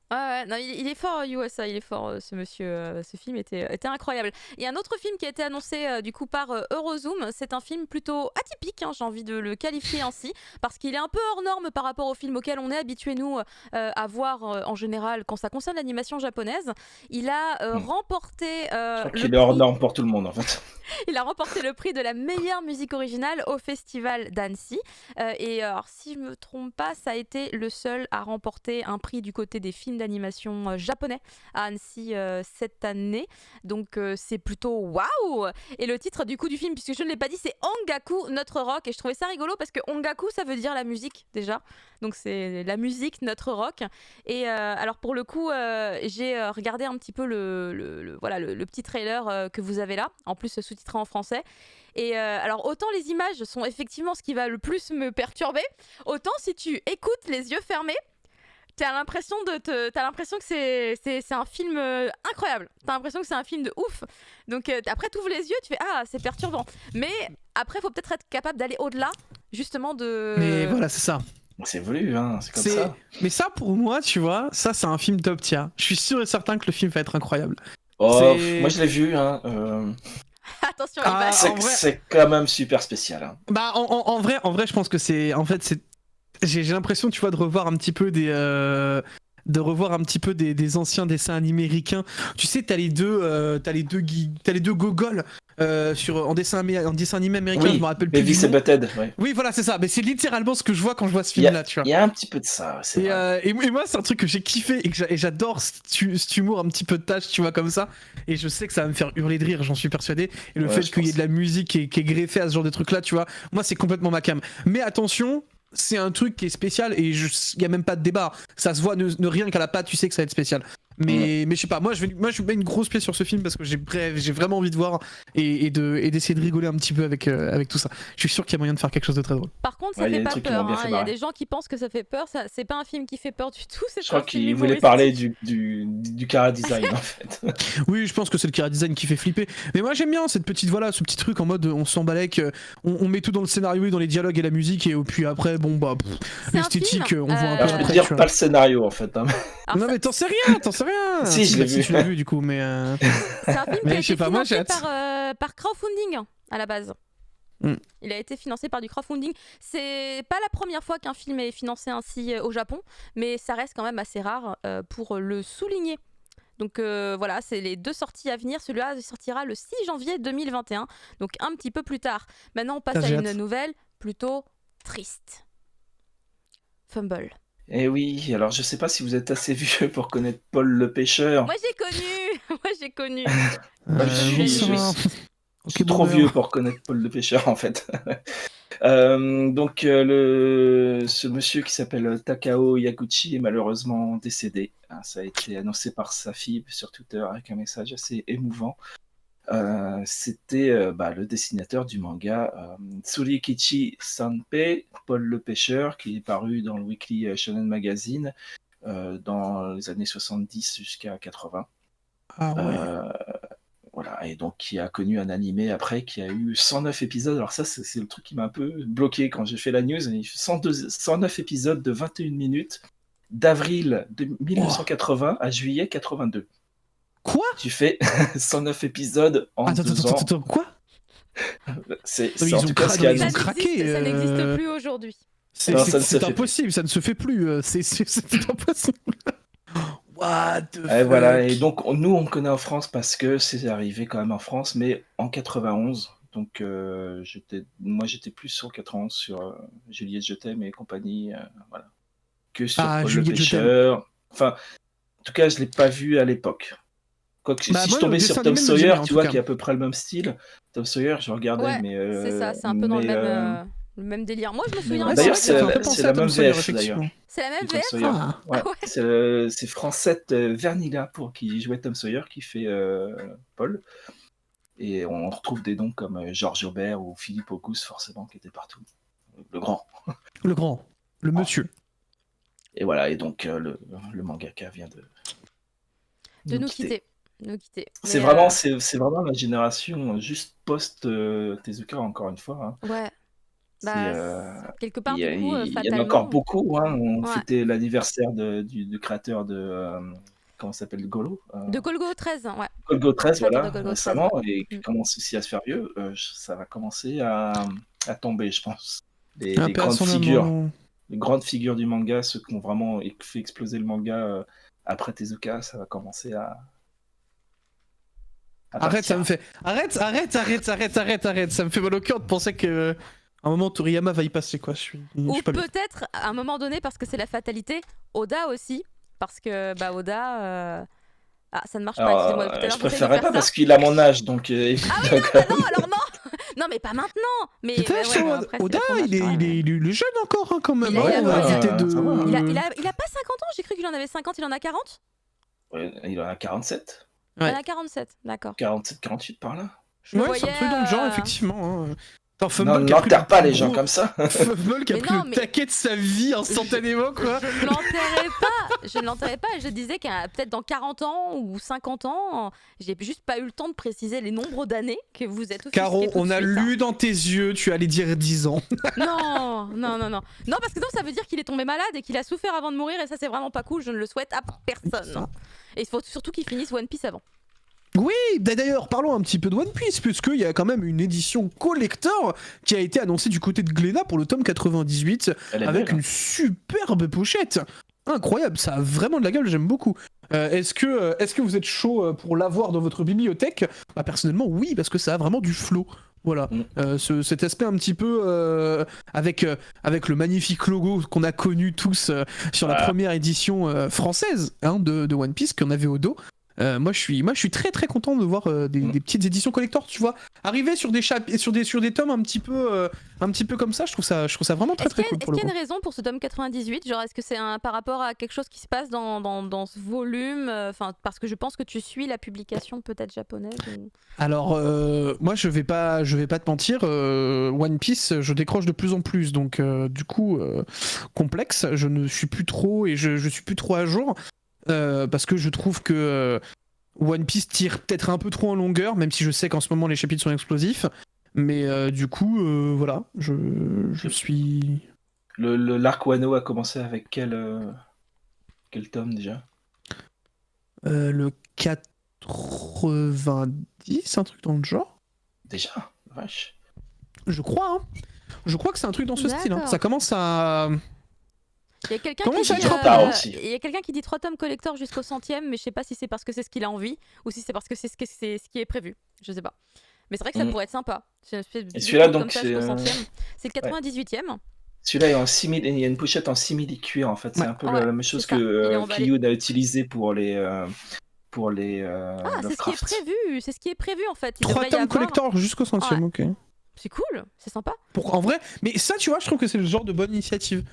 Ouais, non, il est fort, USA, il est fort, ce monsieur. Ce film était incroyable. Il y a un autre film qui a été annoncé du coup par Eurozoom. C'est un film plutôt atypique, hein, j'ai envie de le qualifier ainsi, parce qu'il est un peu hors norme par rapport au film auquel on est habitué nous à voir en général quand ça concerne l'animation japonaise. Il a remporté. Je crois qu'il est hors norme pour tout le monde en fait. Il a remporté le prix de la meilleure musique originale au festival d'Annecy. Et alors, si je me trompe pas, ça a été le seul à remporter un prix du côté des films d'animation japonais à Annecy cette année. Donc c'est plutôt waouh. Et le titre du coup du film, puisque je ne l'ai pas dit, c'est Ongaku Notre Rock. Et je trouvais ça rigolo parce que Ongaku, ça veut dire la musique déjà. Donc c'est la musique Notre Rock. Et alors pour le coup, j'ai regardé un petit peu le petit trailer que vous avez là, en plus sous-titré en français. Et alors autant les images sont effectivement ce qui va le plus me perturber, autant si tu écoutes les yeux fermés, t'as l'impression que c'est un film incroyable. T'as l'impression que c'est un film de ouf. Donc après t'ouvres les yeux, tu fais ah c'est perturbant. Mais après faut peut-être être capable d'aller au-delà justement de. Mais voilà c'est ça. C'est voulu, hein, c'est comme ça. Mais ça pour moi tu vois, ça c'est un film top tier. Je suis sûr et certain que le film va être incroyable. Oh, moi je l'ai vu, hein. Attention, c'est quand même super spécial. Hein. Bah en vrai je pense que c'est j'ai l'impression tu vois de revoir un petit peu des anciens dessins animés américains. Tu sais t'as les deux gogoles en dessin animé américain, oui, je me rappelle plus. Beavis et Butthead, ouais. Oui voilà c'est ça, mais c'est littéralement ce que je vois quand je vois ce film là, tu vois. Il y a un petit peu de ça, c'est vrai. Et moi c'est un truc que j'ai kiffé et j'adore cet humour un petit peu de tâche, tu vois, comme ça, et je sais que ça va me faire hurler de rire, j'en suis persuadé, et le fait qu'il y ait de la musique qui est greffée à ce genre de truc là, tu vois, moi c'est complètement ma cam. Mais attention, c'est un truc qui est spécial et il y a même pas de débat, ça se voit, ne rien qu'à la patte tu sais que ça va être spécial. Mais je sais pas, moi je mets une grosse pièce sur ce film parce que j'ai vraiment envie de voir et d'essayer de rigoler un petit peu avec tout ça. Je suis sûr qu'il y a moyen de faire quelque chose de très drôle. Par contre, ça fait pas peur. Il y a des gens qui pensent que ça fait peur. C'est pas un film qui fait peur du tout. Je crois qu'il voulait parler du chara design en fait. Oui, je pense que c'est le chara design qui fait flipper. Mais moi j'aime bien cette petite ce petit truc en mode on s'embalèque, on met tout dans le scénario et dans les dialogues et la musique et puis après bon bah l'esthétique on voit un peu après. Dire pas le scénario en fait. Hein. Non mais t'en sais rien rien. Si, je l'ai Si vu. tu l'as vu du coup, mais. C'est un film qui Mais a je sais été pas, moi, financé j'ai hâte. par crowdfunding à la base. Mm. Il a été financé par du crowdfunding. C'est pas la première fois qu'un film est financé ainsi au Japon, mais ça reste quand même assez rare pour le souligner. Donc voilà, c'est les 2 sorties à venir. Celui-là sortira le 6 janvier 2021, donc un petit peu plus tard. Maintenant, on passe à J'ai une hâte. nouvelle plutôt triste. Fumble. Eh oui, alors je sais pas si vous êtes assez vieux pour connaître Paul le pêcheur. Moi j'ai connu. Moi j'ai connu. Moi, je suis- Bonsoir. Je suis Ok, trop boomer. vieux pour connaître Paul le pêcheur en fait. Donc ce monsieur qui s'appelle Takao Yaguchi est malheureusement décédé. Hein, ça a été annoncé par sa fille sur Twitter avec un message assez émouvant. C'était le dessinateur du manga Tsurikichi Sanpei, Paul le pêcheur, qui est paru dans le Weekly Shonen Magazine dans les années 70 jusqu'à 80. Ah ouais. Voilà, et donc qui a connu un animé après qui a eu 109 épisodes. Alors ça, c'est le truc qui m'a un peu bloqué quand j'ai fait la news. Il fait 109 épisodes de 21 minutes d'avril de 1980 à juillet 82. Quoi? Tu fais 109 109 épisodes en 2 ans. Attends, quoi? C'est Ils en ont tout cas ce craqué, qu'il y a ils ont craqué, Ça n'existe plus aujourd'hui. Non, ça ne se C'est fait impossible, ça ne se fait plus. C'est impossible. What the Et fuck? voilà, et donc nous on connaît en France parce que c'est arrivé quand même en France, mais en 91. Donc moi j'étais plus sur 91 sur Juliette Je t'aime et compagnie, voilà, que sur Paul le Juliette Je t'aime. pêcheur. Enfin, en tout cas je l'ai pas vu à l'époque. Quoique Bah, si moi, je le tombais dessin sur Tom animé me le Sawyer, génère, en tu tout vois, cas. qui est à peu près le même style. Tom Sawyer, je regardais, Ouais, mais c'est ça, c'est un peu dans le même délire. Moi je me souviens Ouais, D'ailleurs, c'est vrai que ça fait un peu c'est penser la à Tom même Sawyer, VF, d'ailleurs. effectivement. C'est la même Tom VF. Sawyer. Ah. Ouais, Ah ouais. c'est Francette Vernila pour qui jouait Tom Sawyer qui fait Paul. Et on retrouve des noms comme Georges Aubert ou Philippe Auguste, forcément, qui étaient partout. Le grand. Le grand, le monsieur. Et voilà, et donc le mangaka vient De nous quitter. C'est Mais, vraiment la génération juste post-Tezuka, encore une fois. Hein. ouais. C'est, Quelque part, il y, du coup, il y en a fatalement. encore beaucoup. Hein. On Ouais. fêtait l'anniversaire du créateur de. Comment ça s'appelle, Golo De Golgo 13, ouais. Golgo 13, Créateur voilà, de Golgo 13, récemment, ouais. et qui commence aussi à se faire vieux. Ça va commencer à tomber, je pense. Les Paix à grandes son figures. âme. Les grandes figures du manga, ceux qui ont vraiment fait exploser le manga après Tezuka, ça va commencer à Arrête, ça partir. me fait. Arrête. Ça me fait mal au cœur de penser que. À un moment, Toriyama va y passer, quoi. Je suis Ou pas bien. peut-être, à un moment donné, parce que c'est la fatalité, Oda aussi. Parce que, Oda. Ah, ça ne marche pas, excusez-moi. Tout à l'heure, Je j'essaie de préférerais faire pas ça. parce qu'il a mon âge, donc. Ah oui, non, alors non. Non, mais pas maintenant. Mais Putain, ouais, bon, après, Oda, c'est la formation, il est jeune encore, hein, quand même. Il a- hein, il a- on va il a- éviter de. ça va, hein. il a pas 50 ans, j'ai cru qu'il en avait 50, il en a 40. Ouais, il en a 47. Ouais. Il en a 47, d'accord. 47, 48 par là. Je le Ouais, c'est un voyais, truc dans le genre, effectivement. hein. Attends, Non, Fumble qui a pris n'enterre le pas plus les gens gros- comme ça. Fumble qui a Mais pris non, le mais- taquet de sa vie instantanément, quoi. Je ne l'enterrais pas. Je ne l'enterrais pas. Je disais qu'à peut-être dans 40 ans ou 50 ans, j'ai juste pas eu le temps de préciser les nombres d'années que vous êtes offusqués Caro, tout de on a suite, lu dans tes yeux, tu allais dire 10 ans. Non, non, parce que donc ça veut dire qu'il est tombé malade et qu'il a souffert avant de mourir et ça c'est vraiment pas cool. Je ne le souhaite à personne. Et il faut surtout qu'il finisse One Piece avant. Oui, d'ailleurs, parlons un petit peu de One Piece, puisqu'il y a quand même une édition collector qui a été annoncée du côté de Glénat pour le tome 98, Elle est avec belle, hein. une superbe pochette. Incroyable, ça a vraiment de la gueule, j'aime beaucoup. Est-ce que vous êtes chaud pour l'avoir dans votre bibliothèque? Bah, personnellement, oui, parce que ça a vraiment du flow. Voilà, cet aspect un petit peu avec le magnifique logo qu'on a connu tous sur la première édition française de One Piece qu'on avait au dos. Moi je suis très très content de voir des petites éditions collector, tu vois, arriver sur des tomes un petit peu comme ça. Je trouve ça vraiment très très cool pour le Est-ce qu'il coup. y a une raison pour ce tome 98? Genre, est-ce que c'est par rapport à quelque chose qui se passe dans ce volume? Enfin, parce que je pense que tu suis la publication peut-être japonaise. Alors moi je vais pas te mentir, One Piece je décroche de plus en plus, donc du coup complexe, je ne suis plus trop et je suis plus trop à jour. Parce que je trouve que One Piece tire peut-être un peu trop en longueur, même si je sais qu'en ce moment les chapitres sont explosifs. Mais du coup, voilà, je suis... L'arc Wano a commencé avec quel tome déjà? le 90, un truc dans le genre. Déjà, vache. Je crois, hein. Je crois que c'est un truc dans ce style. Hein. D'accord. Ça commence à... Il y a quelqu'un Comment qui ça, dit, trop tard aussi. il y a quelqu'un qui dit 3 tomes collector jusqu'au 100e, mais je sais pas si c'est parce que c'est ce qu'il a envie ou si c'est parce que c'est ce qui est prévu. Je sais pas. Mais c'est vrai que ça pourrait être sympa. C'est une espèce de Et celui-là, comme donc, ça c'est, jusqu'au 100e. C'est le 98e. Celui-là est en simili, il y a une pochette en simili-cuir en fait. C'est Ouais. un peu Ouais, la même c'est chose ça. Il est que emballé. Kiyun a utilisé pour les Ah, c'est ce qui est Lovecraft. prévu. C'est ce qui est prévu en fait. Il 3 devrait y tomes avoir. collector jusqu'au 100e, ok. C'est cool. C'est sympa. En vrai, mais ça, tu vois, je trouve que c'est le genre de bonne initiative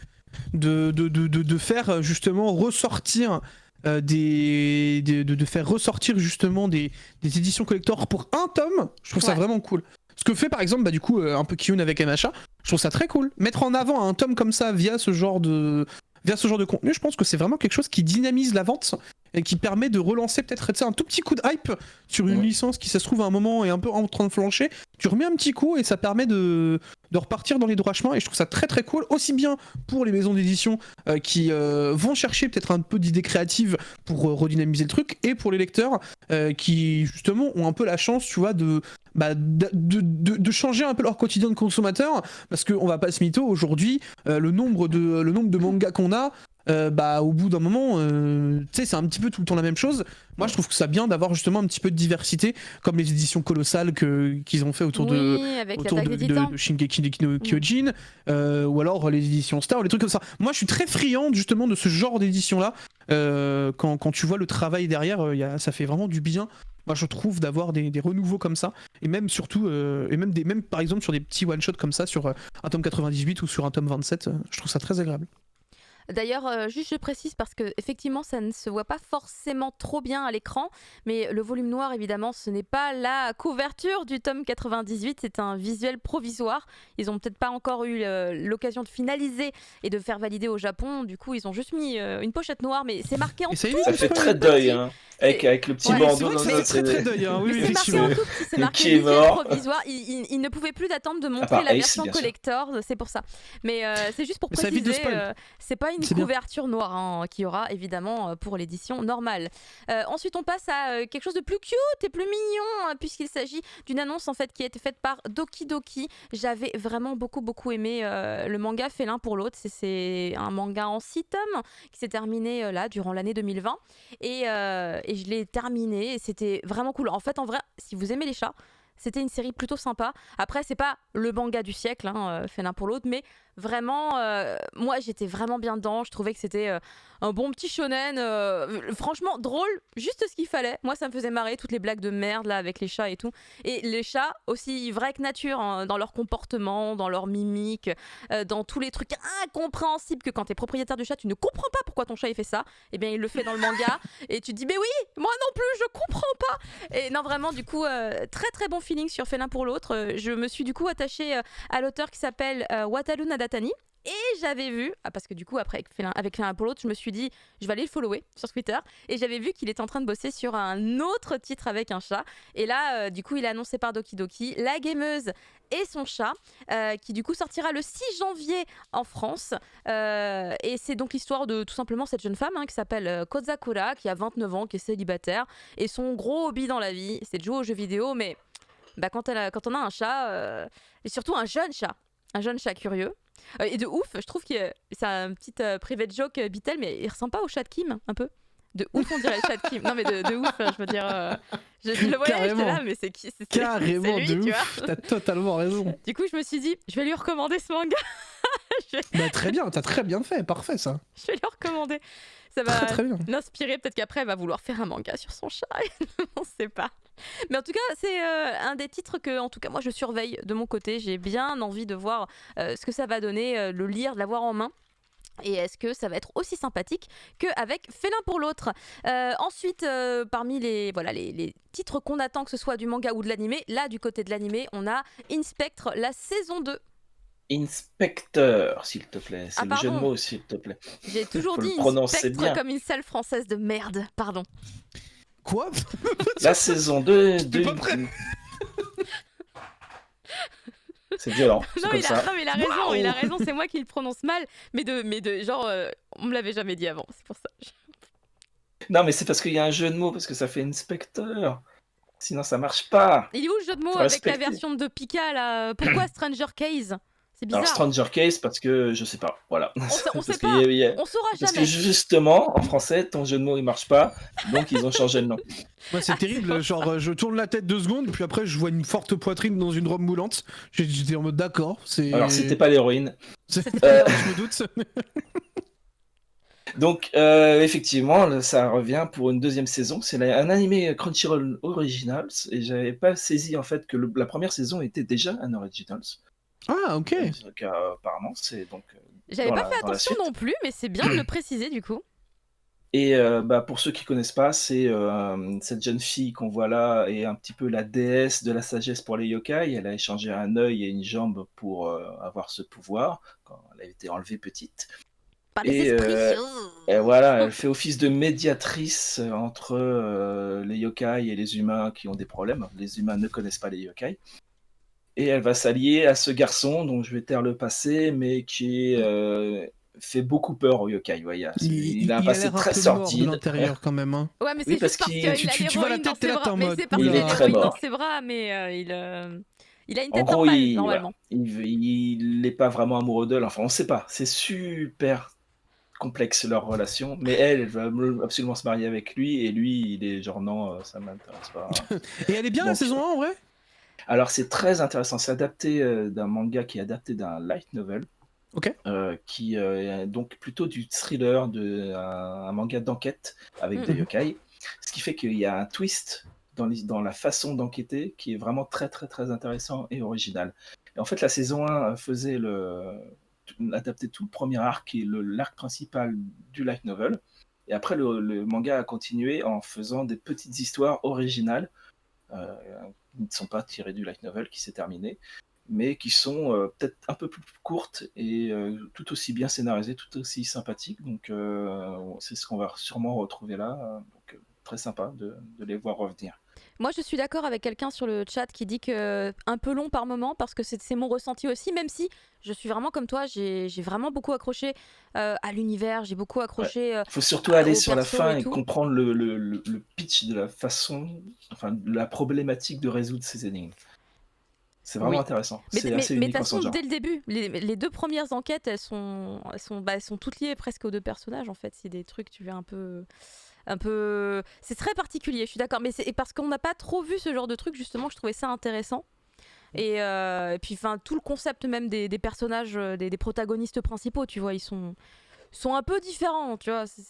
de faire justement ressortir de faire ressortir justement des éditions collector pour un tome. Je trouve ça Ouais. vraiment cool. Ce que fait par exemple, bah, du coup, un peu Kiyun avec MHA, je trouve ça très cool. Mettre en avant un tome comme ça via ce genre de contenu, je pense que c'est vraiment quelque chose qui dynamise la vente et qui permet de relancer peut-être un tout petit coup de hype sur une licence qui, ça se trouve, à un moment est un peu en train de flancher. Tu remets un petit coup et ça permet de repartir dans les droits chemins, et je trouve ça très très cool, aussi bien pour les maisons d'édition qui vont chercher peut-être un peu d'idées créatives pour redynamiser le truc, et pour les lecteurs qui justement ont un peu la chance, tu vois, de changer un peu leur quotidien de consommateur, parce qu'on va pas se mytho, aujourd'hui le nombre de mangas qu'on a, au bout d'un moment, tu sais, c'est un petit peu tout le temps la même chose. Moi, je trouve que ça bien d'avoir justement un petit peu de diversité, comme les éditions colossales qu'ils ont fait autour de avec autour l'attaque des titans. de Shingeki no Kyojin, ou alors les éditions Star, les trucs comme ça. Moi, je suis très friand justement de ce genre d'édition-là. Quand tu vois le travail derrière, ça fait vraiment du bien. Moi, je trouve d'avoir des renouveaux comme ça, et même surtout, et même par exemple sur des petits one-shots comme ça, sur un tome 98 ou sur un tome 27, je trouve ça très agréable. D'ailleurs, juste je précise parce que effectivement ça ne se voit pas forcément trop bien à l'écran, mais le volume noir évidemment ce n'est pas la couverture du tome 98, c'est un visuel provisoire. Ils ont peut-être pas encore eu l'occasion de finaliser et de faire valider au Japon, du coup ils ont juste mis une pochette noire, mais c'est marqué en Et ça y est, tout Ça fait très deuil, hein. Avec le petit Ouais, bandeau c'est vrai que dans c'est notre. très très deuil, hein, oui, mais c'est marqué effectivement. en tout petit, c'est Le marqué qui est visuel mort. provisoire. Ils ne pouvaient plus d'attendre de montrer part la Ace, version bien sûr. collector, c'est pour ça. Mais c'est juste pour Mais ça évite de préciser, spoil. c'est pas une C'est bien. couverture noire hein, qu'il y aura évidemment pour l'édition normale. Ensuite, on passe à quelque chose de plus cute et plus mignon, puisqu'il s'agit d'une annonce en fait qui a été faite par Doki Doki. J'avais vraiment beaucoup aimé le manga fait l'un pour l'autre. C'est un manga en 6 tomes qui s'est terminé là durant l'année 2020 et je l'ai terminé et c'était vraiment cool. En fait, en vrai, si vous aimez les chats, c'était une série plutôt sympa. Après, c'est pas le manga du siècle, hein, fait l'un pour l'autre, mais vraiment, moi j'étais vraiment bien dedans. Je trouvais que c'était un bon petit shonen, franchement drôle, juste ce qu'il fallait. Moi, ça me faisait marrer toutes les blagues de merde là avec les chats et tout. Et les chats aussi vrais que nature, hein, dans leur comportement, dans leur mimique, dans tous les trucs incompréhensibles que quand t'es propriétaire du chat, tu ne comprends pas pourquoi ton chat il fait ça. Et bien, il le fait dans le manga et tu te dis mais oui, moi non plus, je comprends pas. Et non, vraiment, du coup, très bon feeling sur fait l'un pour l'autre. Je me suis du coup attachée à l'auteur qui s'appelle Wataru Nadatani. Et j'avais vu, parce que du coup après avec l'un pour l'autre, je me suis dit je vais aller le follower sur Twitter, et j'avais vu qu'il était en train de bosser sur un autre titre avec un chat, et là du coup il a annoncé par Doki Doki La Gameuse et son chat, qui du coup sortira le 6 janvier en France, et c'est donc l'histoire de tout simplement cette jeune femme hein, qui s'appelle Kozakura, qui a 29 ans, qui est célibataire, et son gros hobby dans la vie c'est de jouer aux jeux vidéo, mais quand on a un chat, et surtout un jeune chat curieux, et de ouf, je trouve que c'est un petit private joke Beatle, mais il ressemble pas au chat de Kim un peu. De ouf, on dirait le chat de Kim. Non mais de ouf, je veux dire, je le voyais, j'étais là, mais c'est qui? Carrément, c'est lui, de tu ouf, vois. t'as totalement raison. Du coup, je me suis dit, je vais lui recommander ce manga. Bah, très bien, t'as très bien fait, parfait ça. Je vais lui recommander. Ça va Très bien. l'inspirer, peut-être qu'après elle va vouloir faire un manga sur son chat, on sait pas. Mais en tout cas, c'est un des titres que, en tout cas, moi je surveille de mon côté. J'ai bien envie de voir ce que ça va donner, le lire, de l'avoir en main. Et est-ce que ça va être aussi sympathique qu'avec Fait l'un pour l'autre. Ensuite, parmi les titres qu'on attend, que ce soit du manga ou de l'animé, là du côté de l'animé, on a Inspectre, la saison 2. Inspecteur, s'il te plaît. C'est le jeu de pardon. mots, s'il te plaît. J'ai toujours Faut le dit prononcer Inspectre bien. comme une salle française de merde, pardon. Quoi? La saison 2 J'étais pas prêt. C'est violent. C'est Non, comme ça. non, mais il a raison, il a raison, c'est moi qui le prononce mal, mais de genre, on me l'avait jamais dit avant, c'est pour ça. Non, mais c'est parce qu'il y a un jeu de mots, parce que ça fait inspecteur. Sinon, ça marche pas. Il est où le jeu de mots Faut avec la respecter. version de Pika là? Pourquoi Stranger Case? C'est Alors, bizarre. Stranger Case, parce que je sais pas. Voilà. On sait Parce pas. que On saura parce que jamais. justement, en français, ton jeu de mots il marche pas, donc ils ont changé le nom. Ouais, c'est terrible, genre je tourne la tête 2 secondes, puis après je vois une forte poitrine dans une robe moulante. J'étais en mode d'accord, c'est. Alors, c'était pas l'héroïne. Je me doute. Donc, effectivement, ça revient pour une deuxième saison. C'est un animé Crunchyroll Originals, et j'avais pas saisi en fait que la première saison était déjà un Originals. Ah, ok. Donc, apparemment, c'est donc. J'avais dans pas la- fait dans la attention suite. non plus, mais c'est bien de le préciser du coup. Et pour ceux qui connaissent pas, c'est cette jeune fille qu'on voit là est un petit peu la déesse de la sagesse pour les yokai. Elle a échangé un œil et une jambe pour avoir ce pouvoir quand elle a été enlevée petite. Par les Et, esprits. Et voilà, elle fait office de médiatrice entre les yokai et les humains qui ont des problèmes. Les humains ne connaissent pas les yokai. Et elle va s'allier à ce garçon dont je vais taire le passé, mais qui fait beaucoup peur aux yokai. Ouais, il a un passé l'air très peu mort de sordide. l'intérieur quand même. Hein. Ouais, mais Oui, c'est parce juste parce qu'il- qu'il a tu vois la l'héroïne dans tête, t'es ses là, t'es bras. en Mais mode, c'est parce Il qu'il est a très l'héroïne dans mort. ses bras, mais il a une En tête gros, normale, normalement. il n'est pas vraiment amoureux d'elle. Enfin, on ne sait pas. C'est super complexe leur relation. Mais elle va absolument se marier avec lui. Et lui, il est genre non, ça m'intéresse pas. Et elle est bien la Donc, saison 1 en vrai? Alors, c'est très intéressant. C'est adapté d'un manga qui est adapté d'un light novel. Ok. Qui est donc plutôt du thriller, un manga d'enquête avec des yokai. Ce qui fait qu'il y a un twist dans la façon d'enquêter qui est vraiment très très très intéressant et original. Et en fait, la saison 1 faisait adapter tout le premier arc et l'arc principal du light novel. Et après, le manga a continué en faisant des petites histoires originales qui ne sont pas tirées du light novel qui s'est terminé, mais qui sont peut-être un peu plus courtes et tout aussi bien scénarisées, tout aussi sympathiques. Donc c'est ce qu'on va sûrement retrouver là. Donc très sympa de les voir revenir. Moi, je suis d'accord avec quelqu'un sur le chat qui dit que un peu long par moment, parce que c'est mon ressenti aussi, même si je suis vraiment comme toi, j'ai vraiment beaucoup accroché à l'univers, j'ai beaucoup accroché. Il faut surtout aller au sur la perso fin et et tout. comprendre le pitch de la façon, enfin de la problématique de résoudre ces énigmes. C'est vraiment Oui. intéressant. Mais C'est de assez toute unique en son façon, genre. dès le début, les deux premières enquêtes, elles sont toutes liées presque aux deux personnages en fait. C'est des trucs, tu vois, un peu, c'est très particulier. Je suis d'accord, mais c'est parce qu'on n'a pas trop vu ce genre de truc justement. Je trouvais ça intéressant. Et puis, enfin, tout le concept même des personnages, des protagonistes principaux, tu vois, ils sont un peu différents, tu vois. C'est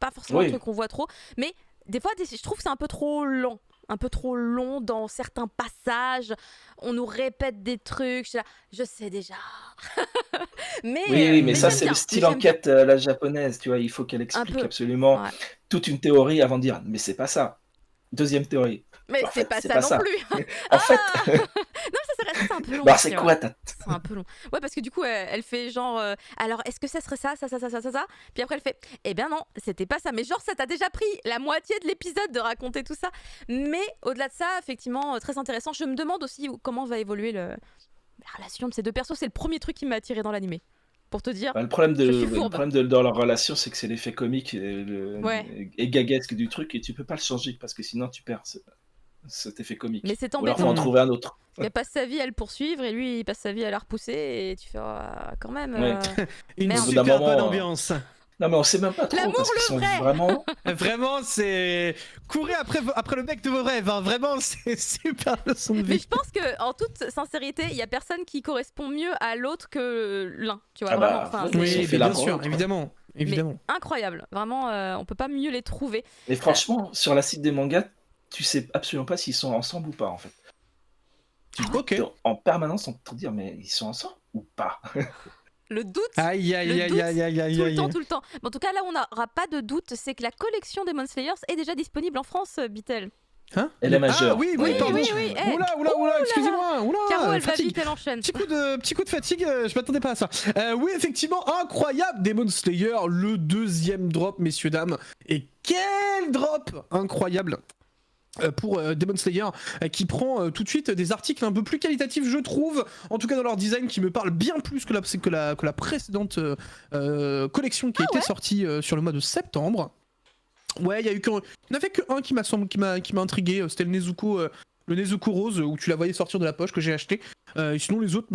pas forcément Oui. un truc qu'on voit trop, mais des fois, je trouve que c'est un peu trop lent. Un peu trop long dans certains passages. On nous répète des trucs. Je sais déjà. Oui, mais ça j'aime c'est bien, le style mais j'aime bien. enquête à la japonaise, tu vois, il faut qu'elle explique peu, absolument ouais. toute une théorie avant de dire mais c'est pas ça. Deuxième théorie. Mais En c'est fait, pas c'est ça pas non ça. plus. En fait, Non, ça reste un peu long. bah c'est tu quoi vois. ta C'est un peu long. Ouais, parce que du coup, elle fait genre. Alors, est-ce que ça serait ça? Puis après, elle fait. Eh bien, non, c'était pas ça. Mais genre, ça t'a déjà pris la moitié de l'épisode de raconter tout ça. Mais au-delà de ça, effectivement, très intéressant. Je me demande aussi comment va évoluer la relation de ces deux persos. C'est le premier truc qui m'a attiré dans l'animé. Pour te dire. Bah, le problème Je suis fourbe. dans leur relation, c'est que c'est l'effet comique Ouais. et gaguesque du truc et tu peux pas le changer parce que sinon tu perds cet effet comique. Mais c'est Ou alors faut embêtant. en trouver un autre. Elle passe sa vie à le poursuivre et lui, il passe sa vie à la repousser. Et tu fais quand même. Ouais. Une Merde. Au bout d'un super moment, bonne ambiance. Non mais on sait même pas trop L'amour, parce qu'ils le sont vrai. vraiment. Vraiment, c'est. Courez après le mec de vos rêves. Hein. Vraiment, c'est super leçon de Mais vie. je pense que, en toute sincérité, il y a personne qui correspond mieux à l'autre que l'un. Tu vois, Ah vraiment. bah, Enfin, oui, c'est ils ont Oui, fait bien l'un pour sûr, l'autre. évidemment. Évidemment. incroyable. Vraiment, on peut pas mieux les trouver. Mais franchement, sur la site des mangas, tu sais absolument pas s'ils sont ensemble ou pas en fait. Ok. T'es en permanence en train de dire mais ils sont ensemble ou pas. Le doute. Aïe, aïe, Le aïe, doute, aïe, aïe, aïe, Tout le aïe. temps, tout le temps. Mais en tout cas, là, on n'aura pas de doute, c'est que la collection Demon Slayers est déjà disponible en France, Bitel. Hein Elle est majeure. Ah oui, Oui, oui, pardon. oui, oui, eh. Oula, excusez-moi. Oula, Caro, elle va fatigue. vite, elle enchaîne. Petit coup de fatigue, je m'attendais pas à ça. Oui, effectivement, incroyable Demon Slayer, le deuxième drop, messieurs, dames. Et quel drop incroyable pour Demon Slayer qui prend tout de suite des articles un peu plus qualitatifs, je trouve, en tout cas dans leur design, qui me parlent bien plus que la précédente collection qui a été sortie sur le mois de septembre. Ouais, il y en avait que un qui m'a intrigué, c'était le Nezuko rose où tu la voyais sortir de la poche que j'ai acheté. Et sinon les autres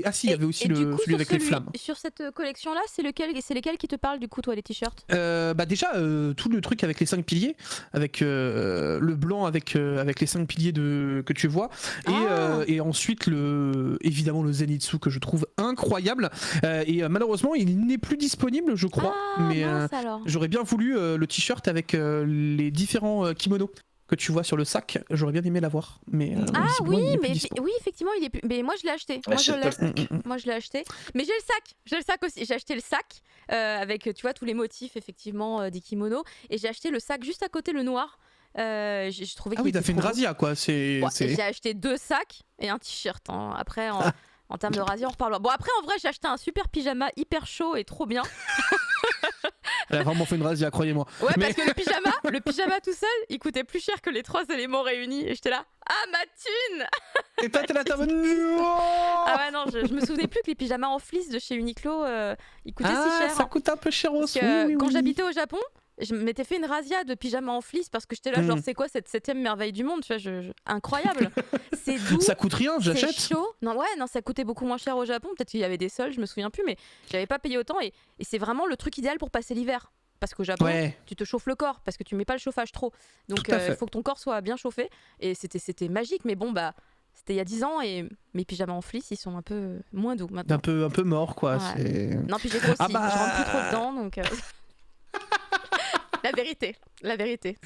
ah si, il y avait aussi du coup, celui avec les flammes. Sur cette collection-là, c'est lesquels qui te parlent du coup, toi, les t-shirts? Bah déjà tout le truc avec les 5 piliers, avec le blanc avec les 5 piliers que tu vois, et ensuite évidemment le Zenitsu que je trouve incroyable. Et malheureusement il n'est plus disponible, je crois. Mais mince, alors. j'aurais bien voulu le t-shirt avec les différents kimonos que tu vois sur le sac, j'aurais bien aimé l'avoir. Mais oui, il est plus mais dispo. oui, effectivement, il est plus. Mais moi, je l'ai acheté. Achète pas le sac. Moi, je l'ai acheté. Mais j'ai le sac. J'ai le sac aussi. J'ai acheté le sac avec, tu vois, tous les motifs effectivement des kimonos. Et j'ai acheté le sac juste à côté, le noir. Je trouvais Ah oui, t'as fait une razzia quoi. J'ai acheté 2 sacs et un t-shirt. Hein. Après, en termes de razzia, on reparlera. Bon, après, en vrai, j'ai acheté un super pyjama hyper chaud et trop bien. Elle a vraiment fait une razzia, croyez-moi. Ouais, parce que le pyjama tout seul, il coûtait plus cher que les 3 éléments réunis. Et j'étais là, ma thune. Et toi, t'es là, t'as Ah ouais, non, je me souvenais plus que les pyjamas en fleece de chez Uniqlo, ils coûtaient si cher. Ça coûte un peu cher aussi. Quand j'habitais au Japon, je m'étais fait une razzia de pyjama en fleece parce que j'étais là, genre, c'est quoi cette 7ème merveille du monde, tu vois, incroyable. C'est doux. Ça coûte rien, j'achète. C'est chaud. Non, ça coûtait beaucoup moins cher au Japon. Peut-être qu'il y avait des soldes, je me souviens plus, mais j'avais pas payé autant. Et c'est vraiment le truc idéal pour passer l'hiver. Parce qu'au Japon, tu te chauffes le corps, parce que tu mets pas le chauffage trop. Donc il faut que ton corps soit bien chauffé. Et c'était magique, mais bon, bah. C'était il y a 10 ans et mes pyjamas en fleece ils sont un peu moins doux maintenant. Un peu mort quoi. Ouais. Non, puis j'ai grossi, je rentre plus trop dedans donc. La vérité,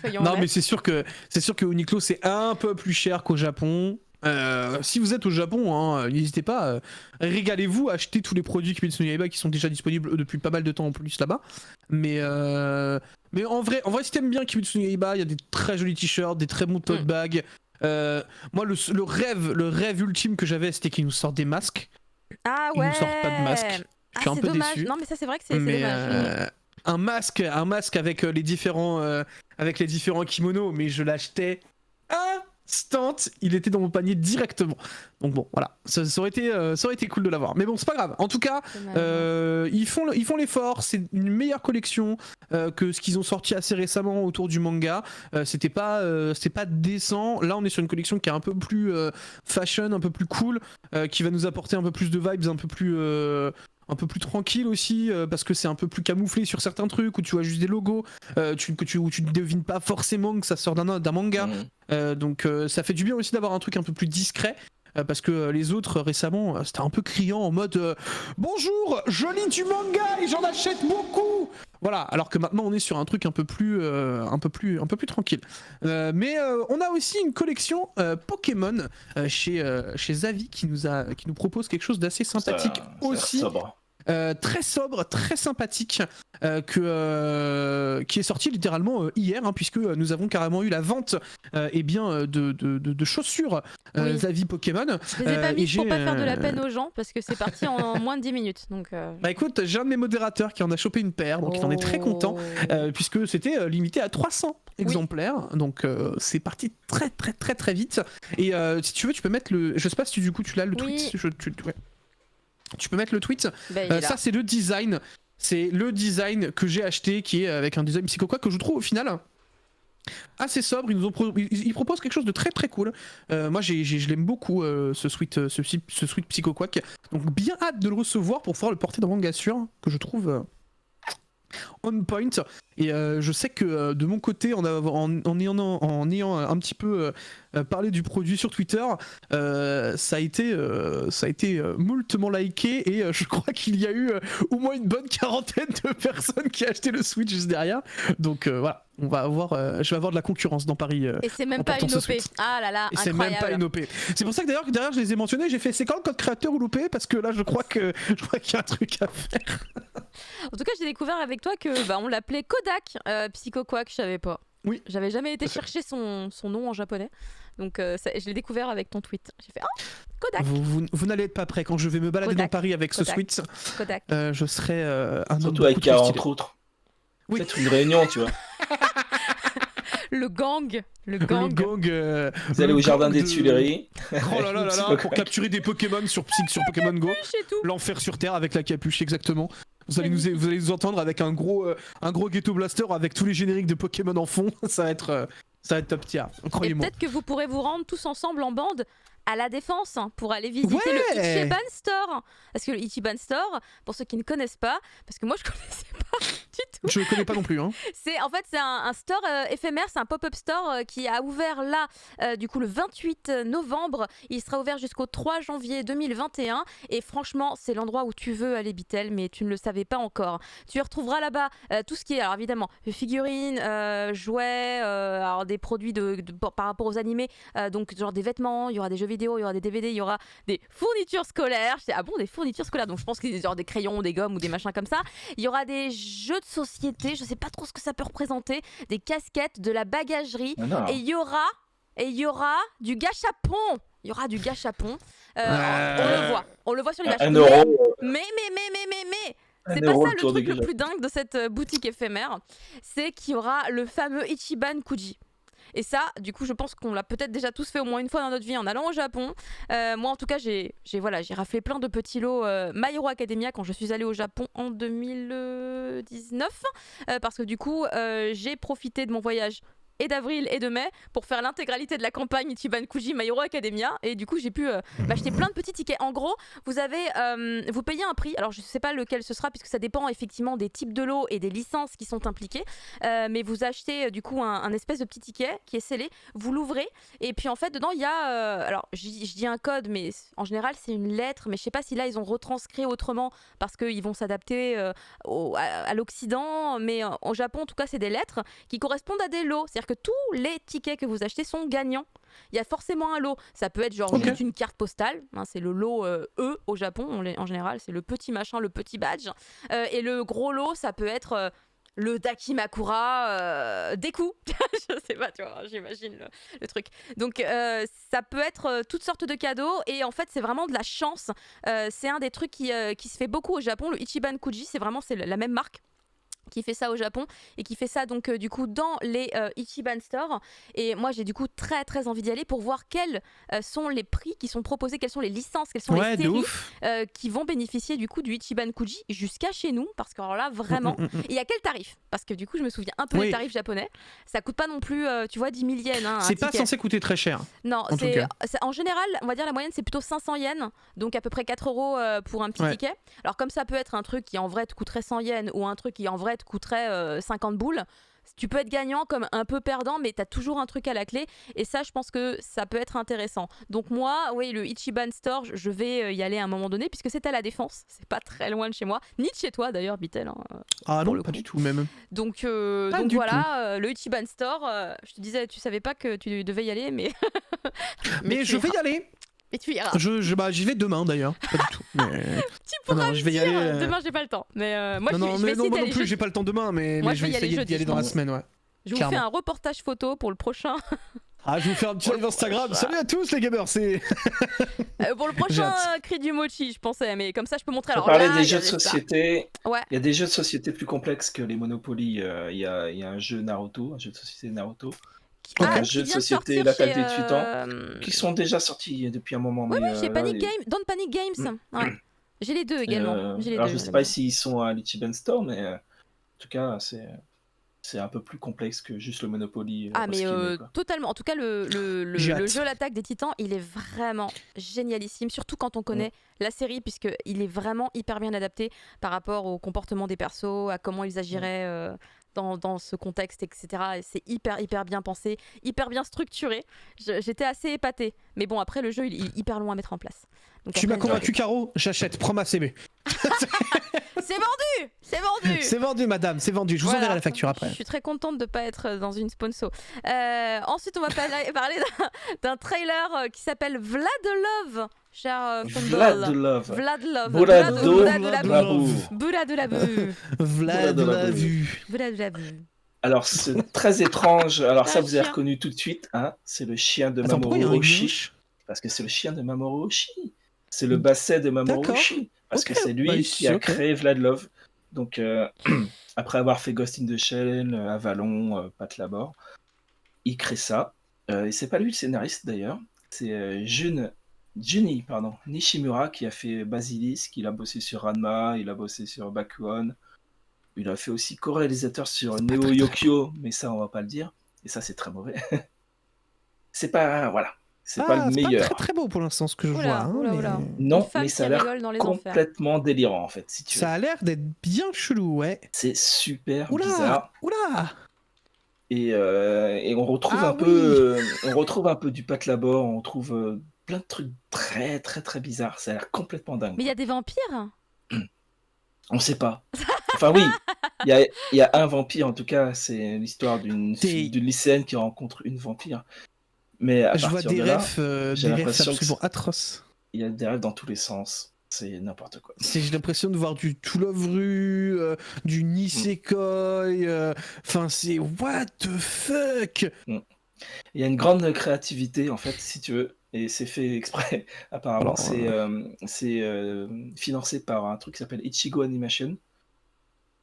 soyons honnêtes. Non mais c'est sûr que Uniqlo c'est un peu plus cher qu'au Japon. Si vous êtes au Japon, n'hésitez pas, régalez-vous, achetez tous les produits Kimetsu no Yaiba qui sont déjà disponibles depuis pas mal de temps en plus là-bas. Mais en vrai si t'aimes bien Kimetsu no Yaiba, il y a des très jolis t-shirts, des très bons tote bags. Moi le rêve ultime que j'avais c'était qu'ils nous sortent des masques. Ah ouais. Ils nous sortent pas de masques. Je suis un peu dommage. déçu. Non mais ça c'est vrai que c'est dommage. Un masque avec les différents kimonos, mais je l'achetais instant, il était dans mon panier directement. Donc bon, voilà, ça aurait été cool de l'avoir. Mais bon, c'est pas grave. En tout cas, ils font l'effort. C'est une meilleure collection que ce qu'ils ont sorti assez récemment autour du manga. C'était pas décent. Là, on est sur une collection qui est un peu plus fashion, un peu plus cool, qui va nous apporter un peu plus de vibes, un peu plus tranquille aussi, parce que c'est un peu plus camouflé sur certains trucs où tu vois juste des logos, où tu ne devines pas forcément que ça sort d'un manga. Donc ça fait du bien aussi d'avoir un truc un peu plus discret. Parce que les autres récemment c'était un peu criant en mode bonjour, je lis du manga et j'en achète beaucoup. Voilà, alors que maintenant on est sur un truc un peu plus tranquille. Mais on a aussi une collection Pokémon chez Zavi qui nous propose quelque chose d'assez sympathique aussi. Très sobre, très sympathique, qui est sorti littéralement hier, puisque nous avons carrément eu la vente de chaussures Zavi Pokémon. Je les ai pas mis pour pas faire de la peine aux gens, parce que c'est parti en moins de 10 minutes. Donc Bah écoute, j'ai un de mes modérateurs qui en a chopé une paire, donc il en est très content, puisque c'était limité à 300 exemplaires, donc c'est parti très très très très vite. Et si tu veux, tu peux mettre je sais pas si du coup tu l'as le tweet. Tu peux mettre le tweet. Ça c'est le design. C'est le design que j'ai acheté, qui est avec un design Psycho Quack que je trouve au final assez sobre. Ils proposent quelque chose de très très cool. Moi je l'aime beaucoup, ce sweat Psycho Quack. Donc bien hâte de le recevoir pour pouvoir le porter dans Manga Sur, que je trouve on point. Et je sais que de mon côté, en ayant un petit peu parlé du produit sur Twitter, ça a été moultement liké, et je crois qu'il y a eu au moins une bonne quarantaine de personnes qui ont acheté le Switch juste derrière. Donc voilà, je vais avoir de la concurrence dans Paris. Et c'est même pas une OP. Ah là là, et c'est même pas une OP. C'est pour ça que d'ailleurs derrière je les ai mentionnés, j'ai fait c'est quand le code créateur ou l'OP, parce que là je crois qu'il y a un truc à faire. En tout cas, j'ai découvert avec toi que on l'appelait Kodak Psycho Quack, je savais pas. Oui. J'avais jamais été chercher son nom en japonais. Donc je l'ai découvert avec ton tweet. J'ai fait Kodak. Vous n'allez être pas prêt quand je vais me balader Kodak. dans Paris avec ce Switch. Kodak. Je serai un homme surtout avec beaucoup trop stylé. entre autres. Oui. Peut-être une réunion, tu vois. Le gang. Vous allez au jardin des Tuileries. Oh là là là là, pour capturer des Pokémon sur Pokémon Go. L'enfer sur Terre avec la capuche, exactement. Vous allez nous entendre avec un gros ghetto blaster avec tous les génériques de Pokémon en fond. Ça va être top tier, Et croyez-moi. peut-être que vous pourrez vous rendre tous ensemble en bande à la Défense pour aller visiter le Ichiban Store. Parce que le Ichiban Store, pour ceux qui ne connaissent pas, parce que moi je connaissais pas du tout. Je le connais pas non plus. Hein. C'est un store éphémère, c'est un pop-up store qui a ouvert là, du coup le 28 novembre. Il sera ouvert jusqu'au 3 janvier 2021. Et franchement, c'est l'endroit où tu veux aller, Bitel, mais tu ne le savais pas encore. Tu retrouveras là-bas tout ce qui est, alors évidemment, figurines, jouets, alors des produits par rapport aux animés, donc genre des vêtements, il y aura des jeux vidéo, il y aura des DVD, il y aura des fournitures scolaires. Ah bon, des fournitures scolaires, donc je pense qu'il y aura des crayons, des gommes ou des machins comme ça. Il y aura des jeux de société, je sais pas trop ce que ça peut représenter, des casquettes, de la bagagerie, et il y aura du gâchapon. Il y aura du gâchapon. On le voit sur les gâchapons. 1 euro. Mais c'est pas ça le truc le plus dingue de cette boutique éphémère, c'est qu'il y aura le fameux Ichiban Kuji. Et ça, du coup, je pense qu'on l'a peut-être déjà tous fait au moins une fois dans notre vie en allant au Japon. Moi, en tout cas, j'ai raflé plein de petits lots My Hero Academia quand je suis allée au Japon en 2019. Parce que du coup, j'ai profité de mon voyage et d'avril et de mai pour faire l'intégralité de la campagne Ichiban Kuji My Hero Academia, et du coup j'ai pu m'acheter plein de petits tickets. En gros, vous payez un prix, alors je sais pas lequel ce sera puisque ça dépend effectivement des types de lots et des licences qui sont impliquées, mais vous achetez du coup un espèce de petit ticket qui est scellé, vous l'ouvrez et puis en fait dedans il y a alors je dis un code, mais en général c'est une lettre, mais je sais pas si là ils ont retranscrit autrement parce qu'ils vont s'adapter à l'Occident, mais au Japon en tout cas c'est des lettres qui correspondent à des lots. C'est-à-dire que tous les tickets que vous achetez sont gagnants. Il y a forcément un lot. Ça peut être genre juste une carte postale. Hein, c'est le lot E au Japon. En général, c'est le petit machin, le petit badge. Et le gros lot, ça peut être le Dakimakura Deku. Je sais pas, tu vois, j'imagine le truc. Donc, ça peut être toutes sortes de cadeaux. Et en fait, c'est vraiment de la chance. C'est un des trucs qui se fait beaucoup au Japon. Le Ichiban Kuji, c'est la même marque qui fait ça au Japon et qui fait ça donc du coup dans les Ichiban Store. Et moi j'ai du coup très très envie d'y aller pour voir quels sont les prix qui sont proposés, quelles sont les licences, quelles sont les séries qui vont bénéficier du coup du Ichiban Kuji jusqu'à chez nous, parce que alors là vraiment et à quel tarif, parce que du coup je me souviens un peu des tarifs japonais, ça coûte pas non plus tu vois 10 000 yens hein, c'est pas censé coûter très cher. Non, en général on va dire la moyenne c'est plutôt 500 yens, donc à peu près 4 euros pour un petit ticket. Alors comme ça peut être un truc qui en vrai te coûterait 100 yens ou un truc qui en vrai te coûterait 50 boules, tu peux être gagnant comme un peu perdant, mais t'as toujours un truc à la clé, et ça je pense que ça peut être intéressant. Donc moi, oui, le Ichiban Store, je vais y aller à un moment donné puisque c'est à la Défense, c'est pas très loin de chez moi, ni de chez toi d'ailleurs, Bitel. Ah non, pas du tout même. Donc voilà, le Ichiban Store, je te disais, tu savais pas que tu devais y aller, mais mais je vais y aller. Et tu iras. J'y vais demain d'ailleurs. Pas du tout. Mais... Tu pourras me dire. Demain j'ai pas le temps. Mais moi moi non plus j'ai pas le temps demain, mais je vais essayer d'y aller dans la semaine. Ouais. Je vous fais un reportage photo pour le prochain. Ah, je vais vous faire un petit live Instagram. Salut à tous les gamers, c'est. Pour le prochain cri du mochi, je pensais, mais comme ça je peux montrer. Alors parler là, des jeux de société. Ouais. Il y a des jeux de société plus complexes que les Monopoly. Il y a un jeu Naruto, un jeu de société Naruto. Un jeu de société La Tête des Titans, qui sont déjà sortis depuis un moment. Oui, chez Panic Games, Don't Panic Games. Ouais. J'ai les deux également. Alors je sais pas s'ils sont à l'Ichiban Store, mais en tout cas c'est un peu plus complexe que juste le Monopoly. Ah mais totalement. En tout cas le jeu L'Attaque des Titans, il est vraiment génialissime, surtout quand on connaît la série, puisque il est vraiment hyper bien adapté par rapport au comportement des persos, à comment ils agiraient. Dans ce contexte, etc. Et c'est hyper bien pensé, hyper bien structuré. J'étais assez épatée. Mais bon, après, le jeu, il est hyper long à mettre en place. Donc, tu m'as convaincu, Caro, j'achète, prends ma CB. C'est vendu. C'est vendu. C'est vendu, madame, c'est vendu. Je vous enverrai la facture après. Je suis très contente de ne pas être dans une sponsor. Ensuite, on va parler d'un trailer qui s'appelle Vlad Love. Cher Vlad Love. Vlad Love. Boula de la vue. Alors, c'est très étrange. Alors, ça, vous avez reconnu tout de suite. Hein, c'est le chien de Mamoru Oshii. Parce que c'est le chien de Mamoru Oshii. C'est le basset de Mamoru Oshii. Parce que c'est lui qui a créé Vlad Love. Donc, après avoir fait Ghost in the Shell, Avalon, Pat Labor, il crée ça. Et c'est pas lui le scénariste d'ailleurs. C'est Jun Juni, pardon, Nishimura, qui a fait Basilisk, il a bossé sur Ranma, il a bossé sur Bakuon, il a fait aussi co-réalisateur sur C'est pas Neo très, très Yokio, mais ça on va pas le dire, et ça c'est très mauvais. C'est pas, voilà, c'est pas le C'est pas meilleur. très très beau pour l'instant ce que je vois. Oula, Hein, oula, mais... oula. Non, Une femme mais qui ça a l'air rigole dans les enfers. complètement délirant en fait, si tu veux. Ça a l'air d'être bien chelou, ouais. C'est super Oula, bizarre. oula. Et on retrouve Ah un peu, on retrouve un peu du Pat Labor, on trouve plein de trucs très très très bizarres. Ça a l'air complètement dingue. Mais il y a des vampires? On sait pas. Enfin oui, il y a un vampire en tout cas. C'est l'histoire d'une lycéenne qui rencontre une vampire. Mais à Je vois partir des de là, refs, j'ai l'impression absolument que atroces. il y a des rêves dans tous les sens. C'est n'importe quoi. J'ai l'impression de voir du To Love Ru, du Nisekoi. Enfin, c'est what the fuck. Il y a une grande créativité en fait, si tu veux, et c'est fait exprès. Apparemment, c'est financé par un truc qui s'appelle Ichigo Animation.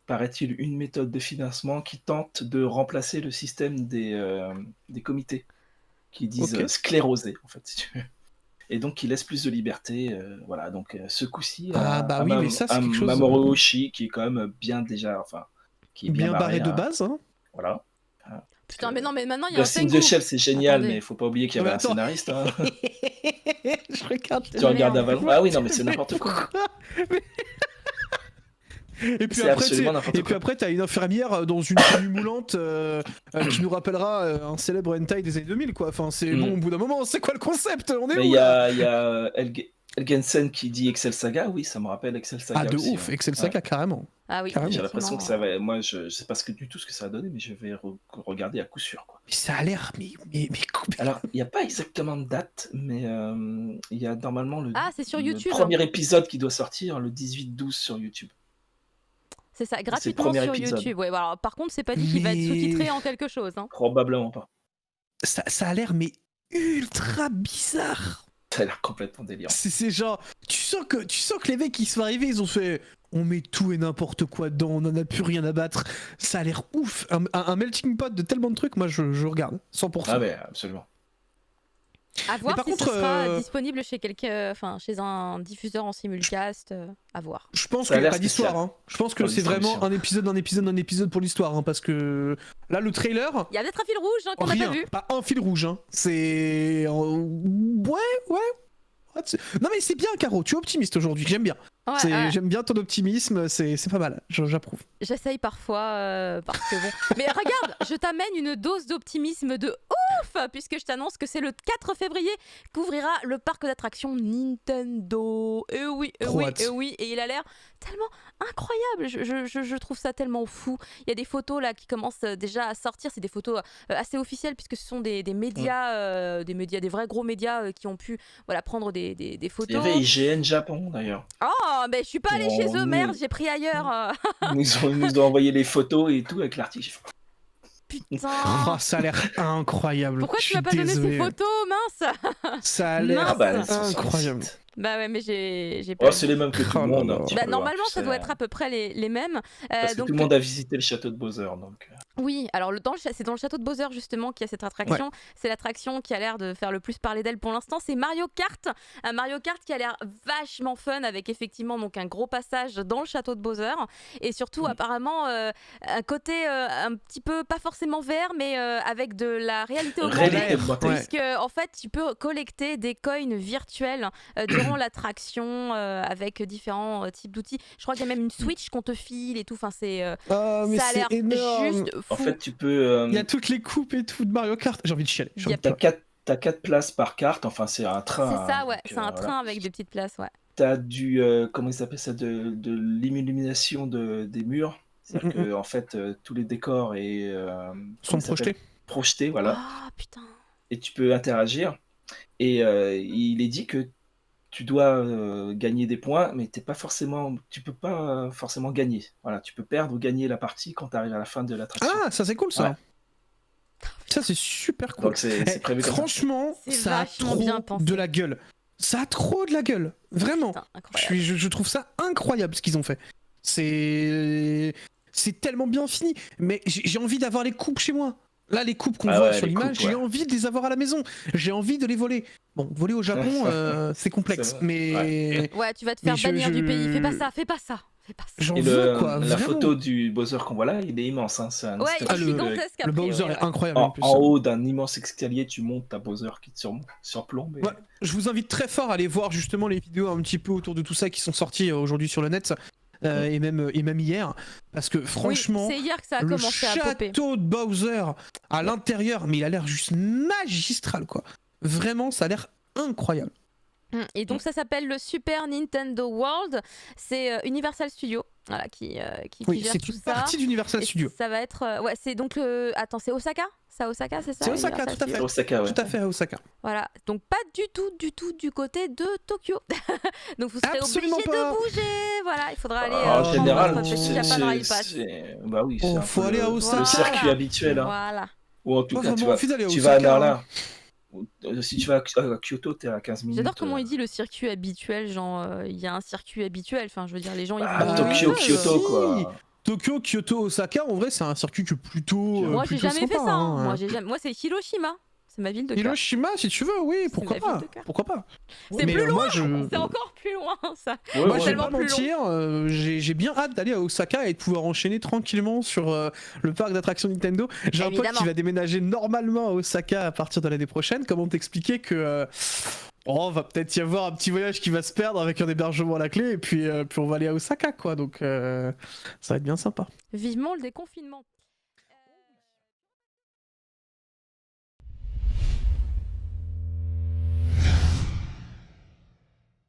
Paraît-il une méthode de financement qui tente de remplacer le système des comités qui disent sclérosés en fait, si tu veux. Et donc qui laisse plus de liberté. Voilà, donc ce coup-ci, mais ça c'est quelque chose. Mamoru Oshii qui est quand même bien déjà, enfin, qui est bien barré de hein. base. Hein. Voilà. Putain, mais non, mais maintenant il y a un Ghost in Tengu. the Shell, c'est génial, Attendez. mais il faut pas oublier qu'il y avait un Attends. scénariste. Hein. Je regarde. Tu regardes Avalon. Ah oui, non, mais c'est n'importe quoi. Et puis C'est après, absolument n'importe quoi. t'as une infirmière dans une tenue moulante qui nous rappellera un célèbre hentai des années 2000, quoi. Enfin, c'est bon, au bout d'un moment, c'est quoi le concept? On est Mais où il y là a Elgensen qui dit Excel Saga, oui, ça me rappelle Excel Saga. Ah, de aussi, ouf, ouais. Excel Saga, carrément. Ah oui, Carrément. J'ai l'impression que ça effectivement. va. Moi, je sais pas du tout ce que ça va donner, mais je vais regarder à coup sûr. Quoi. Mais ça a l'air. Mais... Alors, il n'y a pas exactement de date, mais il y a normalement c'est sur YouTube. le premier épisode qui doit sortir le 18-12 sur YouTube. C'est ça, le gratuitement premier sur épisode. YouTube. Ouais, voilà. Alors, par contre, c'est pas dit qu'il va être Mais- sous-titré en quelque chose. Hein. Probablement pas. Ça a l'air, mais ultra bizarre. Ça a l'air complètement délirant. C'est genre. Tu sens que les mecs qui sont arrivés, ils ont fait. On met tout et n'importe quoi dedans, on en a plus rien à battre. Ça a l'air ouf. Un melting pot de tellement de trucs, moi je regarde. 100%. Ah, mais absolument. À voir par si contre, ce sera disponible chez chez un diffuseur en simulcast. À voir. Je pense Ça a qu'il n'y a l'air pas d'histoire. spécial. Hein. Je pense que Pas c'est d'histoire, vraiment bien un épisode pour l'histoire. Hein, parce que là, le trailer. Il y a peut-être un fil rouge qu'on n'a Rien. pas vu. Pas un fil rouge. Hein. C'est. Ouais. Non, mais c'est bien, Caro. Tu es optimiste aujourd'hui. J'aime bien. Ouais. J'aime bien ton optimisme. C'est pas mal. J'approuve. J'essaye parfois parce que bon. Mais regarde, je t'amène une dose d'optimisme de ouf puisque je t'annonce que c'est le 4 février qu'ouvrira le parc d'attractions Nintendo. Et oui, et il a l'air tellement incroyable. Je trouve ça tellement fou. Il y a des photos là qui commencent déjà à sortir. C'est des photos assez officielles puisque ce sont des médias, des vrais gros médias qui ont pu prendre des Il y photos. avait IGN Japon d'ailleurs. Oh, mais je suis pas allée chez eux, merde, j'ai pris ailleurs. Ils nous ont envoyé les photos et tout avec l'article. Putain. Oh, ça a l'air incroyable. Pourquoi Je tu suis m'as pas donné désolé. ces photos, mince? Ça a l'air Mince. incroyable. Bah ouais, mais j'ai pas. Oh, c'est les mêmes que tout le monde. Un petit Bah, peu, normalement, hein, ça doit être à peu près les mêmes. Parce que donc, tout le monde a visité le château de Bowser. Donc... Oui, alors c'est dans le château de Bowser justement qu'il y a cette attraction. Ouais. C'est l'attraction qui a l'air de faire le plus parler d'elle pour l'instant. C'est Mario Kart. Un Mario Kart qui a l'air vachement fun avec effectivement donc un gros passage dans le château de Bowser. Et surtout apparemment un côté un petit peu, pas forcément vert, mais avec de la réalité augmentée. Puisque en fait, tu peux collecter des coins virtuels durant l'attraction avec différents types d'outils. Je crois qu'il y a même une Switch qu'on te file et tout. Enfin, c'est ça a l'air juste fou. En fait, tu peux. Il y a toutes les coupes et tout de Mario Kart. J'ai envie de chialer. T'as 4 places par carte. Enfin, c'est un train. C'est ça, ouais. C'est un train avec des petites places, ouais. T'as du. Comment ils appellent ça, de l'illumination des murs. C'est-à-dire que, en fait, tous les décors sont projetés, voilà. Ah, putain. Et tu peux interagir. Et il est dit que tu dois gagner des points, mais tu peux pas forcément gagner. Voilà, tu peux perdre ou gagner la partie quand tu arrives à la fin de l'attraction. Ah, ça c'est cool ça. Ouais. Ça c'est super cool. Donc c'est prévu comme franchement, ça a trop bien pensé. de la gueule. Ça a trop de la gueule. Vraiment. Putain, je trouve ça incroyable ce qu'ils ont fait. C'est tellement bien fini. Mais j'ai envie d'avoir les coupes chez moi. Là, les coupes qu'on Ah voit ouais, sur les l'image, coupes, ouais. j'ai envie de les avoir à la maison. J'ai envie de les voler. Bon, voler au Japon, c'est complexe, C'est vrai. mais Ouais, tu vas te Mais faire bannir du pays. Fais pas je- ça, fais pas ça, fais pas ça. j'en Et veux quoi. la Vraiment. photo du Bowser qu'on voit là, il est immense. Hein. C'est un Ouais, il statue est le- gigantesque Le après. Bowser ouais, est ouais. incroyable en plus. en haut d'un immense escalier, tu montes ta Bowser qui te surplombe. Et... Ouais, je vous invite très fort à aller voir justement les vidéos un petit peu autour de tout ça qui sont sorties aujourd'hui sur le net et même hier, parce que franchement, Oui, c'est hier que ça a le commencé à popper. château de Bowser à l'intérieur, mais il a l'air juste magistral quoi. Vraiment, ça a l'air incroyable. Et donc ça s'appelle le Super Nintendo World. C'est Universal Studios, voilà, qui Oui, gère c'est tout une ça. partie d'Universal Et Studios. ça va être, ouais, c'est donc le. Attends, c'est Osaka? C'est à Osaka, c'est ça? C'est Osaka, Universal tout à fait. Studios Osaka, ouais. Tout à fait à Osaka. Voilà, donc pas du tout du côté de Tokyo. Donc vous serez Absolument obligé pas. de bouger. Voilà, il faudra aller En prendre général, votre petit Japan Rail Pass. bah oui, Oh, c'est un faut peu aller à le Osaka. circuit habituel. Hein. Voilà. Ou en tout Moi, cas, vraiment envie d'aller à tu vas à Osaka, Narla. Si tu vas à Kyoto, t'es à 15 minutes. J'adore comment il dit le circuit habituel, genre il y a un circuit habituel, enfin je veux dire les gens ils Bah, vont... Tokyo, si. Kyoto, quoi. Tokyo, Kyoto, Osaka, en vrai, c'est un circuit que plutôt. Moi j'ai plutôt jamais fait sympa, ça, hein. hein. Moi c'est Hiroshima, c'est ma ville de cœur. Hiroshima, si tu veux, oui, C'est pourquoi ma ville pas. de cœur. Pourquoi pas. C'est Mais, plus loin, moi, je... c'est encore plus loin ça. Ouais, Moi, ouais. je vais tellement pas plus mentir, j'ai bien hâte d'aller à Osaka et de pouvoir enchaîner tranquillement sur le parc d'attractions Nintendo. J'ai un pote Évidemment. qui va déménager normalement à Osaka à partir de l'année prochaine. Comment t'expliquer que va peut-être y avoir un petit voyage qui va se perdre avec un hébergement à la clé et puis on va aller à Osaka quoi. Donc ça va être bien sympa. Vivement le déconfinement.